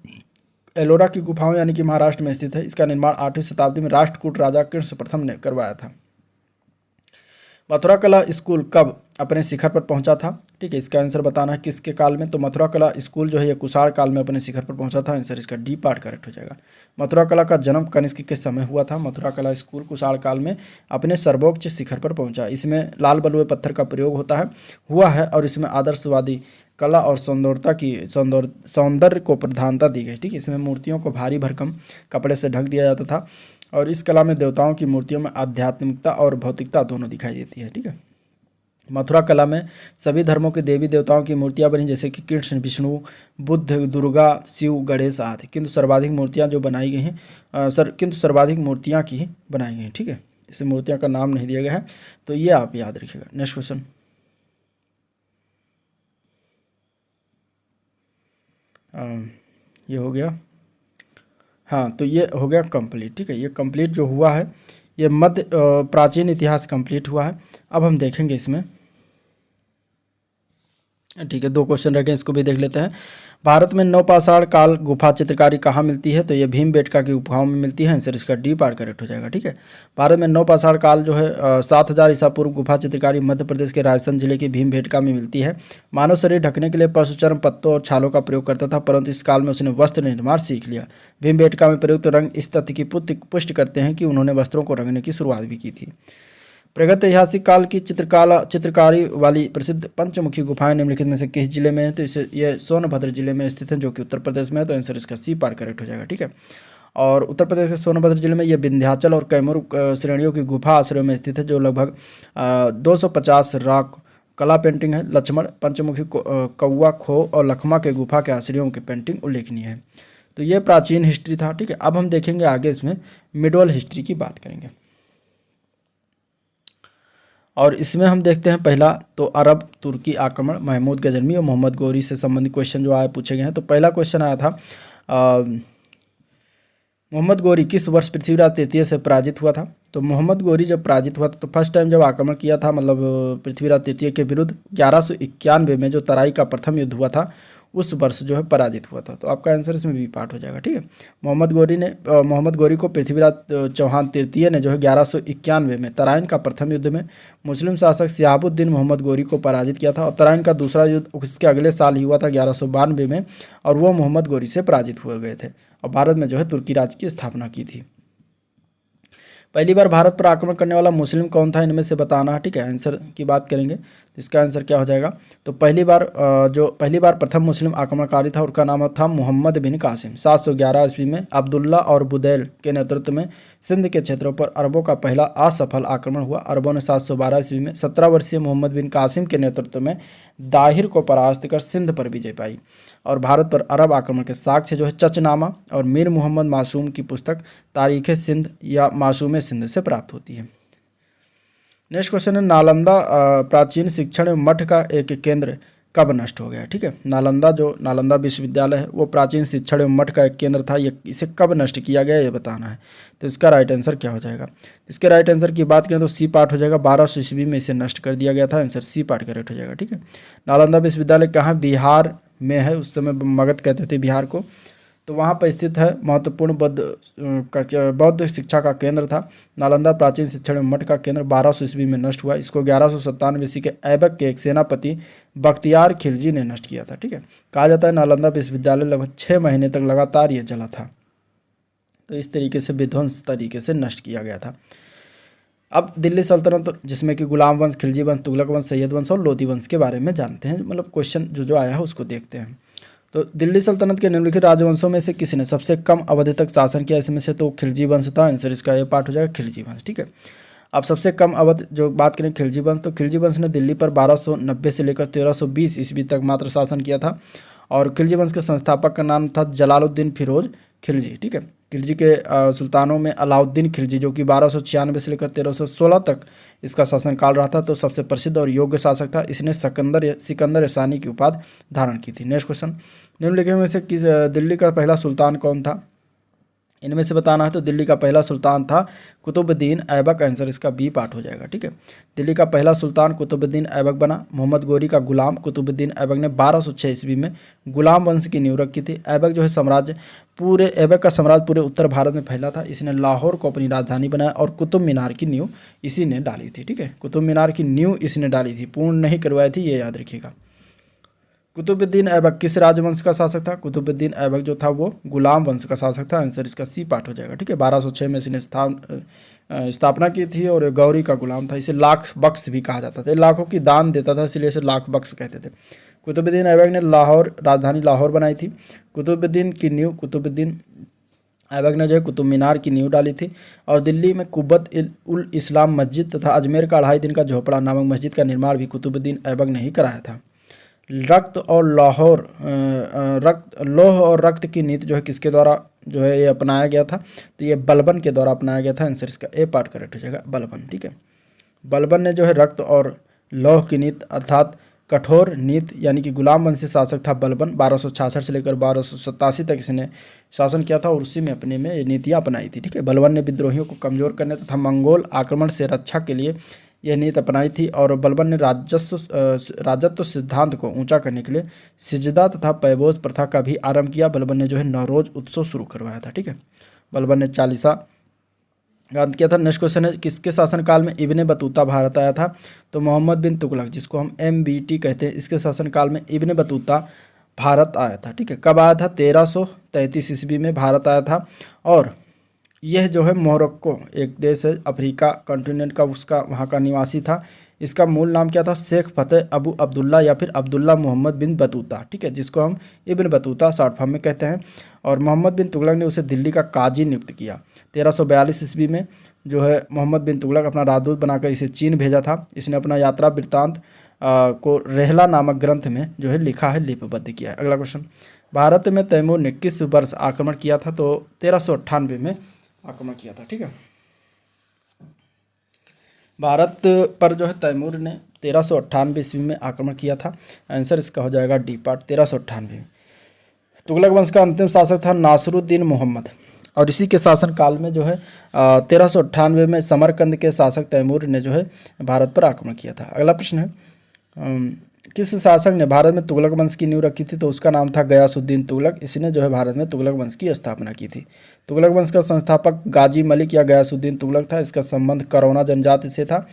A: एलोरा की गुफाओं यानी कि महाराष्ट्र में स्थित है। इसका निर्माण 8वीं शताब्दी में राष्ट्रकूट राजा कृष्ण प्रथम ने करवाया था। मथुरा कला स्कूल कब अपने शिखर पर पहुंचा था? ठीक है, इसका आंसर बताना है किसके काल में। तो मथुरा कला स्कूल जो है ये कुषाण काल में अपने शिखर पर पहुंचा था। आंसर इसका डी पार्ट करेक्ट हो जाएगा। मथुरा कला का जन्म कनिष्क के समय हुआ था। मथुरा कला स्कूल कुषाण काल में अपने सर्वोच्च शिखर पर पहुंचा। इसमें लाल बलुए पत्थर का प्रयोग हुआ है और इसमें आदर्शवादी कला और सौंदर्य को प्रधानता दी गई। ठीक है, इसमें मूर्तियों को भारी भरकम कपड़े से ढक दिया जाता था और इस कला में देवताओं की मूर्तियों में आध्यात्मिकता और भौतिकता दोनों दिखाई देती है। ठीक है, मथुरा कला में सभी धर्मों के देवी देवताओं की मूर्तियां बनी, जैसे कि कृष्ण, विष्णु, बुद्ध, दुर्गा, शिव, गणेश आदि। किंतु सर्वाधिक मूर्तियां जो बनाई गई हैं सर्वाधिक मूर्तियां की बनाई गई हैं। ठीक है, इसे मूर्तियां का नाम नहीं दिया गया है, तो ये आप याद रखिएगा। नेक्स्ट क्वेश्चन, ये हो गया। हाँ, तो ये हो गया कंप्लीट। ठीक है, ये कंप्लीट जो हुआ है ये मध्य प्राचीन इतिहास कंप्लीट हुआ है। अब हम देखेंगे इसमें, ठीक है, 2 क्वेश्चन रह गए, इसको भी देख लेते हैं। भारत में नवपाषाण काल गुफा चित्रकारी कहाँ मिलती है? तो ये भीमबेटका की गुफाओं में मिलती है। आंसर इसका डी पार्ट करेक्ट हो जाएगा। ठीक है, भारत में नवपाषाण काल जो है 7000 ईसा पूर्व गुफा चित्रकारी मध्य प्रदेश के राजस्थान जिले की भीमबेटका में मिलती है। मानव शरीर ढकने के लिए पशुचर्म, पत्तों और छालों का प्रयोग करता था, परंतु इस काल में उसने वस्त्र निर्माण सीख लिया। भीमबेटका में प्रयुक्त रंग इस तथ्य की पुष्टि करते हैं कि उन्होंने वस्त्रों को रंगने की शुरुआत भी की थी। प्रागैतिहासिक काल की चित्रकारी वाली प्रसिद्ध पंचमुखी गुफाएं निम्नलिखित में से किस जिले में है? तो इसे ये सोनभद्र जिले में स्थित है, जो कि उत्तर प्रदेश में है। तो आंसर इसका सी पार्ट करेक्ट हो जाएगा। ठीक है, और उत्तर प्रदेश के सोनभद्र जिले में ये विंध्याचल और कैमूर श्रेणियों की गुफा आश्रयों में स्थित है, जो लगभग 250 रॉक कला पेंटिंग है। लक्ष्मण, पंचमुखी, कौआ, खो और लखमा के गुफा के आश्रयों की पेंटिंग उल्लेखनीय है। तो ये प्राचीन हिस्ट्री था। ठीक है, अब हम देखेंगे आगे इसमें मिडवल हिस्ट्री की बात करेंगे और इसमें हम देखते हैं पहला तो अरब तुर्की आक्रमण, महमूद गजनवी और मोहम्मद गौरी से संबंधित क्वेश्चन जो आए पूछे गए हैं। तो पहला क्वेश्चन आया था मोहम्मद गौरी किस वर्ष पृथ्वीराज तृतीय से पराजित हुआ था? तो मोहम्मद गौरी जब पराजित हुआ था तो फर्स्ट टाइम जब आक्रमण किया था, मतलब पृथ्वीराज तृतीय के विरुद्ध 1191 में जो तराई का प्रथम युद्ध हुआ था उस वर्ष जो है पराजित हुआ था। तो आपका आंसर इसमें बी पार्ट हो जाएगा। ठीक है, मोहम्मद गौरी को पृथ्वीराज चौहान तृतीय ने जो है 1191 में तराइन का प्रथम युद्ध में मुस्लिम शासक सिहाबुद्दीन मोहम्मद गौरी को पराजित किया था और तराइन का दूसरा युद्ध उसके अगले साल ही हुआ था 1192 में, और वो मोहम्मद गौरी से पराजित हुए गए थे और भारत में जो है तुर्की राज्य की स्थापना की थी। पहली बार भारत पर आक्रमण करने वाला मुस्लिम कौन था, इनमें से बताना है। ठीक है, आंसर की बात करेंगे तो इसका आंसर क्या हो जाएगा। तो पहली बार प्रथम मुस्लिम आक्रमणकारी था, उनका नाम था मोहम्मद बिन कासिम। 711 ईस्वी में अब्दुल्ला और बुदैल के नेतृत्व में सिंध के क्षेत्रों पर अरबों का पहला असफल आक्रमण हुआ। अरबों ने 712 ईस्वी में 17 वर्षीय मोहम्मद बिन कासिम के नेतृत्व में दाहिर को परास्त कर सिंध पर विजय पाई। और भारत पर अरब आक्रमण के साक्ष्य जो है चचनामा और मीर मोहम्मद मासूम की पुस्तक तारीख सिंध या मासूम सिंध से प्राप्त होती है। नेक्स्ट क्वेश्चन है, नालंदा प्राचीन शिक्षण मठ का एक केंद्र कब नष्ट हो गया। ठीक है, नालंदा विश्वविद्यालय है वो प्राचीन शिक्षण एवं मठ का एक केंद्र था, ये इसे कब नष्ट किया गया ये बताना है। तो इसका राइट आंसर क्या हो जाएगा। इसके राइट आंसर की बात करें तो सी पार्ट हो जाएगा, 1200 ईस्वी में इसे नष्ट कर दिया गया था। आंसर सी पार्ट करेक्ट हो जाएगा। ठीक है, नालंदा विश्वविद्यालय कहाँ, बिहार में है, उस समय मगध कहते थे बिहार को। तो वहाँ पर स्थित है, महत्वपूर्ण बौद्ध शिक्षा का केंद्र था। नालंदा प्राचीन शिक्षण मठ का केंद्र 1200 ईस्वी में नष्ट हुआ। इसको 1197 ईस्वी के ऐबक के एक सेनापति बख्तियार खिलजी ने नष्ट किया था। ठीक है, कहा जाता है नालंदा विश्वविद्यालय लगभग 6 महीने तक लगातार ये जला था। तो इस तरीके से विध्वंस तरीके से नष्ट किया गया था। अब दिल्ली सल्तनत जिसमें कि गुलाम वंश, खिलजी वंश, तुगलक वंश, सैयद वंश और लोधी वंश के बारे में जानते हैं। मतलब क्वेश्चन जो आया है उसको देखते हैं। तो दिल्ली सल्तनत के निम्नलिखित राजवंशों में से किसने सबसे कम अवधि तक शासन किया, इसमें से तो खिलजी वंश था। आंसर इसका ये पार्ट हो जाएगा खिलजी वंश। ठीक है, अब सबसे कम अवधि जो बात करें खिलजी वंश, तो खिलजी वंश ने दिल्ली पर 1290 से लेकर 1320 ईस्वी तक मात्र शासन किया था। और खिलजी वंश के संस्थापक का नाम था जलालुद्दीन फिरोज खिलजी। ठीक है, खिलजी के सुल्तानों में अलाउद्दीन खिलजी जो कि 1296 से लेकर 1316 तक इसका शासनकाल रहा था, तो सबसे प्रसिद्ध और योग्य शासक था। इसने सिकंदर सानी की उपाधि धारण की थी। नेक्स्ट क्वेश्चन, निम्नलिखित में से किस दिल्ली का पहला सुल्तान कौन था, इनमें से बताना है। तो दिल्ली का पहला सुल्तान था कुतुबुद्दीन ऐबक। आंसर इसका बी पार्ट हो जाएगा। ठीक है, दिल्ली का पहला सुल्तान कुतुबुद्दीन ऐबक बना। मोहम्मद गोरी का गुलाम कुतुबुद्दीन ऐबक ने 1206 ईस्वी में गुलाम वंश की नींव रखी थी। ऐबक जो है ऐबक का साम्राज्य पूरे उत्तर भारत में फैला था। इसने लाहौर को अपनी राजधानी बनाया और कुतुब मीनार की नींव इसी ने डाली थी। ठीक है, कुतुब मीनार की नींव इसने डाली थी, पूर्ण नहीं करवाई थी, ये याद रखिएगा। कुतुबुद्दीन ऐबक किस राजवंश का शासक था, कुतुबुद्दीन ऐबक जो था वो गुलाम वंश का शासक था। आंसर इसका सी पार्ट हो जाएगा। ठीक है, 1206 में इसने स्थापना की थी और गौरी का गुलाम था। इसे लाख बख्श भी कहा जाता था, लाखों की दान देता था, इसलिए इसे लाख बख्श कहते थे। कुतुबुद्दीन ऐबक ने राजधानी लाहौर बनाई थी। कुतुबुद्दीन ऐबक ने जो है कुतुब मीनार की नींव डाली थी और दिल्ली में कुब्बत उल इस्लाम मस्जिद तथा अजमेर का 2.5 दिन का झोपड़ा नामक मस्जिद का निर्माण भी कुतुबुद्दीन ऐबक ने ही कराया था। लौह और रक्त की नीति जो है किसके द्वारा जो है ये अपनाया गया था, तो ये बलबन के द्वारा अपनाया गया था। आंसर इसका ए पार्ट करेक्ट हो जाएगा, बलबन। ठीक है, बलबन ने जो है रक्त और लौह की नीति अर्थात कठोर नीति यानी कि गुलाम वंशी शासक था बलबन। 1266 से लेकर 1287 तक इसने शासन किया था और उसी में अपने में ये नीतियाँ अपनाई थी। ठीक है, बलबन ने विद्रोहियों को कमज़ोर करने तथा मंगोल आक्रमण से रक्षा के लिए यह नीति अपनाई थी। और बलबन ने राजत्व सिद्धांत को ऊंचा करने के लिए सिजदा तथा पैबोज प्रथा का भी आरंभ किया। बलबन ने जो है नौरोज उत्सव शुरू करवाया था। ठीक है, बलबन ने चालीसा गांध किया था। नेक्स्ट क्वेश्चन है, किसके शासनकाल में इब्ने बतूता भारत आया था, तो मोहम्मद बिन तुगलक जिसको हम MBT कहते हैं, इसके शासनकाल में इब्ने बतूता भारत आया था। ठीक है, कब आया था, 1333 ईस्वी में भारत आया था। और यह जो है मोरक्को एक देश है अफ्रीका कॉन्टिनेंट का, उसका वहाँ का निवासी था। इसका मूल नाम क्या था, शेख फतेह अबू अब्दुल्ला या फिर अब्दुल्ला मोहम्मद बिन बतूता। ठीक है, जिसको हम इब्न बतूता शॉर्ट फॉर्म में कहते हैं। और मोहम्मद बिन तुगलक ने उसे दिल्ली का काजी नियुक्त किया। 1342 ईस्वी में जो है मोहम्मद बिन तुगलक अपना राजदूत बनाकर इसे चीन भेजा था। इसने अपना यात्रा वृत्तांत को रेहला नामक ग्रंथ में जो है लिखा है, लिपिबद्ध किया है। अगला क्वेश्चन, भारत में तैमूर ने किस वर्ष आक्रमण किया था, तो 1398 में आक्रमण किया था। ठीक है, भारत पर जो है तैमूर ने 1398 ईस्वी में आक्रमण किया था। आंसर इसका हो जाएगा डी पार्ट, 1398 में। तुगलक वंश का अंतिम शासक था नासरुद्दीन मोहम्मद और इसी के शासनकाल में जो है 1398 में समरकंद के शासक तैमूर ने जो है भारत पर आक्रमण किया था। अगला प्रश्न है, किस शासक ने भारत में तुगलक वंश की नींव रखी थी, तो उसका नाम था गयासुद्दीन तुगलक। इसने जो है भारत में तुगलक वंश की स्थापना की थी। तुगलक वंश का संस्थापक गाजी मलिक या गयासुद्दीन तुगलक था। इसका संबंध करौना जनजाति से था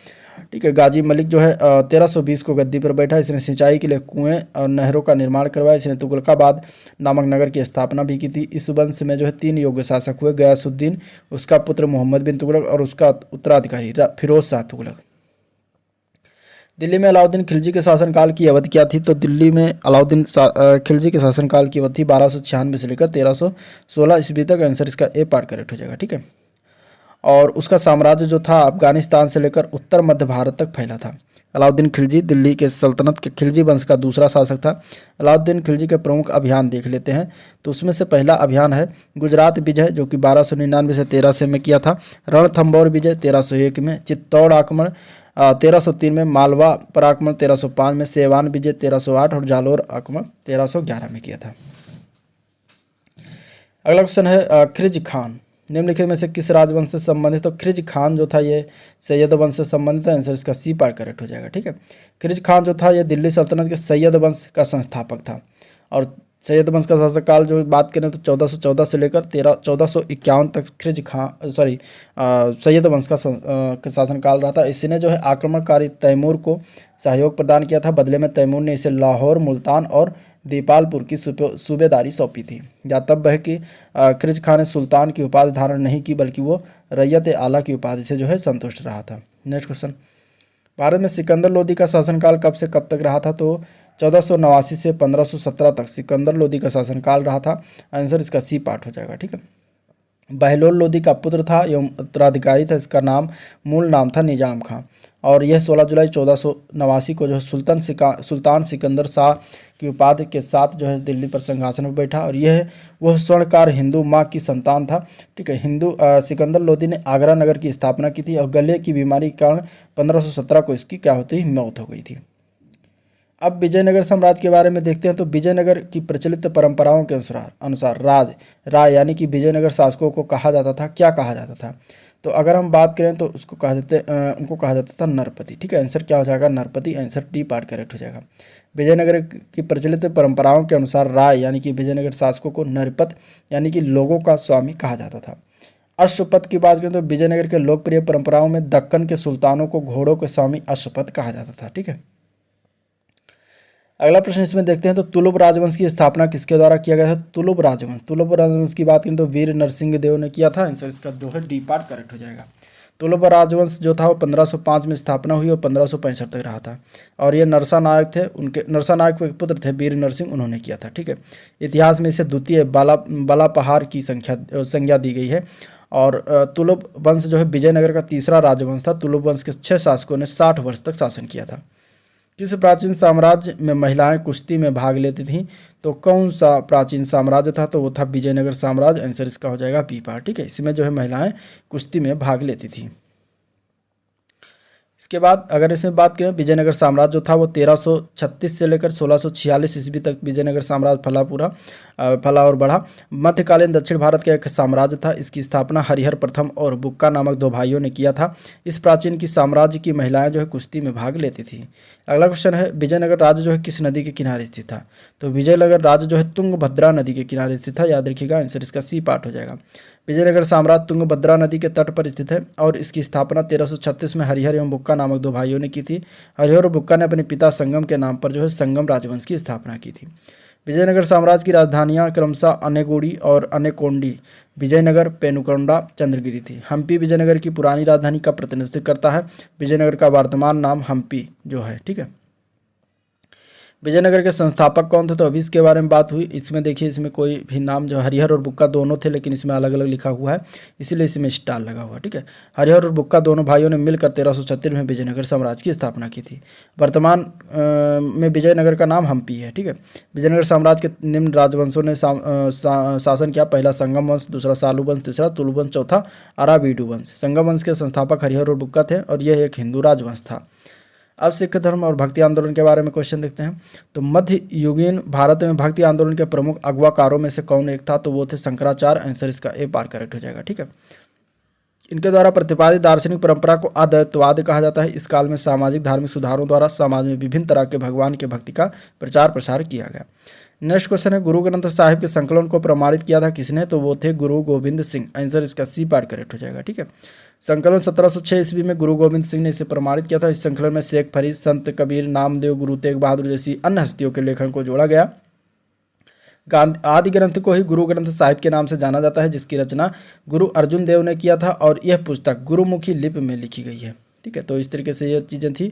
A: ठीक है। गाजी मलिक जो है 1320 को गद्दी पर बैठा। इसने सिंचाई के लिए कुएं और नहरों का निर्माण करवाया। इसने तुगलकाबाद नामक नगर की स्थापना भी की थी। इस वंश में जो है 3 योग्य शासक हुए, गयासुद्दीन, उसका पुत्र मोहम्मद बिन तुगलक और उसका उत्तराधिकारी फिरोज शाह तुगलक। दिल्ली में अलाउद्दीन खिलजी के शासनकाल की अवधि क्या थी? तो दिल्ली में अलाउद्दीन खिलजी के शासनकाल की अवधि 1296 से लेकर 1316 ईस्वी तक। आंसर इसका ए पार्ट करेक्ट हो जाएगा। ठीक है। और उसका साम्राज्य जो था अफगानिस्तान से लेकर उत्तर मध्य भारत तक फैला था। अलाउद्दीन खिलजी दिल्ली के सल्तनत के खिलजी वंश का दूसरा शासक था। अलाउद्दीन खिलजी के प्रमुख अभियान देख लेते हैं। तो उसमें से पहला अभियान है गुजरात विजय, जो कि 1299 से 1300 में किया था। रणथंबोर विजय 1301 में। चित्तौड़ आक्रमण 1303 में। मालवा पर आक्रमण 1305 में। सेवान विजय 1308 और जालोर आक्रमण 1311 में किया था। अगला क्वेश्चन है खिलजी खान निम्नलिखित में से किस राजवंश से संबंधित? तो खिलजी खान जो था ये सैयद वंश से संबंधित है। आंसर इसका सी पार्ट करेक्ट हो जाएगा। ठीक है। खिलजी खान जो था ये दिल्ली सल्तनत के सैयद वंश का संस्थापक था। और सैयद वंश का शासनकाल जो बात करें तो 1414 से लेकर 1451 तक सैयद वंश का शासनकाल रहा था। इसने जो है आक्रमणकारी तैमूर को सहयोग प्रदान किया था। बदले में तैमूर ने इसे लाहौर, मुल्तान और दीपालपुर की सूबेदारी सौंपी थी। ज्ञातव्य है कि खिलजी खान ने सुल्तान की उपाधि धारण नहीं की, बल्कि वो रैयत आला की उपाधि से जो है संतुष्ट रहा था। नेक्स्ट क्वेश्चन, भारत में सिकंदर लोदी का शासनकाल कब से कब तक रहा था? तो 1489 से 1517 तक सिकंदर लोदी का शासनकाल रहा था। आंसर इसका सी पार्ट हो जाएगा। ठीक है। बहलोल लोदी का पुत्र था एवं उत्तराधिकारी था। इसका मूल नाम था निजाम खां। और यह 16 जुलाई 1489 को जो है सुल्तान सिकंदर शाह की उपाधि के साथ जो है दिल्ली पर सिंहासन पर बैठा। और यह वह स्वर्णकार हिंदू माँ की संतान था। ठीक है। सिकंदर लोदी ने आगरा नगर की स्थापना की थी और गले की बीमारी के कारण 1517 को इसकी क्या होती मौत हो गई थी। अब विजयनगर साम्राज्य के बारे में देखते हैं। तो विजयनगर की प्रचलित परंपराओं के अनुसार राय यानी कि विजयनगर शासकों को कहा जाता था, क्या कहा जाता था? तो अगर हम बात करें तो उनको कहा जाता था नरपति। ठीक है। आंसर क्या हो जाएगा? नरपति। आंसर डी पार्ट करेक्ट हो जाएगा। विजयनगर की प्रचलित परंपराओं के अनुसार राय यानी कि विजयनगर शासकों को नरपत यानी कि लोगों का स्वामी कहा जाता था। अश्वपथ की बात करें तो विजयनगर के लोकप्रिय परंपराओं में दक्कन के सुल्तानों को घोड़ों के स्वामी अश्वपथ कहा जाता था। ठीक है। अगला प्रश्न इसमें देखते हैं। तो तुलुप राजवंश की स्थापना किसके द्वारा किया गया था? तुलुप राजवंश की बात करें तो वीर नरसिंह देव ने किया था। आंसर इसका जो है डी पार्ट करेक्ट हो जाएगा। तुलुप राजवंश जो था वो 1505 में स्थापना हुई और 1565 तक रहा था। और ये नरसा नायक के पुत्र थे वीर नरसिंह, उन्होंने किया था। ठीक है। इतिहास में इसे द्वितीय बाला पहाड़ की संज्ञा दी गई है। और तुलुप वंश जो है विजयनगर का तीसरा राजवंश था। तुलुप वंश के 6 शासकों ने 60 वर्ष तक शासन किया था। किस प्राचीन साम्राज्य में महिलाएं कुश्ती में भाग लेती थीं? तो कौन सा प्राचीन साम्राज्य था? तो वो था विजयनगर साम्राज्य। आंसर इसका हो जाएगा बी पार्ट। ठीक है। इसमें जो है महिलाएं कुश्ती में भाग लेती थीं। इसके बाद अगर इसमें बात करें विजयनगर साम्राज्य जो था वो 1336 से लेकर 1646 ईस्वी तक विजयनगर साम्राज्य फला और बढ़ा। मध्यकालीन दक्षिण भारत का एक साम्राज्य था। इसकी स्थापना हरिहर प्रथम और बुक्का नामक 2 भाइयों ने किया था। इस प्राचीन की साम्राज्य की महिलाएं जो है कुश्ती में भाग लेती थी। अगला क्वेश्चन है विजयनगर राज्य जो है किस नदी के किनारे स्थित था? तो विजयनगर राज्य जो है तुंगभद्रा नदी के किनारे स्थित था। याद रखिएगा। आंसर इसका सी पार्ट हो जाएगा। विजयनगर साम्राज्य तुंगभद्रा नदी के तट पर स्थित है और इसकी स्थापना 1336 में हरिहर एवं बुक्का नामक 2 भाइयों ने की थी। हरिहर और बुक्का ने अपने पिता संगम के नाम पर जो है संगम राजवंश की स्थापना की थी। विजयनगर साम्राज्य की राजधानियां क्रमशः अनेगुड़ी और अनेकोंडी, विजयनगर, पेनुकोंडा, चंद्रगिरी थी। हम्पी विजयनगर की पुरानी राजधानी का प्रतिनिधित्व करता है। विजयनगर का वर्तमान नाम हम्पी जो है। ठीक है। विजयनगर के संस्थापक कौन थे? तो अभी इसके बारे में बात हुई। इसमें देखिए इसमें कोई भी नाम जो हरिहर और बुक्का दोनों थे, लेकिन इसमें अलग अलग लिखा हुआ है, इसीलिए इसमें स्टार लगा हुआ है। ठीक है। हरिहर और बुक्का दोनों भाइयों ने मिलकर 1336 में विजयनगर साम्राज्य की स्थापना की थी। वर्तमान में विजयनगर का नाम हम्पी है। ठीक है। विजयनगर साम्राज्य के निम्न राजवंशों ने शासन किया। पहला संगम वंश, दूसरा सालू वंश, तीसरा तुलु वंश, चौथा अराबीडू वंश। संगम वंश के संस्थापक हरिहर और बुक्का थे और यह एक हिंदू राजवंश था। अब सिख धर्म और भक्ति आंदोलन के बारे में क्वेश्चन देखते हैं। तो मध्य युगीन भारत में भक्ति आंदोलन के प्रमुख अगुवाकारों में से कौन एक था? तो वो थे शंकराचार्य। आंसर इसका ए पार्ट करेक्ट हो जाएगा। ठीक है। इनके द्वारा प्रतिपादित दार्शनिक परंपरा को अद्वैतवाद कहा जाता है। इस काल में सामाजिक धार्मिक सुधारों द्वारा समाज में विभिन्न तरह के भगवान के भक्ति का प्रचार प्रसार किया गया। नेक्स्ट क्वेश्चन है, गुरु ग्रंथ साहिब के संकलन को प्रमाणित किया था किसने? तो वो थे गुरु गोविंद सिंह। आंसर इसका सी पार्ट करेक्ट हो जाएगा। ठीक है, संकलन 1706 ईस्वी में गुरु गोविंद सिंह ने इसे प्रमाणित किया था। इस संकलन में शेख फरीद, संत कबीर, नामदेव, गुरु तेग बहादुर जैसी अन्य हस्तियों के लेखन को जोड़ा गया। आदि ग्रंथ को ही गुरु ग्रंथ साहिब के नाम से जाना जाता है, जिसकी रचना गुरु अर्जुन देव ने किया था और यह पुस्तक गुरुमुखी लिपि में लिखी गई है। ठीक है, तो इस तरीके से ये चीज़ें थी।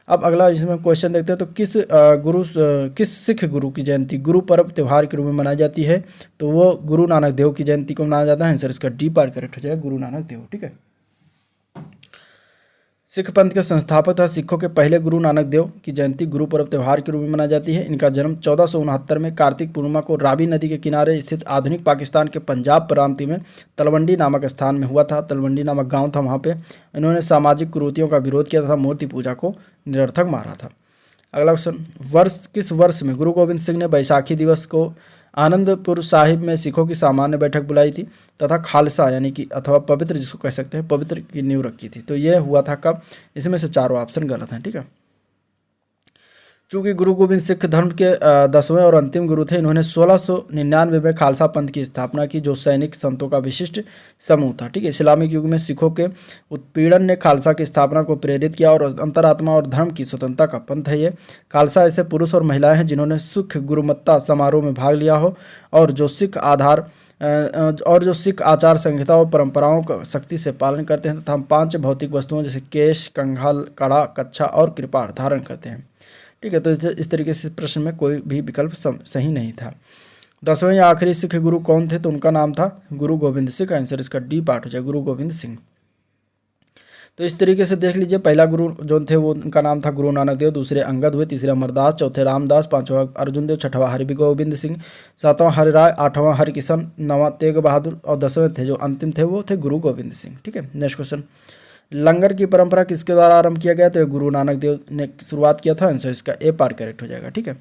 A: अब अगला इसमें क्वेश्चन देखते हैं, तो किस सिख गुरु की जयंती गुरु पर्व त्यौहार के रूप में मनाई जाती है? तो वो गुरु नानक देव की जयंती को मनाया जाता है। आंसर इसका डी पार्ट करेक्ट हो जाएगा, गुरु नानक देव। ठीक है, सिख पंथ के संस्थापक तथा सिखों के पहले गुरु नानक देव की जयंती गुरु पर्व त्यौहार के रूप में मनाई जाती है। इनका जन्म 1469 में कार्तिक पूर्णिमा को रावी नदी के किनारे स्थित आधुनिक पाकिस्तान के पंजाब प्रांत में तलवंडी नामक स्थान में हुआ था। तलवंडी नामक गांव था, वहां पे इन्होंने सामाजिक कुरीतियों का विरोध किया तथा मूर्ति पूजा को निरर्थक मारा था। अगला क्वेश्चन, किस वर्ष में गुरु गोविंद सिंह ने बैसाखी दिवस को आनंदपुर साहिब में सिखों की सामान्य बैठक बुलाई थी तथा खालसा यानी कि अथवा पवित्र, जिसको कह सकते हैं, पवित्र की नींव रखी थी? तो यह हुआ था कब? इसमें से चारों ऑप्शन गलत हैं। ठीक है, चूंकि गुरु गोविंद सिख धर्म के 10वें और अंतिम गुरु थे, इन्होंने 1699 में खालसा पंथ की स्थापना की, जो सैनिक संतों का विशिष्ट समूह था। ठीक है, इस्लामिक युग में सिखों के उत्पीड़न ने खालसा की स्थापना को प्रेरित किया और अंतरात्मा और धर्म की स्वतंत्रता का पंथ है ये। खालसा ऐसे पुरुष और महिलाएं हैं जिन्होंने सिख गुरुमत्ता समारोह में भाग लिया हो और जो सिख आचार संहिता और परंपराओं का सख्ती से पालन करते हैं तथा हम 5 भौतिक वस्तुओं जैसे केश, कंघाल, कड़ा, कच्छा और कृपाण धारण करते हैं। ठीक है, तो इस तरीके से प्रश्न में कोई भी विकल्प सही नहीं था। 10वें या आखिरी सिख गुरु कौन थे? तो उनका नाम था गुरु गोविंद सिंह। आंसर इसका डी पार्ट हो जाए, गुरु गोविंद सिंह। तो इस तरीके से देख लीजिए, पहला गुरु जो थे वो उनका नाम था गुरु नानक देव, दूसरे अंगद हुए, तीसरे अमरदास, चौथे रामदास, पांचवा अर्जुन देव, छठवां हरिगोविंद सिंह, सातवां हरिराय, आठवां हरिकिशन, नौवां तेग बहादुर और 10वें थे जो अंतिम थे वो थे गुरु गोविंद सिंह। ठीक है, नेक्स्ट क्वेश्चन, लंगर की परंपरा किसके द्वारा आरंभ किया गया? तो गुरु नानक देव ने शुरुआत किया था। आंसर इसका ए पार्ट करेक्ट हो जाएगा। ठीक है,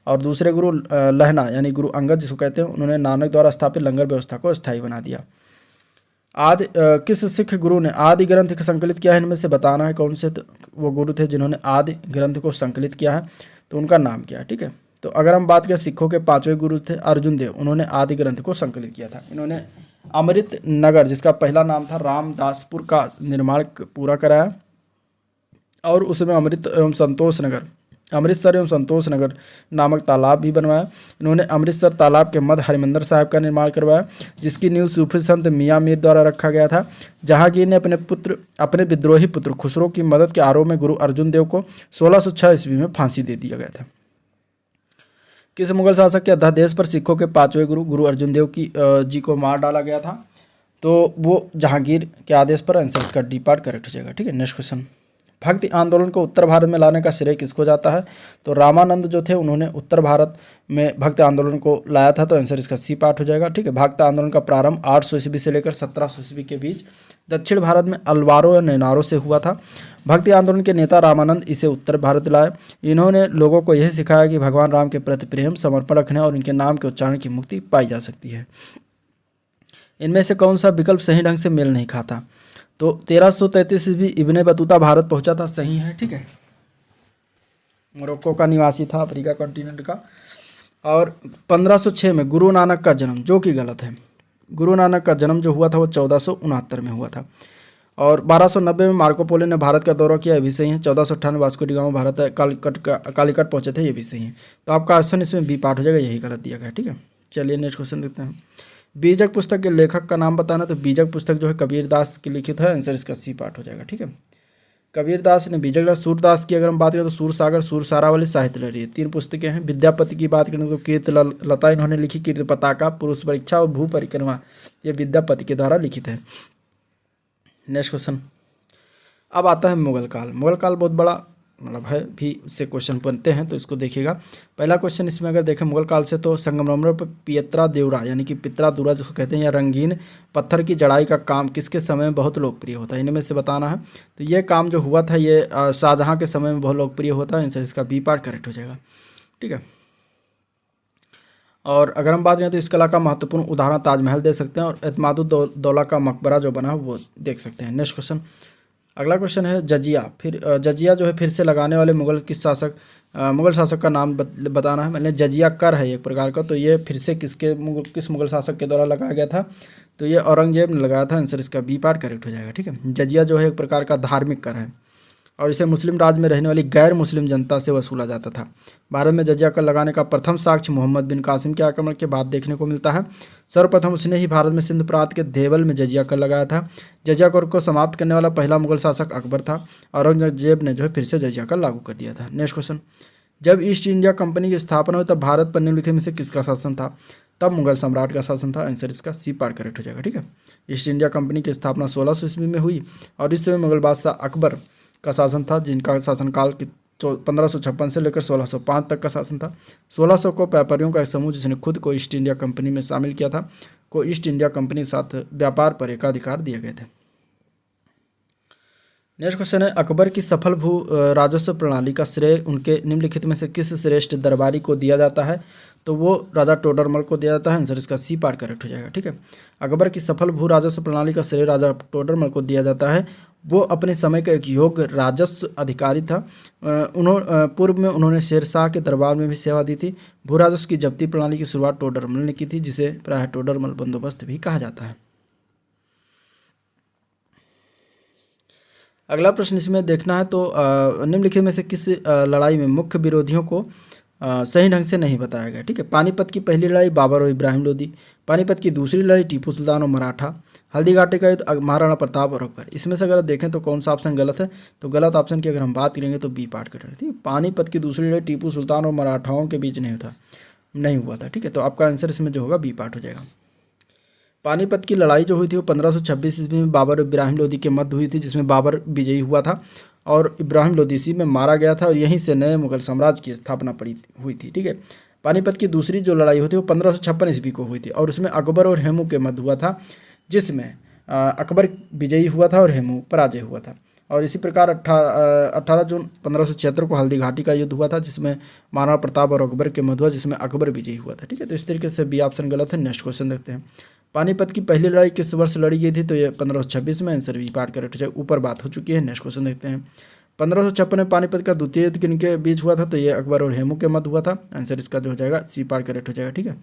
A: और दूसरे गुरु लहना यानी गुरु अंगद जिसको कहते हैं, उन्होंने नानक द्वारा स्थापित लंगर व्यवस्था को स्थायी बना दिया। किस सिख गुरु ने आदि ग्रंथ को संकलित किया है? इनमें से बताना है कौन से वो गुरु थे जिन्होंने आदि ग्रंथ को संकलित किया है, तो उनका नाम क्या है? ठीक है, तो अगर हम बात करें सिखों के 5वें गुरु थे अर्जुन देव, उन्होंने आदि ग्रंथ को संकलित किया था। इन्होंने अमृत नगर, जिसका पहला नाम था रामदासपुर, का निर्माण पूरा कराया और उसमें अमृतसर एवं संतोष नगर नामक तालाब भी बनवाया। इन्होंने अमृतसर तालाब के मध्य हरिमंदिर साहिब का निर्माण करवाया, जिसकी नींव सूफी संत मियाँ मीर द्वारा रखा गया था। जहांगीर ने अपने विद्रोही पुत्र खुसरो की मदद के आरोप में गुरु अर्जुन देव को 1606 ईस्वी में फांसी दे दिया गया था। किस मुगल शासक के अध्यादेश पर सिखों के 5वें गुरु गुरु अर्जुन देव जी को मार डाला गया था? तो वो जहांगीर के आदेश पर। आंसर इसका डी पार्ट करेक्ट हो जाएगा। ठीक है, नेक्स्ट क्वेश्चन, भक्ति आंदोलन को उत्तर भारत में लाने का श्रेय किसको जाता है? तो रामानंद जो थे उन्होंने उत्तर भारत में भक्ति आंदोलन को लाया था। तो आंसर इसका सी पार्ट हो जाएगा। ठीक है, भक्ति आंदोलन का प्रारंभ 800 ईस्वी से लेकर 1700 ईस्वी के बीच दक्षिण भारत में अलवारों या नैनारों से हुआ था। भक्ति आंदोलन के नेता रामानंद इसे उत्तर भारत लाए। इन्होंने लोगों को यह सिखाया कि भगवान राम के प्रति प्रेम, समर्पण रखने और इनके नाम के उच्चारण की मुक्ति पाई जा सकती है। इनमें से कौन सा विकल्प सही ढंग से मेल नहीं खाता? तो 1333 ईस्वी इब्ने बतूता भारत पहुंचा था, सही है। ठीक है, मोरक्को का निवासी था, अफ्रीका कॉन्टिनेंट का। और 1506 में गुरु नानक का जन्म, जो कि गलत है। गुरु नानक का जन्म जो हुआ था वो 1469 में हुआ था। और 1290 में मार्को पोलो ने भारत का दौरा किया, ये भी सही है। 1458 में Vasco D gamma Bharat Calicut पहुंचे थे, ये भी सही है। तो आपका ऑप्शन इसमें बी पार्ट हो जाएगा, यही गलत दिया गया। ठीक है, चलिए नेक्स्ट क्वेश्चन देखते हैं। बीजक पुस्तक के लेखक का नाम बताना। तो बीजक पुस्तक जो है कबीरदास की लिखित है। आंसर इसका सी पार्ट हो जाएगा। ठीक है, कबीरदास ने बीजक, सूरदास की अगर हम बात करें तो सूरसागर, सूरसारा वाली साहित्य लहरी, 3 पुस्तकें हैं। विद्यापति की बात करें तो कीर्ति लता इन्होंने लिखी, कीर्ति पताका, पुरुष परीक्षा और भू परिक्रमा, ये विद्यापति के द्वारा लिखित है। नेक्स्ट क्वेश्चन, अब आता है मुगल काल। मुगल काल बहुत बड़ा मतलब है भी, इससे क्वेश्चन बनते हैं, तो इसको देखिएगा। पहला क्वेश्चन इसमें अगर देखें मुगल काल से, तो संगमरमर पर पियत्रा देवरा यानी कि पित्रा दूरा जिसको कहते हैं, या रंगीन पत्थर की जड़ाई का काम किसके समय में बहुत लोकप्रिय होता है? इनमें से बताना है। तो ये काम जो हुआ था ये शाहजहाँ के समय में बहुत लोकप्रिय होता है। आंसर इसका बी पार्ट करेक्ट हो जाएगा। ठीक है, और अगर हम बात करें तो इस कला का महत्वपूर्ण उदाहरण ताजमहल दे सकते हैं और एतमादुद्दौला का मकबरा जो बना वो देख सकते हैं। नेक्स्ट क्वेश्चन, अगला क्वेश्चन है जजिया। फिर जजिया जो है फिर से लगाने वाले मुगल शासक का नाम बताना है। मैंने जजिया कर है एक प्रकार का, तो ये फिर से किस मुगल शासक के द्वारा लगाया गया था, तो ये औरंगजेब ने लगाया था। आंसर इसका बी पार्ट करेक्ट हो जाएगा। ठीक है, जजिया जो है एक प्रकार का धार्मिक कर है और इसे मुस्लिम राज में रहने वाली गैर मुस्लिम जनता से वसूला जाता था। भारत में जजिया कर लगाने का प्रथम साक्ष्य मोहम्मद बिन कासिम के आक्रमण के बाद देखने को मिलता है। सर्वप्रथम उसने ही भारत में सिंध प्रांत के देवल में जजिया कर लगाया था। जजिया कर को समाप्त करने वाला पहला मुगल शासक अकबर था। औरंगजेब ने जो है फिर से जजिया कर लागू कर दिया था। नेक्स्ट क्वेश्चन, जब ईस्ट इंडिया कंपनी की स्थापना हुई तब भारत पर निम्नलिखित में से किसका शासन था? तब मुगल सम्राट का शासन था। आंसर इसका सी पार्ट करेक्ट हो जाएगा। ठीक है, ईस्ट इंडिया कंपनी की स्थापना 1600 ईस्वी में हुई और इस समय मुगल बादशाह अकबर का शासन था, जिनका शासनकाल 1556 से लेकर 1605 तक का शासन था। 1600 को व्यापारियों का एक समूह जिसने खुद को ईस्ट इंडिया कंपनी में शामिल किया था को ईस्ट इंडिया कंपनी के साथ व्यापार पर एकाधिकार दिए गए थे। नेक्स्ट क्वेश्चन है, अकबर की सफल भू राजस्व प्रणाली का श्रेय उनके निम्नलिखित में से किस श्रेष्ठ दरबारी को दिया जाता है? तो वो राजा टोडरमल को दिया जाता है। आंसर इसका सी पार्ट करेक्ट हो जाएगा। ठीक है, अकबर की सफल भू राजस्व प्रणाली का श्रेय राजा टोडरमल को दिया जाता है। वो अपने समय का एक योग्य राजस्व अधिकारी था। पूर्व में उन्होंने शेरशाह के दरबार में भी सेवा दी थी। भू राजस्व की जब्ती प्रणाली की शुरुआत टोडरमल ने की थी, जिसे प्रायः टोडरमल बंदोबस्त भी कहा जाता है। अगला प्रश्न इसमें देखना है, तो निम्नलिखित में से किस लड़ाई में मुख्य विरोधियों को सही ढंग से नहीं बताया गया? ठीक है, पानीपत की पहली लड़ाई बाबर और इब्राहिम लोदी, पानीपत की दूसरी लड़ाई टीपू सुल्तान और मराठा, हल्दी घाटी का युद्ध महाराणा प्रताप और अकबर। इसमें से अगर देखें तो कौन सा ऑप्शन गलत है? तो गलत ऑप्शन की अगर हम बात करेंगे तो बी पार्ट करेंगे। ठीक है, पानीपत की दूसरी लड़ाई टीपू सुल्तान और मराठाओं के बीच नहीं हुआ था। ठीक है, तो आपका आंसर इसमें जो होगा बी पार्ट हो जाएगा। पानीपत की लड़ाई जो हुई थी वो 1526 ईस्वी में बाबर और इब्राहिम लोदी के मध्य हुई थी, जिसमें बाबर विजयी हुआ था और इब्राहिम लोदी इसी में मारा गया था और यहीं से नए मुगल साम्राज्य की स्थापना हुई थी। ठीक है, पानीपत की दूसरी जो लड़ाई हुई थी वो 1556 ईस्वी को हुई थी और उसमें अकबर और हेमू के मध्य हुआ था, जिसमें अकबर विजयी हुआ था और हेमू पराजय हुआ था। और इसी प्रकार 18 जून 1576 को हल्दी घाटी का युद्ध हुआ था, जिसमें महाराणा प्रताप और अकबर के मध्य हुआ, जिसमें अकबर विजयी हुआ था। ठीक है, तो इस तरीके से बी ऑप्शन गलत है। नेक्स्ट क्वेश्चन देखते हैं, पानीपत की पहली लड़ाई किस वर्ष लड़ी गई थी? तो ये 1526 में। आंसर बी पार्ट करेक्ट हो जाए। ऊपर बात हो चुकी है। नेक्स्ट क्वेश्चन देखते हैं, 1556 में पानीपत का द्वितीय युद्ध किनके बीच हुआ था? तो ये अकबर और हेमू के मध्य हुआ था। आंसर इसका जो हो जाएगा सी पार्ट करेक्ट हो जाएगा। ठीक है,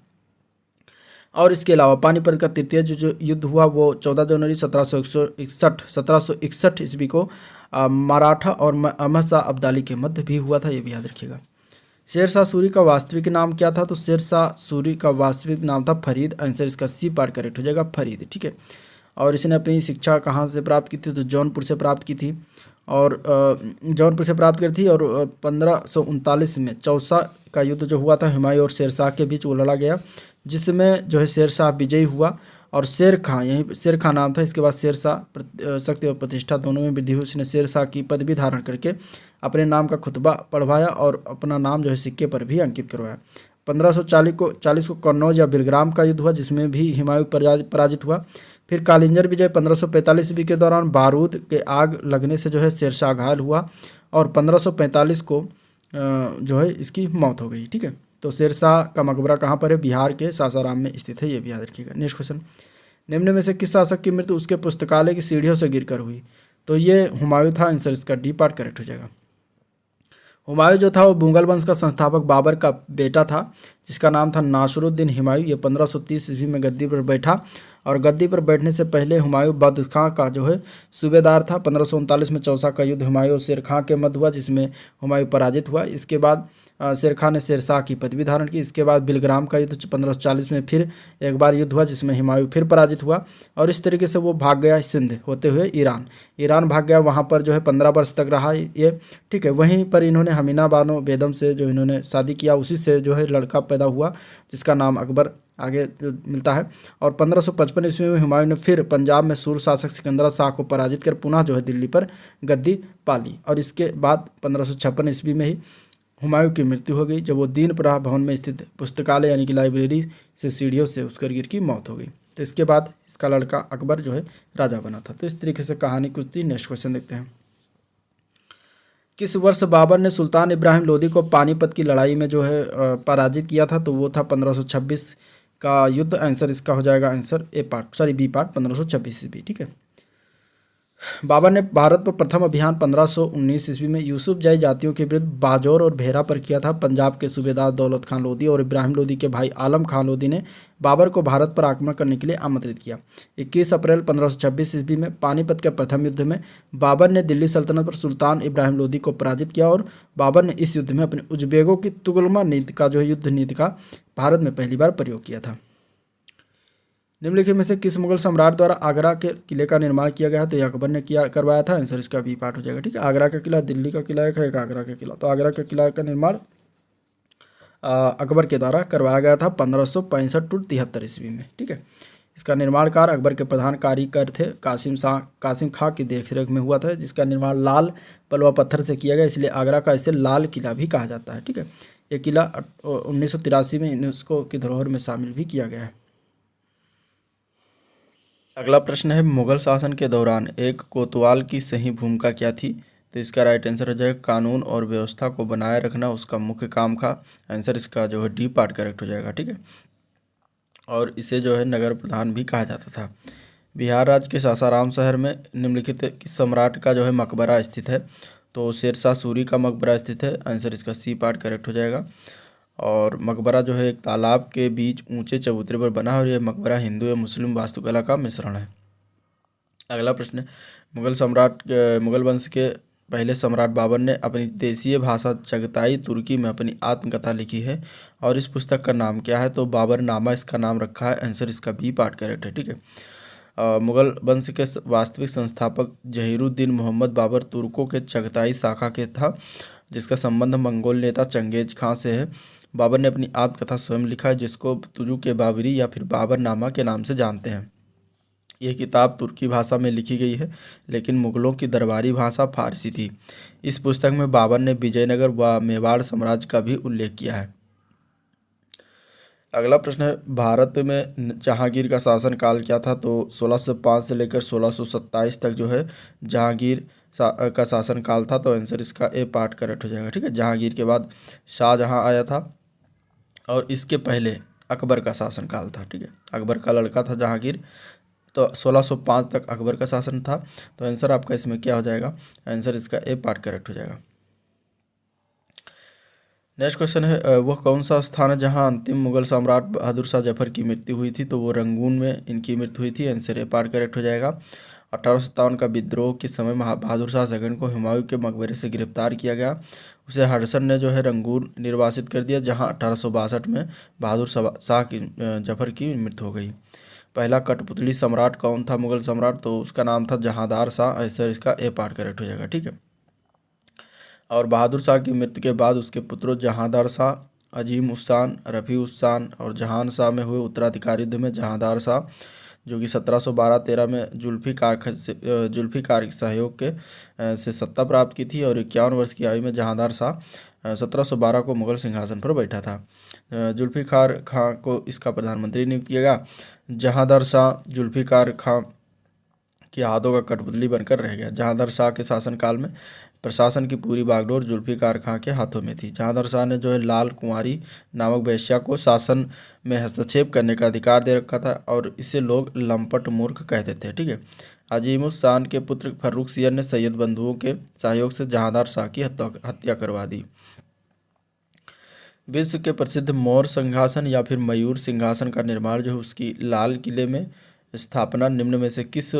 A: और इसके अलावा पानीपत का तृतीय जो युद्ध हुआ वो 14 जनवरी 1761 ईस्वी को मराठा और अहमद शाह अब्दाली के मध्य भी हुआ था। ये भी याद रखिएगा। शेरशाह सूरी का वास्तविक नाम क्या था? तो शेरशाह सूरी का वास्तविक नाम था फरीद। आंसर इसका सी पार्ट करेक्ट हो जाएगा, फरीद। ठीक है, और इसने अपनी शिक्षा कहाँ से प्राप्त की थी? तो जौनपुर से प्राप्त की थी और जौनपुर से प्राप्त करी थी। और 1539 में चौसा का युद्ध जो हुआ था हुमायूं और शेरशाह के बीच वो लड़ा गया, जिसमें जो है शेरशाह विजयी हुआ और शेर खां, यही शेर खां नाम था। इसके बाद शेरशाह शक्ति और प्रतिष्ठा दोनों में वृद्धि हुई। उसने शेरशाह की पदवी धारण करके अपने नाम का खुतबा पढ़वाया और अपना नाम जो है सिक्के पर भी अंकित करवाया। 1540 को कन्नौज या बिलग्राम का युद्ध हुआ, जिसमें भी हुमायूं पराजित हुआ। फिर कालिंजर विजय 1545 ईस्वी के दौरान बारूद के आग लगने से जो है शेरशाह घायल हुआ और 1545 को जो है इसकी मौत हो गई। ठीक है, तो शेरशाह का मकबरा कहाँ पर है? बिहार के सासाराम में स्थित है। ये भी याद रखिएगा। नेक्स्ट क्वेश्चन, निम्न में से किस शासक की मृत्यु उसके पुस्तकालय की सीढ़ियों से गिरकर हुई? तो ये हुमायूं था। आंसर इसका डी पार्ट करेक्ट हो जाएगा। हुमायूं जो था वो मुगल वंश का संस्थापक बाबर का बेटा था, जिसका नाम था नासिरुद्दीन हुमायूं। ये 1530 ईस्वी में गद्दी पर बैठा और गद्दी पर बैठने से पहले हुमायूं बख्त खां का जो है सूबेदार था। 1539 में चौसा का युद्ध हुमायूं और शेर खां के मध्य हुआ, जिसमें हुमायूं पराजित हुआ। इसके बाद शेर खां ने शेरशाह की पदवी धारण की। इसके बाद बिलग्राम का युद्ध 1540 में फिर एक बार युद्ध हुआ, जिसमें हुमायूं फिर पराजित हुआ और इस तरीके से वो भाग गया सिंध होते हुए ईरान भाग गया। वहाँ पर जो है 15 वर्ष तक रहा ये। ठीक है, वहीं पर इन्होंने हमीना बानो बेगम से जो इन्होंने शादी किया, उसी से जो है लड़का पैदा हुआ, जिसका नाम अकबर आगे मिलता है। और 1555 ईस्वी में हुमायूं ने फिर पंजाब में सूर शासक सिकंदरा शाह को पराजित कर पुनः जो है दिल्ली पर गद्दी पाली और इसके बाद 1556 ईस्वी में ही हुमायूं की मृत्यु हो गई, जब वो दीनप्रहा भवन में स्थित पुस्तकालय यानी कि लाइब्रेरी से सीढ़ियों से उसकर गिर की मौत हो गई। तो इसके बाद इसका लड़का अकबर जो है राजा बना था। तो इस तरीके से कहानी कुछ थी। नेक्स्ट क्वेश्चन देखते हैं, किस वर्ष बाबर ने सुल्तान इब्राहिम लोदी को पानीपत की लड़ाई में जो है पराजित किया था? तो वो था 1526 का युद्ध। आंसर इसका हो जाएगा आंसर बी पार्ट 1526 ईस्वी। ठीक है, बाबर ने भारत पर प्रथम अभियान 1519 ईस्वी में यूसुफ जाई जातियों के विरुद्ध बाजौर और भेरा पर किया था। पंजाब के सूबेदार दौलत खान लोधी और इब्राहिम लोधी के भाई आलम खान लोधी ने बाबर को भारत पर आक्रमण करने के लिए आमंत्रित किया। 21 अप्रैल 1526 ईस्वी में पानीपत के प्रथम युद्ध में बाबर ने दिल्ली सल्तनत पर सुल्तान इब्राहिम लोधी को पराजित किया और बाबर ने इस युद्ध में अपने उज़्बेकों की तुगलमा नीति का जो युद्ध नीति का भारत में पहली बार प्रयोग किया था। निम्नलिखित में से किस मुगल सम्राट द्वारा आगरा के किले का निर्माण किया गया है? तो ये अकबर ने किया करवाया था। आंसर इसका बी पार्ट हो जाएगा। ठीक है, आगरा का किला, दिल्ली का किला एक है, एक आगरा का किला। तो आगरा के किला का निर्माण अकबर के द्वारा करवाया गया था 1565 टू 73 ईस्वी में। ठीक है, इसका निर्माण कार्य अकबर के प्रधान कारीगर थे कासिम खां की देखरेख में हुआ था, जिसका निर्माण लाल पलवा पत्थर से किया गया, इसलिए आगरा का इसे लाल किला भी कहा जाता है। ठीक है, ये किला 1983 में यूनेस्को की धरोहर में शामिल भी किया गया है। अगला प्रश्न है, मुगल शासन के दौरान एक कोतवाल की सही भूमिका क्या थी? तो इसका राइट आंसर हो जाएगा कानून और व्यवस्था को बनाए रखना उसका मुख्य काम था। आंसर इसका जो है डी पार्ट करेक्ट हो जाएगा। ठीक है, और इसे जो है नगर प्रधान भी कहा जाता था। बिहार राज्य के सासाराम शहर में निम्नलिखित किस सम्राट का जो है मकबरा स्थित है? तो शेरशाह सूरी का मकबरा स्थित है। आंसर इसका सी पार्ट करेक्ट हो जाएगा। और मकबरा जो है एक तालाब के बीच ऊंचे चबूतरे पर बना है और यह मकबरा हिंदू एवं मुस्लिम वास्तुकला का मिश्रण है। अगला प्रश्न है, मुगल वंश के पहले सम्राट बाबर ने अपनी देशीय भाषा चगताई तुर्की में अपनी आत्मकथा लिखी है और इस पुस्तक का नाम क्या है? तो बाबरनामा इसका नाम रखा है। आंसर इसका बी पार्ट करेक्ट है। ठीक है, मुगल वंश के वास्तविक संस्थापक जहीरुद्दीन मोहम्मद बाबर तुर्कों के चगताई शाखा के था, जिसका संबंध मंगोल नेता चंगेज खां से है। बाबर ने अपनी आत्मकथा स्वयं लिखा है, जिसको तुजु के बाबरी या फिर बाबरनामा के नाम से जानते हैं। यह किताब तुर्की भाषा में लिखी गई है, लेकिन मुगलों की दरबारी भाषा फारसी थी। इस पुस्तक में बाबर ने विजयनगर व मेवाड़ साम्राज्य का भी उल्लेख किया है। अगला प्रश्न है, भारत में जहांगीर का शासनकाल क्या था? तो 1605 से लेकर 1627 तक जो है जहांगीर का शासनकाल था। तो आंसर इसका ए पार्ट करेक्ट हो जाएगा। ठीक है, जहांगीर के बाद शाहजहां आया था और इसके पहले अकबर का शासनकाल था। ठीक है, अकबर का लड़का था जहांगीर। तो 1605 तक अकबर का शासन था। तो आंसर आपका इसमें क्या हो जाएगा? आंसर इसका ए पार्ट करेक्ट हो जाएगा। नेक्स्ट क्वेश्चन है, वह कौन सा स्थान है जहां अंतिम मुगल सम्राट बहादुर शाह जफर की मृत्यु हुई थी? तो वो रंगून में इनकी मृत्यु हुई थी। आंसर ए पार्ट करेक्ट हो जाएगा। 1857 का विद्रोह के समय बहादुर शाह सेकंड को हुमायूं के मकबरे से गिरफ्तार किया गया। उसे हडसन ने जो है रंगून निर्वासित कर दिया, जहां 1862 में बहादुर शाह की जफर की मृत्यु हो गई। पहला कठपुतली सम्राट कौन था मुगल सम्राट? तो उसका नाम था जहांदार शाह। आंसर इसका ए पार्ट करेक्ट हो जाएगा। ठीक है, और बहादुर शाह की मृत्यु के बाद उसके पुत्रों जहांदार शाह, अजीम उस्सान, रफ़ी उस्सान और जहान शाह में हुए उत्तराधिकारी युद्ध में जहांदार शाह, जो कि 1712-13 में जुल्फ़िकार के सहयोग के से सत्ता प्राप्त की थी, और 51 वर्ष की आयु में जहांदार शाह 1712 को मुगल सिंहासन पर बैठा था। जुल्फ़िकार खां को इसका प्रधानमंत्री नियुक्त किया गया। जहांदार शाह जुल्फ़िकार खां के हाथों का कठपुतली बनकर रह गया। जहांदार शाह के शासनकाल में प्रशासन की पूरी बागडोर जुल्फ़िकार खां के हाथों में थी। जहांदार शाह ने जो है लाल कुंवारी नामक वेश्या को शासन में हस्तक्षेप करने का अधिकार दे रखा था और इसे लोग लंपट मूर्ख कहते थे। ठीक है, अजीमुस शान के पुत्र फर्रुख सियर ने सैयद बंधुओं के सहयोग से जहांदार शाह की हत्या करवा दी। विश्व के प्रसिद्ध मौर्य सिंहासन या फिर मयूर सिंहासन का निर्माण जो है उसकी लाल किले में स्थापना निम्न में से किस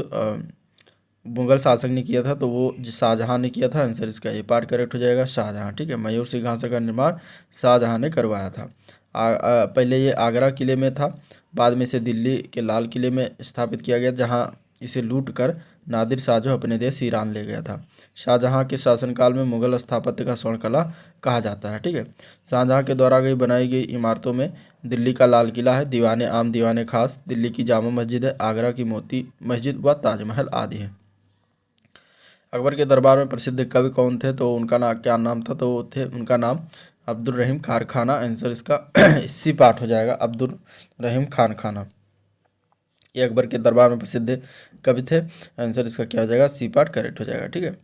A: मुगल शासक ने किया था? तो वो शाहजहां ने किया था। आंसर इसका ए पार्ट करेक्ट हो जाएगा, शाहजहां। ठीक है, मयूर सिंहासन का निर्माण शाहजहां ने करवाया था। पहले ये आगरा किले में था, बाद में इसे दिल्ली के लाल किले में स्थापित किया गया, जहां इसे लूट कर नादिर शाह जो अपने देश ईरान ले गया था। शाहजहां के शासनकाल में मुगल स्थापत्य का स्वर्ण कला कहा जाता है। ठीक है, शाहजहां के द्वारा बनाई गई इमारतों में दिल्ली का लाल किला है, दीवाने आम दीवाने खास, दिल्ली की जामा मस्जिद है, आगरा की मोती मस्जिद व ताजमहल आदि है। अकबर के दरबार में प्रसिद्ध कवि कौन थे? तो उनका क्या नाम था? तो उनका नाम अब्दुल रहीम कारखाना। आंसर इसका सी पार्ट हो जाएगा, अब्दुल रहीम खान खाना। ये अकबर के दरबार में प्रसिद्ध कवि थे। आंसर इसका क्या हो जाएगा? सी पार्ट करेक्ट हो जाएगा। ठीक है,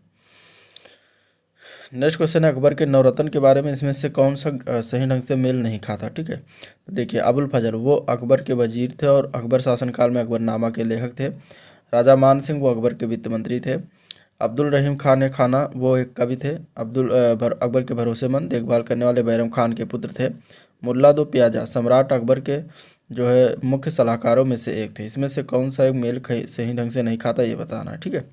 A: नेक्स्ट क्वेश्चन है अकबर के नवरत्न के बारे में इसमें से कौन सा सही ढंग से मेल नहीं खाता? ठीक है, तो देखिए अबुल फजल वो अकबर के वजीर थे और अकबर शासनकाल में अकबरनामा के लेखक थे। राजा मान सिंह वो अकबर के वित्त मंत्री थे। अब्दुल रहीम खान खाना वो एक कवि थे। अकबर के भरोसेमंद देखभाल करने वाले बैरम खान के पुत्र थे। मुल्ला दो प्याजा सम्राट अकबर के जो है मुख्य सलाहकारों में से एक थे। इसमें से कौन सा एक मेल सही ढंग से नहीं खाता ये बताना है, ठीक है।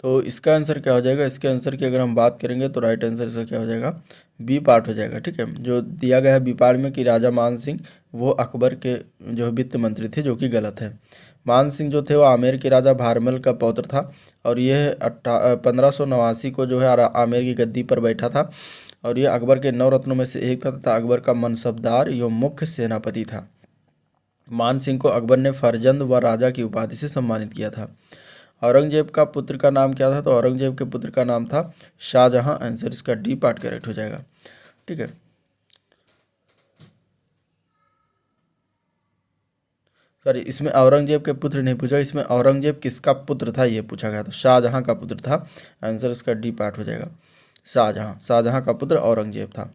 A: तो इसका आंसर क्या हो जाएगा, इसके आंसर की अगर हम बात करेंगे तो राइट आंसर इसका क्या हो जाएगा, बी पार्ट हो जाएगा, ठीक है। जो दिया गया है बी पार्ट में कि राजा मान सिंह वो अकबर के जो वित्त मंत्री थे, जो कि गलत है। मान सिंह जो थे वो आमेर के राजा भारमल का पौत्र था और यह 1589 को जो है आमेर की गद्दी पर बैठा था और ये अकबर के 9 रत्नों में से एक था तथा अकबर का मनसबदार एवं मुख्य सेनापति था। मान सिंह को अकबर ने फरजंद व राजा की उपाधि से सम्मानित किया था। औरंगजेब का पुत्र का नाम क्या था, तो औरंगजेब के पुत्र का नाम था शाहजहां। आंसर इसका डी पार्ट करेक्ट हो जाएगा, ठीक है। सॉरी, इसमें औरंगजेब के पुत्र नहीं पूछा, इसमें औरंगजेब किसका पुत्र था ये पूछा गया, तो शाहजहां का पुत्र था। आंसर इसका डी पार्ट हो जाएगा, शाहजहां का पुत्र औरंगजेब था।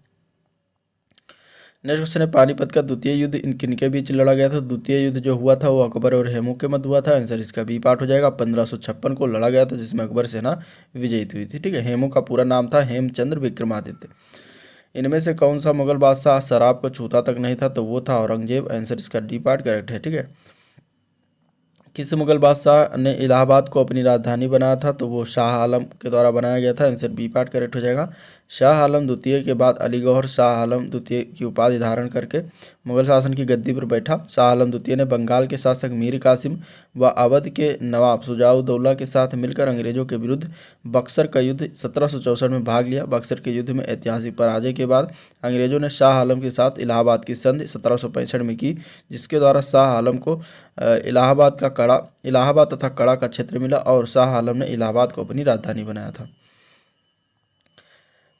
A: नेक्स्ट क्वेश्चन है पानीपत का द्वितीय युद्ध इन किनके बीच लड़ा गया था। द्वितीय युद्ध जो हुआ था वो अकबर और हेमू के मध्य हुआ था। आंसर इसका बी पार्ट हो जाएगा। 1556 को लड़ा गया था जिसमें अकबर सेना विजयी हुई थी, ठीक है। हेमू का पूरा नाम था हेमचंद्र विक्रमादित्य। इनमें से कौन सा मुगल बादशाह शराब को छूता तक नहीं था, तो वो था औरंगजेब। आंसर इसका डी पार्ट करेक्ट है, ठीक है। किस मुगल बादशाह ने इलाहाबाद को अपनी राजधानी बनाया था, तो वो शाह आलम के द्वारा बनाया गया था। आंसर बी पार्ट करेक्ट हो जाएगा। शाह आलम द्वितीय के बाद अली गौहर शाह आलम द्वितीय की उपाधि धारण करके मुगल शासन की गद्दी पर बैठा। शाह आलम द्वितीय ने बंगाल के शासक मीर कासिम व अवध के नवाब शुजाउद्दौला के साथ मिलकर अंग्रेजों के विरुद्ध बक्सर का युद्ध 1764 में भाग लिया। बक्सर के युद्ध में ऐतिहासिक पराजय के बाद अंग्रेजों ने शाह आलम के साथ इलाहाबाद की संधि 1765 में की, जिसके द्वारा शाह आलम को इलाहाबाद तथा कड़ा का क्षेत्र मिला और शाह आलम ने इलाहाबाद को अपनी राजधानी बनाया था।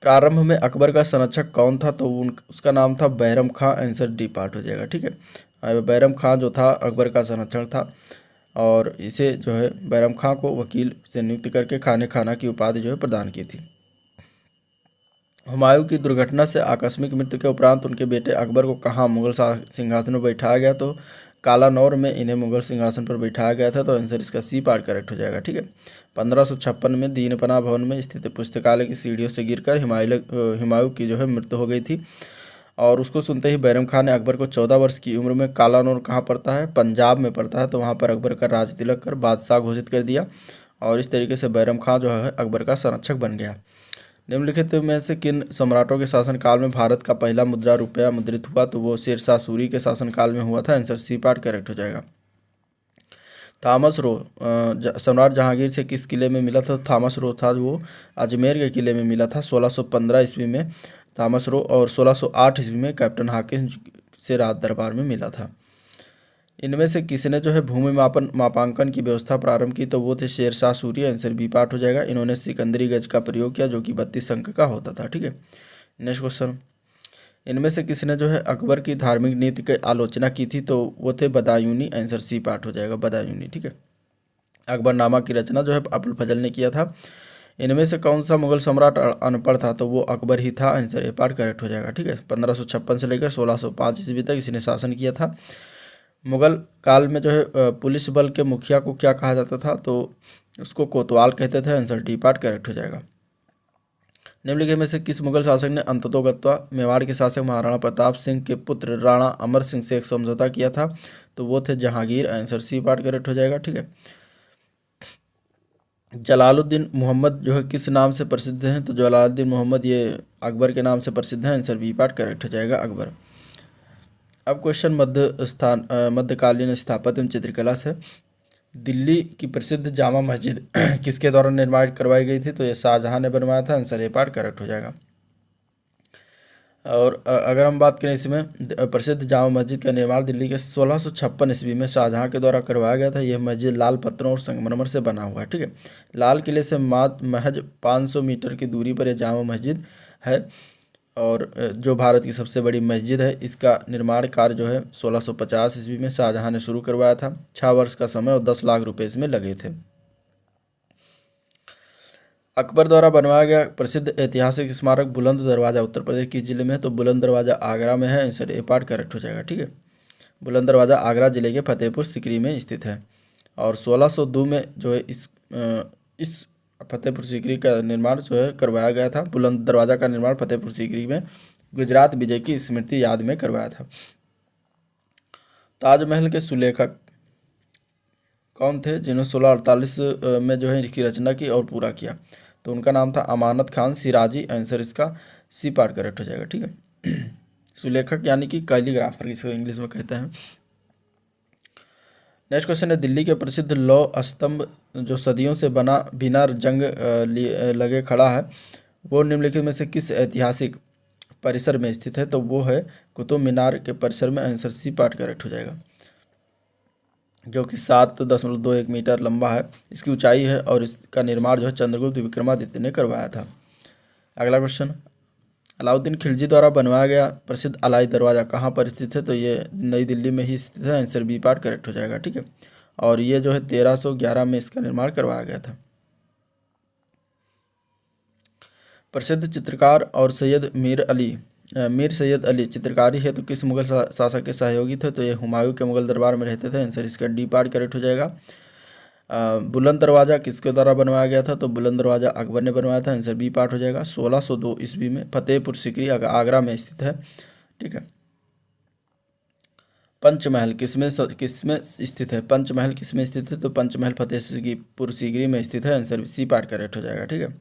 A: प्रारंभ में अकबर का संरक्षक कौन था, तो उसका नाम था बैरम खां। आंसर डी पार्ट हो जाएगा, ठीक है। बैरम खां जो था अकबर का संरक्षक था और इसे जो है बैरम खां को वकील से नियुक्त करके खाना की उपाधि जो है प्रदान की थी। हुमायूं की दुर्घटना से आकस्मिक मृत्यु के उपरांत उनके बेटे अकबर को कहाँ मुगल सिंहासन पर बैठाया गया, तो कालानौर में इन्हें मुगल सिंहासन पर बैठाया गया था। तो आंसर इसका सी पार्ट करेक्ट हो जाएगा, ठीक है। 1556 में दीनपना भवन में स्थित पुस्तकालय की सीढ़ियों से गिरकर हुमायूं की जो है मृत्यु हो गई थी और उसको सुनते ही बैरम खान ने अकबर को 14 वर्ष की उम्र में कालानौर कहाँ पड़ता है, पंजाब में पड़ता है, तो वहाँ पर अकबर का राज तिलक कर बादशाह घोषित कर दिया और इस तरीके से बैरम खान जो है अकबर का संरक्षक बन गया। निम्नलिखित में से किन सम्राटों के शासनकाल में भारत का पहला मुद्रा रुपया मुद्रित हुआ, तो वो शेरशाह सूरी के शासनकाल में हुआ था। आंसर सी पार्ट करेक्ट हो जाएगा। थॉमस रो सम्राट जहांगीर से किस किले में मिला था, थॉमस रो था वो अजमेर के किले में मिला था 1615 ईस्वी में थॉमस रो और 1608 ईस्वी में कैप्टन हाकिंस से राज दरबार में मिला था। इनमें से किसने जो है भूमि मापांकन की व्यवस्था प्रारंभ की, तो वो थे Sher Shah Suri. Answer B part हो जाएगा। इन्होंने सिकंदरी गज का प्रयोग किया जो कि 32 अंक का होता था, ठीक है। नेक्स्ट क्वेश्चन, इनमें से किसने जो है अकबर की धार्मिक नीति की आलोचना की थी, तो वो थे बदायूनी। आंसर सी पार्ट हो जाएगा, बदायूनी, ठीक है। अकबरनामा की रचना जो है अबुल फजल ने किया था। इनमें से कौन सा मुगल सम्राट अनपढ़ था, तो वो अकबर ही था। आंसर ए पार्ट करेक्ट हो जाएगा, ठीक है। 1556 से लेकर 1605 ईस्वी तक इसने शासन किया था। मुगल काल में जो है पुलिस बल के मुखिया को क्या कहा जाता था, तो उसको कोतवाल कहते थे। आंसर डी पार्ट करेक्ट हो जाएगा। निम्नलिखित में से किस मुगल शासक ने अंततोगत्वा मेवाड़ के शासक महाराणा प्रताप सिंह के पुत्र राणा अमर सिंह से एक समझौता किया था, तो वो थे Jahangir. Answer C part correct हो जाएगा, ठीक है। जलालुद्दीन मोहम्मद जो है किस नाम से प्रसिद्ध हैं, तो जलालुद्दीन मोहम्मद ये अकबर के नाम से प्रसिद्ध है। आंसर बी पार्ट करेक्ट हो जाएगा, अकबर। अब क्वेश्चन मध्यकालीन स्थापत्य एवं चित्रकला से। दिल्ली की प्रसिद्ध जामा मस्जिद किसके द्वारा निर्माण करवाई गई थी, तो ये शाहजहां ने बनवाया था। आंसर ए पार्ट करेक्ट हो जाएगा। और अगर हम बात करें इसमें प्रसिद्ध जामा मस्जिद का निर्माण दिल्ली के 1656 ईस्वी में शाहजहां के द्वारा करवाया गया था। यह मस्जिद लाल पत्थरों और संगमरमर से बना हुआ है, ठीक है। लाल किले से महज 500 मीटर की दूरी पर यह जामा मस्जिद है और जो भारत की सबसे बड़ी मस्जिद है। इसका निर्माण कार्य जो है 1650 ईस्वी में शाहजहां ने शुरू करवाया था। 6 वर्ष का समय और 10 लाख रुपए इसमें लगे थे। अकबर द्वारा बनवाया गया प्रसिद्ध ऐतिहासिक स्मारक बुलंद दरवाज़ा उत्तर प्रदेश किस जिले में है, तो बुलंद दरवाज़ा आगरा में है। आंसर ए पार्ट करेक्ट हो जाएगा, ठीक है। बुलंद दरवाज़ा आगरा जिले के फतेहपुर सीकरी में स्थित है। और 1602 में जो है इस फतेहपुर सीकरी का निर्माण जो है करवाया गया था। बुलंद दरवाज़ा का निर्माण फतेहपुर सीकरी में गुजरात विजय की स्मृति याद में करवाया था। ताजमहल के सुलेखक कौन थे जिन्होंने 1648 में जो है इसकी रचना की और पूरा किया? तो उनका नाम था अमानत खान सिराजी। आंसर इसका सी पार्ट करेक्ट हो जाएगा। ठीक है। सुलेखक यानी कि कैलीग्राफर जिसको इंग्लिश में कहते हैं। नेक्स्ट क्वेश्चन है, दिल्ली के प्रसिद्ध लौह स्तंभ जो सदियों से बना बिना जंग लगे खड़ा है, वो निम्नलिखित में से किस ऐतिहासिक परिसर में स्थित है? तो वो है कुतुब मीनार के परिसर में। आंसर सी पार्ट करेक्ट हो जाएगा, जो कि 7.21 मीटर लंबा है, इसकी ऊंचाई है और इसका निर्माण जो है चंद्रगुप्त विक्रमादित्य ने करवाया था। अगला क्वेश्चन, अलाउद्दीन खिलजी द्वारा बनवाया गया प्रसिद्ध अलाई दरवाज़ा कहाँ पर स्थित है? तो ये नई दिल्ली में ही स्थित है। आंसर बी पार्ट करेक्ट हो जाएगा। ठीक है। और ये जो है 1311 में इसका निर्माण करवाया गया था। प्रसिद्ध चित्रकार और मीर सैयद अली चित्रकारी है तो किस मुगल शासक के सहयोगी थे? तो ये हुमायूं के मुगल दरबार में रहते थे। आंसर इसका डी पार्ट करेक्ट हो जाएगा। बुलंद दरवाज़ा किसके द्वारा बनवाया गया था? तो बुलंद दरवाज़ा अकबर ने बनवाया था। आंसर बी पार्ट हो जाएगा। 1602 ईस्वी में फतेहपुर सीकरी आगरा में स्थित है। ठीक है। पंचमहल किसमें स्थित है? पंचमहल किसमें स्थित है? तो पंचमहल फतेहपुर सीकरी में स्थित है। आंसर सी पार्ट करेक्ट हो जाएगा। ठीक है।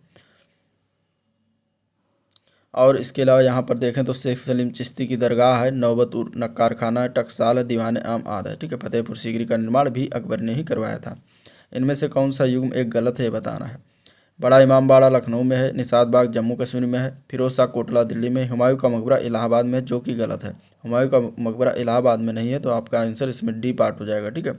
A: और इसके अलावा यहाँ पर देखें तो शेख सलीम चिश्ती की दरगाह है, नौबत नक्कार खाना है, टकसाल है, दीवान आम आद है। ठीक है। फतेहपुर सीकरी का निर्माण भी अकबर ने ही करवाया था। इनमें से कौन सा युग्म एक गलत है बताना है। बड़ा इमामबाड़ा लखनऊ में है, निषाद बाग जम्मू कश्मीर में है, फिरोज शाह कोटला दिल्ली में, हुमायूं का मकबरा इलाहाबाद में है, जो कि गलत है। हुमायूं का मकबरा इलाहाबाद में नहीं है, तो आपका आंसर इसमें डी पार्ट हो जाएगा। ठीक है।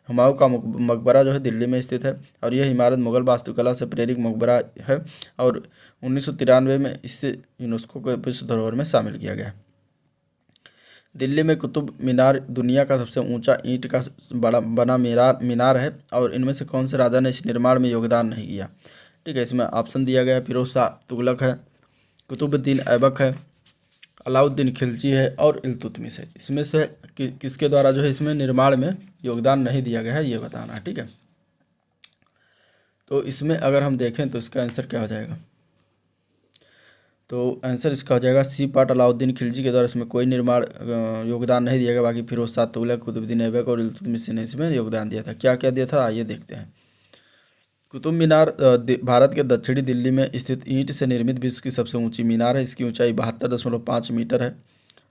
A: हुमायूं का मकबरा जो है दिल्ली में स्थित है और यह इमारत मुगल वास्तुकला से प्रेरित मकबरा है और 1993 में इसे यूनेस्को के विश्व धरोहर में शामिल किया गया। दिल्ली में कुतुब मीनार दुनिया का सबसे ऊंचा ईंट का बना मीनार है और इनमें से कौन से राजा ने इस निर्माण में योगदान नहीं किया? ठीक है। इसमें ऑप्शन दिया गया है, फिरोज शाह तुगलक है, कुतुबुद्दीन ऐबक है, अलाउद्दीन खिलजी है और इल्तुतमिश है। इसमें से किसके द्वारा जो है इसमें निर्माण में योगदान नहीं दिया गया है, ये बताना है। ठीक है। तो इसमें अगर हम देखें तो इसका आंसर क्या हो जाएगा? तो आंसर इसका हो जाएगा सी पार्ट। अलाउद्दीन खिलजी के द्वारा इसमें कोई निर्माण योगदान नहीं दिया गया। बाकी फिरोज शाह तुगलक, कुतुबुद्दीन ऐबक और इल्तुतमिश ने इसमें योगदान दिया था। क्या क्या दिया था आइए देखते हैं। कुतुब मीनार भारत के दक्षिणी दिल्ली में स्थित ईंट से निर्मित विश्व की सबसे ऊंची मीनार है। इसकी ऊंचाई 72.5 मीटर है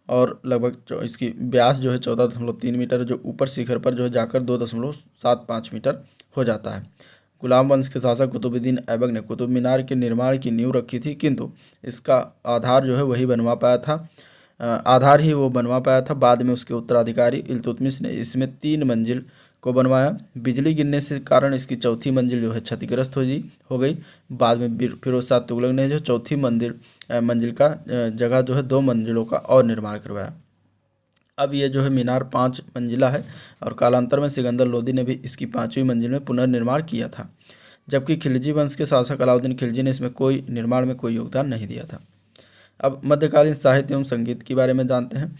A: और लगभग इसकी व्यास जो है 14.3 मीटर है, जो ऊपर शिखर पर जो है जाकर 2.75 मीटर हो जाता है। गुलाम वंश के शासक कुतुबुद्दीन ऐबक ने कुतुब मीनार के निर्माण की नींव रखी थी, किंतु इसका आधार जो है वही बनवा पाया था, आधार ही वो बनवा पाया था। बाद में उसके उत्तराधिकारी इल्तुतमिश ने इसमें 3 मंजिल को बनवाया। बिजली गिरने से कारण इसकी चौथी मंजिल जो है क्षतिग्रस्त हो गई। बाद में फिरोज शाह तुगलक ने जो चौथी मंजिल का जगह जो है 2 मंजिलों का और निर्माण करवाया। अब ये जो है मीनार 5 मंजिला है और कालांतर में सिकंदर लोदी ने भी इसकी 5वीं मंजिल में पुनर्निर्माण किया था, जबकि खिलजी वंश के शासक अलाउद्दीन खिलजी ने इसमें कोई निर्माण में कोई योगदान नहीं दिया था। अब मध्यकालीन साहित्य एवं संगीत के बारे में जानते हैं।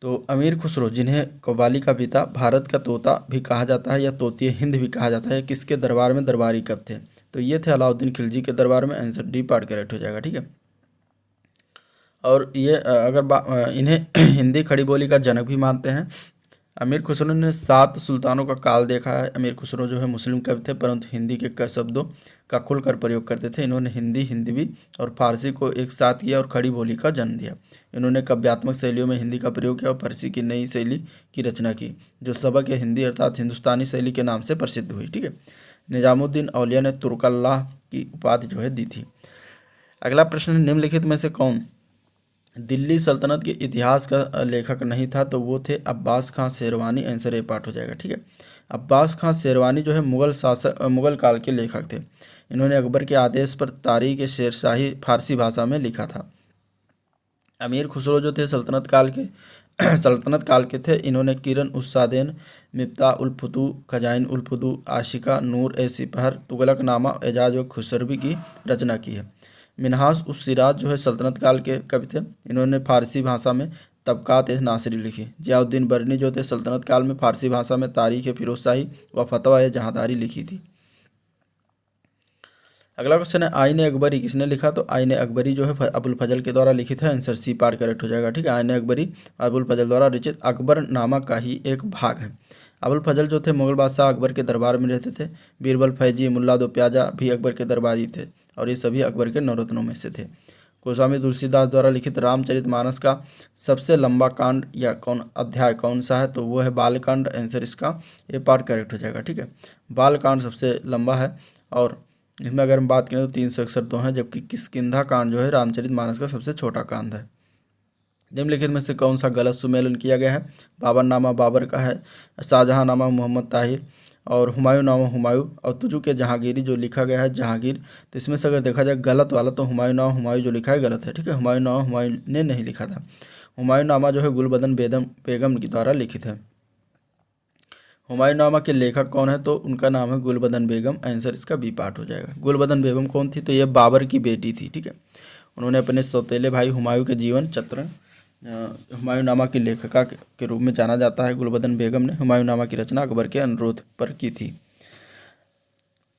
A: तो अमीर खुसरो, जिन्हें कव्वाली का पिता, भारत का तोता भी कहा जाता है या तोतिए हिंद भी कहा जाता है, किसके दरबार में दरबारी कब थे? तो ये थे अलाउद्दीन खिलजी के दरबार में। आंसर डी पार्ट करेक्ट हो जाएगा। ठीक है। और ये इन्हें हिंदी खड़ी बोली का जनक भी मानते हैं। अमीर खुसरो ने 7 सुल्तानों का काल देखा है। अमीर खुसरो जो है मुस्लिम कवि थे, परंतु हिंदी के शब्दों का खुलकर प्रयोग करते थे। इन्होंने हिंदी, हिंदवी और फारसी को एक साथ किया और खड़ी बोली का जन्म दिया। इन्होंने काव्यात्मक शैलियों में हिंदी का प्रयोग किया और फारसी की नई शैली की रचना की, जो सबक या हिंदी अर्थात हिंदुस्तानी शैली के नाम से प्रसिद्ध हुई। ठीक है। निजामुद्दीन औलिया ने तुर्कल्लाह की उपाधि जो है दी थी। अगला प्रश्न, निम्नलिखित में से कौन दिल्ली सल्तनत के इतिहास का लेखक नहीं था? तो वो थे अब्बास खां शेरवानी। आंसर ए पार्ट हो जाएगा। ठीक है। अब्बास खां शेरवानी जो है मुगल काल के लेखक थे। इन्होंने अकबर के आदेश पर तारीख शेरशाही फारसी भाषा में लिखा था। अमीर खुसरो जो थे सल्तनत काल के थे। इन्होंने किरण उस्सादैन, मिफ्ता उल फुतू, खजाइन उल फुतू, आशिका, नूर ए सिपहर, तुगलकनामा, एजाज व खुसरवी की रचना की है। मिन्हाज उस सिराज जो है सल्तनत काल के कवि थे। इन्होंने फारसी भाषा में तबकात नासिरी लिखी। जियाउद्दीन बरनी जो थे सल्तनत काल में फारसी भाषा में तारीख फिरोज शाही व फतवा जहांदारी लिखी थी। अगला क्वेश्चन है आईन अकबरी किसने लिखा? तो आईन अकबरी जो है अबुल फजल के द्वारा लिखित है। आंसर सी पार्ट करेक्ट हो जाएगा। ठीक है, आईन अकबरी अबुल फजल द्वारा रचित अकबर नामा का ही एक भाग है। अबुल फजल जो थे मुगल बादशाह अकबर के दरबार में रहते थे। बीरबल, फैजी, मुल्ला दो प्याजा भी अकबर के दरबारी थे और ये सभी अकबर के नवरत्नों में से थे। गोस्वामी तुलसीदास द्वारा लिखित रामचरितमानस का सबसे लंबा कांड या कौन अध्याय कौन सा है? तो वो है बालकांड। आंसर इसका ये पार्ट करेक्ट हो जाएगा। ठीक है, बालकांड सबसे लंबा है और इसमें अगर हम बात करें तो 361 हैं, जबकि किष्किंधा कांड जो है रामचरितमानस का सबसे छोटा कांड है। निम्नलिखित में से कौन सा गलत सुमेलन किया गया है? बाबरनामा बाबर का है, शाहजहां नामा मोहम्मद ताहिर और हुमायूं नामा हुमायूं और तुजू के जहांगीरी जो लिखा गया है जहांगीर। तो इसमें से अगर देखा जाए गलत वाला तो हुमायूं नामा हुमायूं जो लिखा है गलत है। ठीक है, हुमायूं नामा हुमायूं ने नहीं लिखा था। हुमायूं नामा जो है गुलबदन बेगम के द्वारा लिखित है। हुमायूं नामा के लेखक कौन है? तो उनका नाम है गुलबदन बेगम। आंसर इसका बी पार्ट हो जाएगा। गुलबदन बेगम कौन थी? तो ये बाबर की बेटी थी। ठीक है, उन्होंने अपने सौतेले भाई हुमायूं के जीवन चित्रण हुमायूं नामा की लेखिका के रूप में जाना जाता है। गुलबदन बेगम ने हुमायूं नामा की रचना अकबर के अनुरोध पर की थी।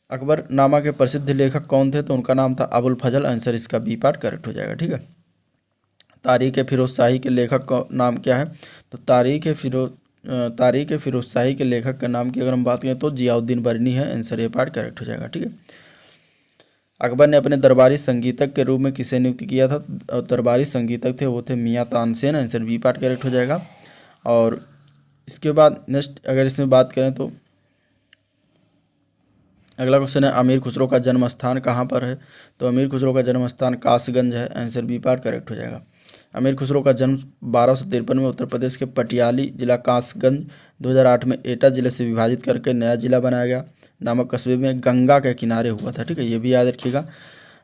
A: अकबर नामा के प्रसिद्ध लेखक कौन थे? तो उनका नाम था अबुल फजल। आंसर इसका बी पार्ट करेक्ट हो जाएगा। ठीक है, तारीख फिरोज शाही के लेखक का नाम क्या है? तो तारीख फिरोज शाही के लेखक का नाम की अगर हम बात करें तो जियाउद्दीन बरनी है। आंसर ए पार्ट करेक्ट हो जाएगा। ठीक है, अकबर ने अपने दरबारी संगीतक के रूप में किसे नियुक्त किया था? दरबारी संगीतक थे वो थे Miyan Tansen. Answer B part correct हो जाएगा। और इसके बाद नेक्स्ट अगर इसमें बात करें तो अगला क्वेश्चन है अमीर खुसरो का जन्म स्थान कहाँ पर है? तो अमीर खुसरो का जन्म स्थान कासगंज है। आंसर बी पार्ट करेक्ट हो जाएगा। अमीर खुसरो का जन्म 1253 में उत्तर प्रदेश के पटियाली जिला कासगंज 2008 में एटा जिले से विभाजित करके नया जिला बनाया गया नामक कस्बे में गंगा के किनारे हुआ था। ठीक है, ये भी याद रखिएगा।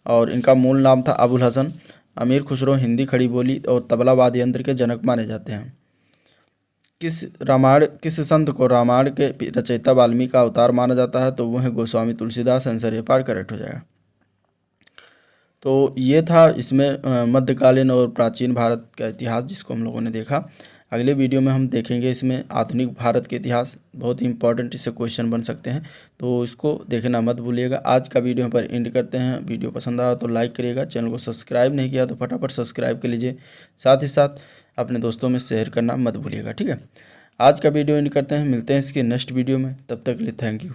A: और इनका मूल नाम था अबुल हसन। अमीर खुसरो हिंदी खड़ी बोली और तबला वाद्य यंत्र के जनक माने जाते हैं। किस संत को रामायण के रचयिता वाल्मीकि का अवतार माना जाता है? तो वो है गोस्वामी तुलसीदास। आंसर ये पार्ट करेक्ट हो जाएगा। तो ये था इसमें मध्यकालीन और प्राचीन भारत का इतिहास जिसको हम लोगों ने देखा। अगले वीडियो में हम देखेंगे इसमें आधुनिक भारत के इतिहास। बहुत ही इंपॉर्टेंट इससे क्वेश्चन बन सकते हैं, तो इसको देखना मत भूलिएगा। आज का वीडियो पर एंड करते हैं। वीडियो पसंद आया तो लाइक करिएगा, चैनल को सब्सक्राइब नहीं किया तो फटाफट सब्सक्राइब कर लीजिए, साथ ही साथ अपने दोस्तों में शेयर करना मत भूलिएगा। ठीक है, आज का वीडियो एंड करते हैं, मिलते हैं इसके नेक्स्ट वीडियो में, तब तक के लिए थैंक यू।